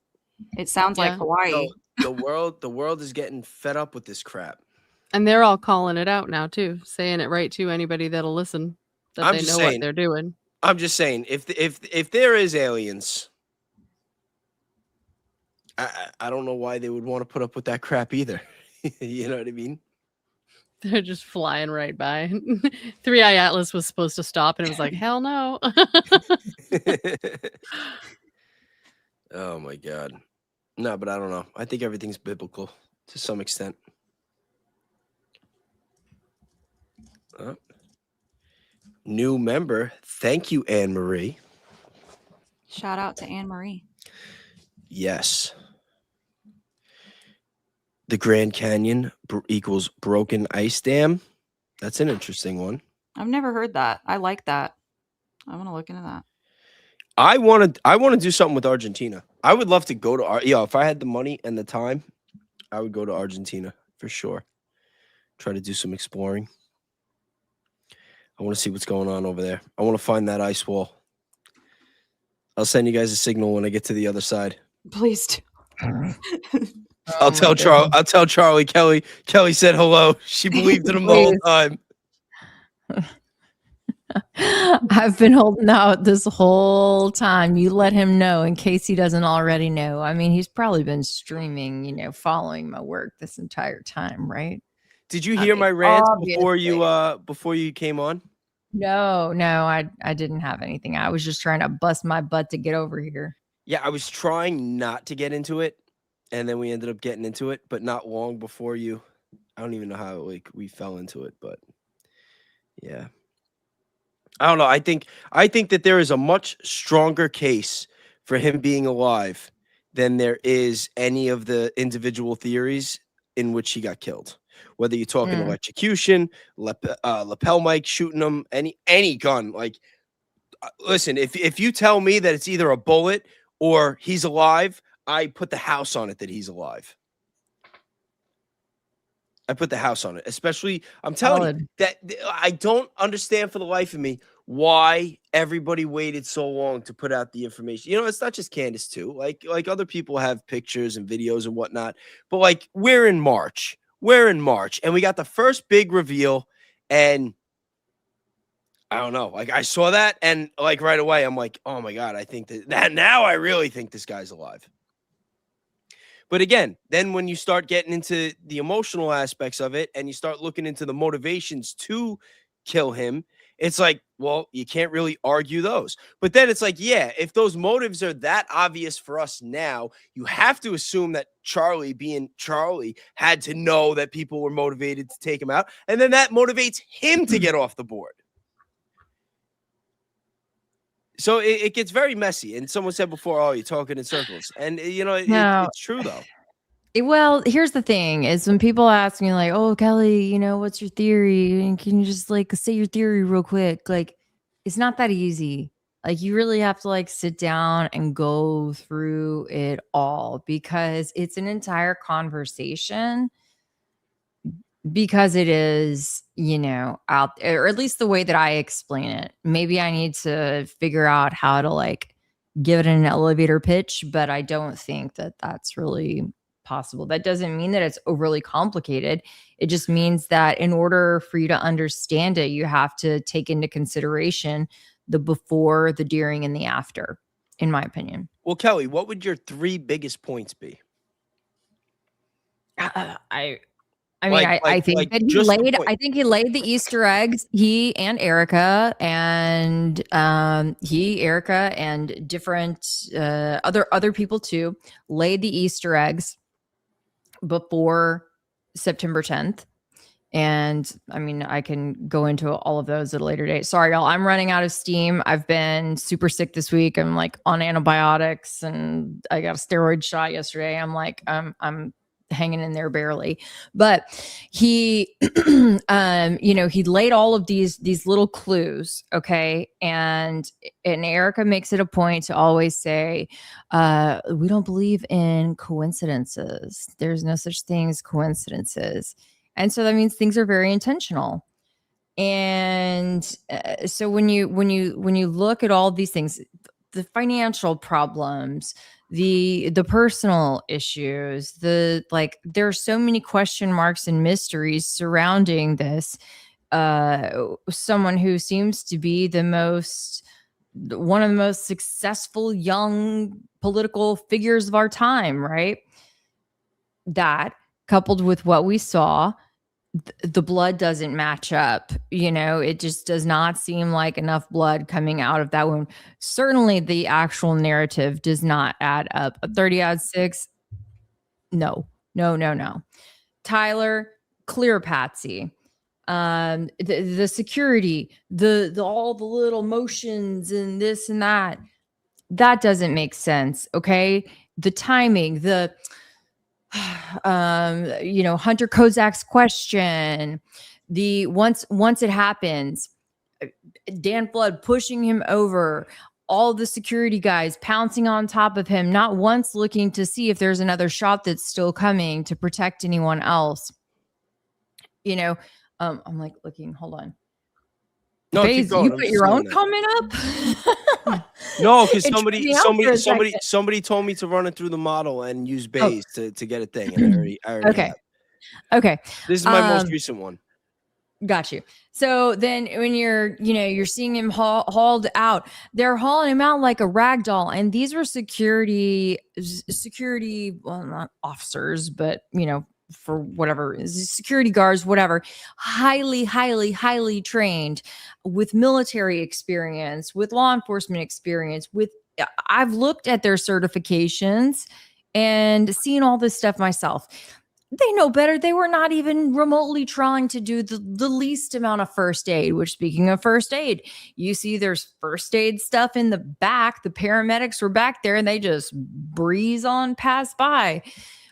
It sounds like Hawaii. So the world is getting fed up with this crap. And they're all calling it out now too, saying it right to anybody that'll listen, that they know what they're doing. I'm just saying, if there is aliens, I don't know why they would want to put up with that crap either. You know what I mean? They're just flying right by. 3i Atlas was supposed to stop, and it was like, hell no. Oh my God. No, but I don't know. I think everything's biblical to some extent. New member. Thank you, Anne Marie. Shout out to Anne Marie. Yes. The Grand Canyon equals broken ice dam. That's an interesting one. I've never heard that. I like that. I want to look into that. I want to do something with Argentina. I would love to go to if I had the money and the time, I would go to Argentina for sure. Try to do some exploring. I want to see what's going on over there. I want to find that ice wall. I'll send you guys a signal when I get to the other side. Please do. I'll Oh my tell goodness. I'll tell Charlie. Kelly said hello. She believed in him the whole Please. time. I've been holding out this whole time. You let him know in case he doesn't already know. I mean, he's probably been streaming, following my work this entire time, right? Did you I hear mean, my rants obviously. before you came on? No, I didn't have anything. I was just trying to bust my butt to get over here. Yeah, I was trying not to get into it, and then we ended up getting into it, but not long before you. I don't even know how we fell into it, but yeah. I don't know. I think that there is a much stronger case for him being alive than there is any of the individual theories in which he got killed. Whether you're talking Mm. electrocution, lapel mic shooting him, any gun. Like, listen, if you tell me that it's either a bullet or he's alive, I put the house on it that he's alive. I put the house on it. Especially, I'm telling you Solid. that I don't understand for the life of me why everybody waited so long to put out the information. It's not just Candace too. Like other people have pictures and videos and whatnot. But like we're in March, and we got the first big reveal, and I don't know. Like I saw that, and like right away, I'm like, oh my god, I think that now I really think this guy's alive. But again, then when you start getting into the emotional aspects of it and you start looking into the motivations to kill him, it's like, well, you can't really argue those. But then it's like, yeah, if those motives are that obvious for us now, you have to assume that Charlie, being Charlie, had to know that people were motivated to take him out. And then that motivates him to get off the board. So it gets very messy. And someone said before, oh, you're talking in circles. And, Now, it's true, though. well, here's the thing is when people ask me like, oh, Kelly, what's your theory? And can you just like say your theory real quick? Like, it's not that easy. Like, you really have to like sit down and go through it all because it's an entire conversation because it is, out there, or at least the way that I explain it. Maybe I need to figure out how to like give it an elevator pitch, but I don't think that that's really possible. That doesn't mean that it's overly complicated. It just means that in order for you to understand it, you have to take into consideration the before, the during, and the after, in my opinion. Well, Kelly, what would your 3 biggest points be? I think that he laid the Easter eggs. He and Erica and different other people too laid the Easter eggs before September 10th. And I mean, I can go into all of those at a later date. Sorry, y'all. I'm running out of steam. I've been super sick this week. I'm like on antibiotics and I got a steroid shot yesterday. I'm like, I'm hanging in there barely. But he, he laid all of these little clues. Okay. And Erica makes it a point to always say, we don't believe in coincidences. There's no such thing as coincidences. And so that means things are very intentional. And so when you look at all these things, the financial problems, the personal issues, there are so many question marks and mysteries surrounding this. Someone who seems to be one of the most successful young political figures of our time, right? That coupled with what we saw, the blood doesn't match up. It just does not seem like enough blood coming out of that wound. Certainly the actual narrative does not add up. A 30 out of 6. No. Tyler, clear patsy. The security, the all the little motions and this and that doesn't make sense. Okay. The timing, Hunter Kozak's question, once it happens, Dan Flood pushing him over, all the security guys pouncing on top of him, not once looking to see if there's another shot that's still coming to protect anyone else. I'm like looking, hold on. No, keep Baze, going. you I'm put just your saying own that. comment up? No, because It tripped me out for a second. somebody told me to run it through the model and use Oh. Baze to get a thing, and I already Okay. have. Okay. This is my most recent one. Got you. So then when you're seeing him hauled out, they're hauling him out like a rag doll. And these were security, well, not officers, but for whatever, security guards, whatever, highly trained with military experience, with law enforcement experience, I've looked at their certifications and seen all this stuff myself. They know better. They were not even remotely trying to do the least amount of first aid, which, speaking of first aid, you see there's first aid stuff in the back. The paramedics were back there and they just breeze on past by.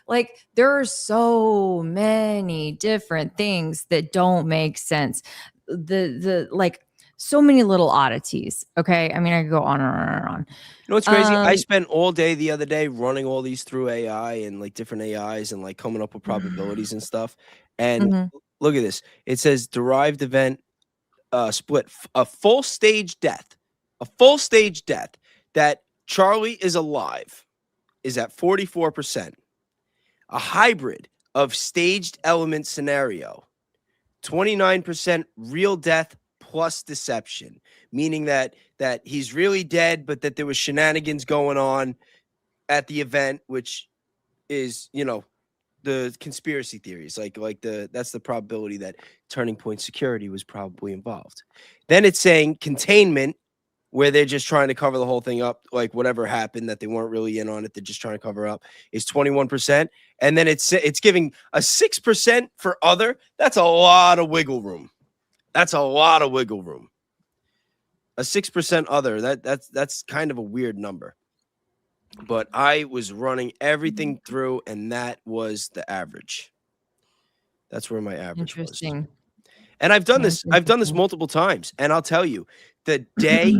Like, there are so many different things that don't make sense. So many little oddities. Okay. I mean, I could go on and on and on. You know what's crazy? I spent all day the other day running all these through AI and like different AIs and like coming up with probabilities and stuff. And look at this. It says derived event split, a full stage death that Charlie is alive is at 44%. A hybrid of staged element scenario, 29% real death plus deception, meaning that he's really dead, but that there was shenanigans going on at the event, which is, the conspiracy theories, that's the probability that Turning Point Security was probably involved. Then it's saying containment, where they're just trying to cover the whole thing up, like whatever happened that they weren't really in on it, they're just trying to cover up, is 21%. And then it's giving a 6% for other. That's a lot of wiggle room. A 6% other. That's kind of a weird number. But I was running everything through, and that was the average. That's where my average was. Interesting. And I've done this multiple times. And I'll tell you, the day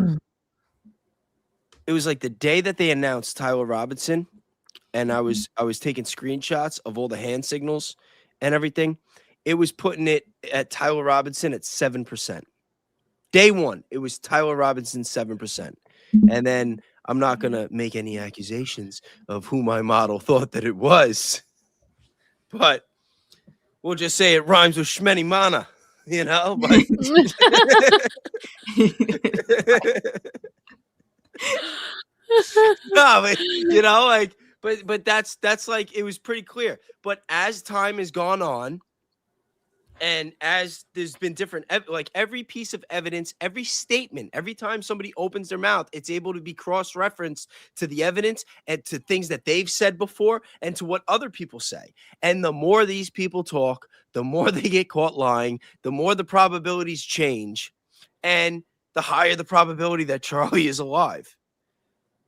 it was like the day that they announced Tyler Robinson, and I was taking screenshots of all the hand signals and everything. It was putting it at Tyler Robinson at 7%. Day one, it was Tyler Robinson 7%. And then I'm not going to make any accusations of who my model thought that it was, but we'll just say it rhymes with Shmeni Mana, but no, but that's like, it was pretty clear. But as time has gone on, and as there's been different, like every piece of evidence, every statement, every time somebody opens their mouth, it's able to be cross-referenced to the evidence and to things that they've said before and to what other people say. And the more these people talk, the more they get caught lying, the more the probabilities change, and the higher the probability that Charlie is alive.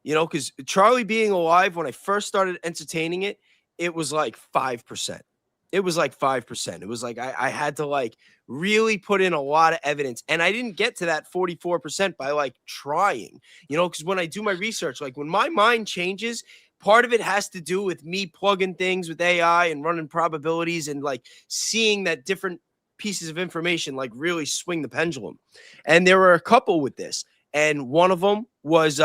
Because Charlie being alive, when I first started entertaining it, it was like 5%. It was like 5%. It was like I had to like really put in a lot of evidence. And I didn't get to that 44% by like trying, because when I do my research, like when my mind changes, part of it has to do with me plugging things with AI and running probabilities and like seeing that different pieces of information like really swing the pendulum. And there were a couple with this. And one of them was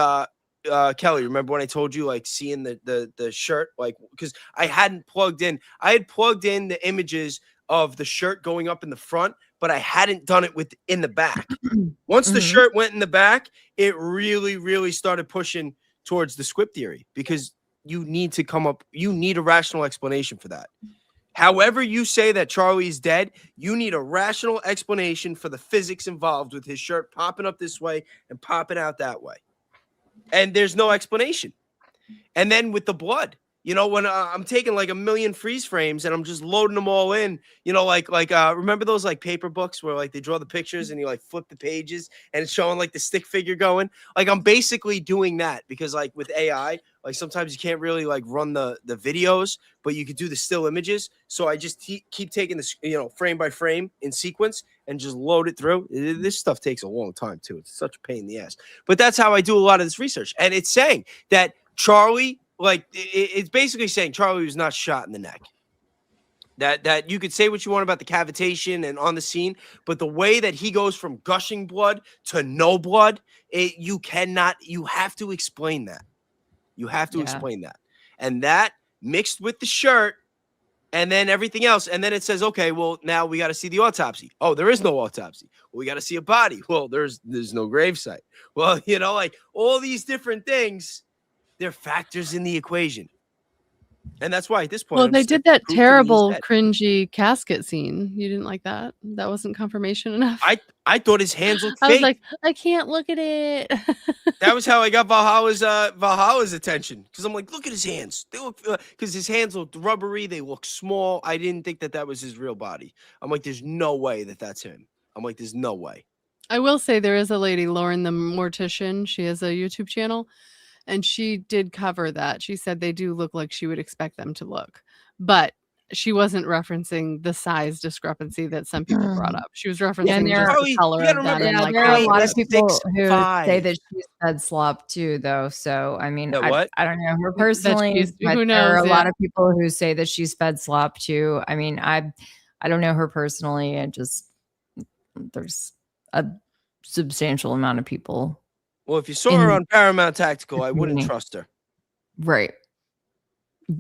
Keli, remember when I told you like seeing the shirt, like, because I had plugged in the images of the shirt going up in the front, but I hadn't done it in the back. Once the shirt went in the back, it really started pushing towards the squib theory, because you need a rational explanation for that. However you say that Charlie's dead, you need a rational explanation for the physics involved with his shirt popping up this way and popping out that way. And there's no explanation. And then with the blood, when I'm taking like 1 million freeze frames and I'm just loading them all in, remember those like paper books where like they draw the pictures and you like flip the pages and it's showing like the stick figure going? Like, I'm basically doing that, because like with AI, like sometimes you can't really like run the videos, but you could do the still images. So I just keep taking this, frame by frame in sequence and just load it through. This stuff takes a long time too. It's such a pain in the ass. But that's how I do a lot of this research. And it's saying that Charlie, like, it's basically saying Charlie was not shot in the neck. That you could say what you want about the cavitation and on the scene, but the way that he goes from gushing blood to no blood, you have to explain that. You have to explain that. And that mixed with the shirt and then everything else. And then it says, okay, well, now we got to see the autopsy. Oh, there is no autopsy. Well, we got to see a body. Well, there's no gravesite. Well, like all these different things, they're factors in the equation. And that's why at this point, Well, they did that terrible, cringy casket scene. You didn't like that? That wasn't confirmation enough. I thought his hands looked I fake. was like, I can't look at it. That was how I got Valhalla's attention, because I'm like, look at his hands. They look, because his hands looked rubbery. They look small. I didn't think that was his real body. I'm like, there's no way that's him. I'm like, there's no way. I will say there is a lady, Lauren the Mortician. She has a YouTube channel. And she did cover that. She said they do look like she would expect them to look. But she wasn't referencing the size discrepancy that some people brought up. She was referencing just the color of that. Yeah, there are a lot of people who say that she's fed slop too, though. So, I mean, I don't know her personally. Who knows? There are a lot of people who say that she's fed slop too. I mean, I don't know her personally. There's a substantial amount of people. Well, if you saw her on Paramount Tactical, I wouldn't trust her. Right.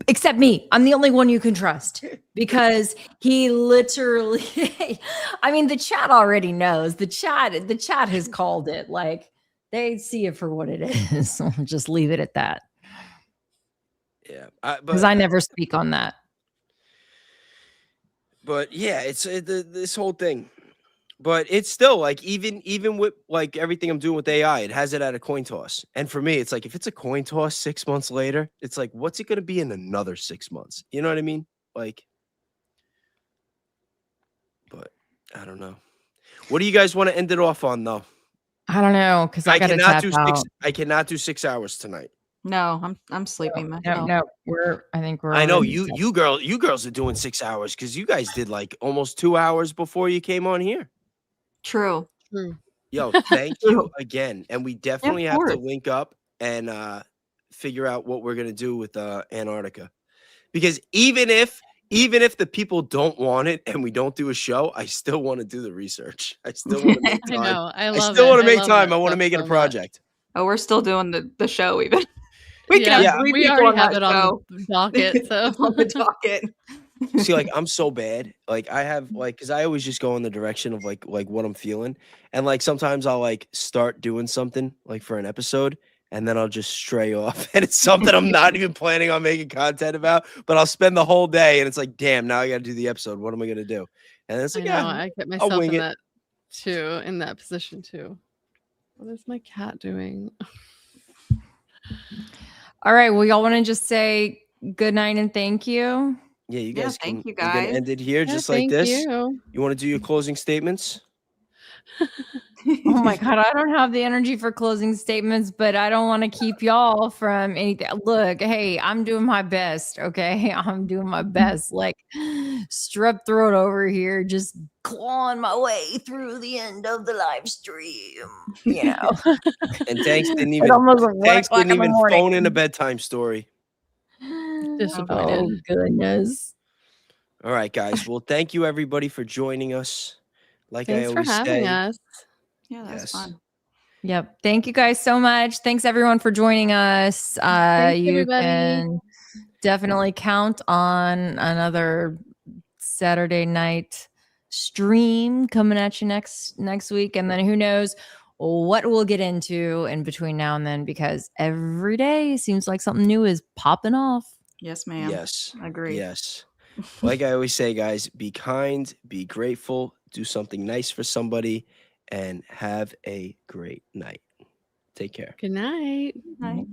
Except me. I'm the only one you can trust because he literally, I mean, the chat already knows. The chat has called it. Like, they see it for what it is. So I'll just leave it at that. Yeah. Because I never speak on that. But yeah, it's this whole thing. But it's still like even with like everything I'm doing with AI, it has it at a coin toss. And for me, it's like if it's a coin toss 6 months later, it's like, what's it going to be in another 6 months? You know what I mean? Like, but I don't know. What do you guys want to end it off on, though? I don't know, because I cannot do 6 hours tonight. No, I'm sleeping myself. No, I think we're. I know you girls are doing 6 hours because you guys did like almost 2 hours before you came on here. True. Yo, thank you again. And we definitely have to link up and figure out what we're gonna do with Antarctica. Because even if the people don't want it and we don't do a show, I still want to do the research. I still want to make time. I know. I still want to make time. I want to make it a project. Oh, we're still doing the show even. We already have it on the docket. So on the docket. See, like I'm so bad. Like I have because I always just go in the direction of like what I'm feeling, and like sometimes I'll like start doing something like for an episode, and then I'll just stray off, and it's something I'm not even planning on making content about. But I'll spend the whole day, and it's like, damn, now I got to do the episode. What am I gonna do? And it's like, I get myself in that too, in that position too. What is my cat doing? All right. Well, y'all want to just say good night and thank you. Yeah, you guys. Thank you guys. End it here just like this. You want to do your closing statements? Oh my God, I don't have the energy for closing statements, but I don't want to keep y'all from anything. Look, hey, I'm doing my best. Okay, I'm doing my best. Like strep throat over here, just clawing my way through the end of the live stream. You know. And thanks didn't even phone in a bedtime story. Disappointed. Oh goodness. All right, guys. Well, thank you everybody for joining us. Like Thanks I always for having us. Yeah, that's fun. Yep. Thank you guys so much. Thanks everyone for joining us. You can definitely count on another Saturday night stream coming at you next week, and then who knows what we'll get into in between now and then, because every day seems like something new is popping off. Yes, ma'am. Yes. Agreed. Yes. Like I always say, guys, be kind, be grateful, do something nice for somebody, and have a great night. Take care. Good night. Night.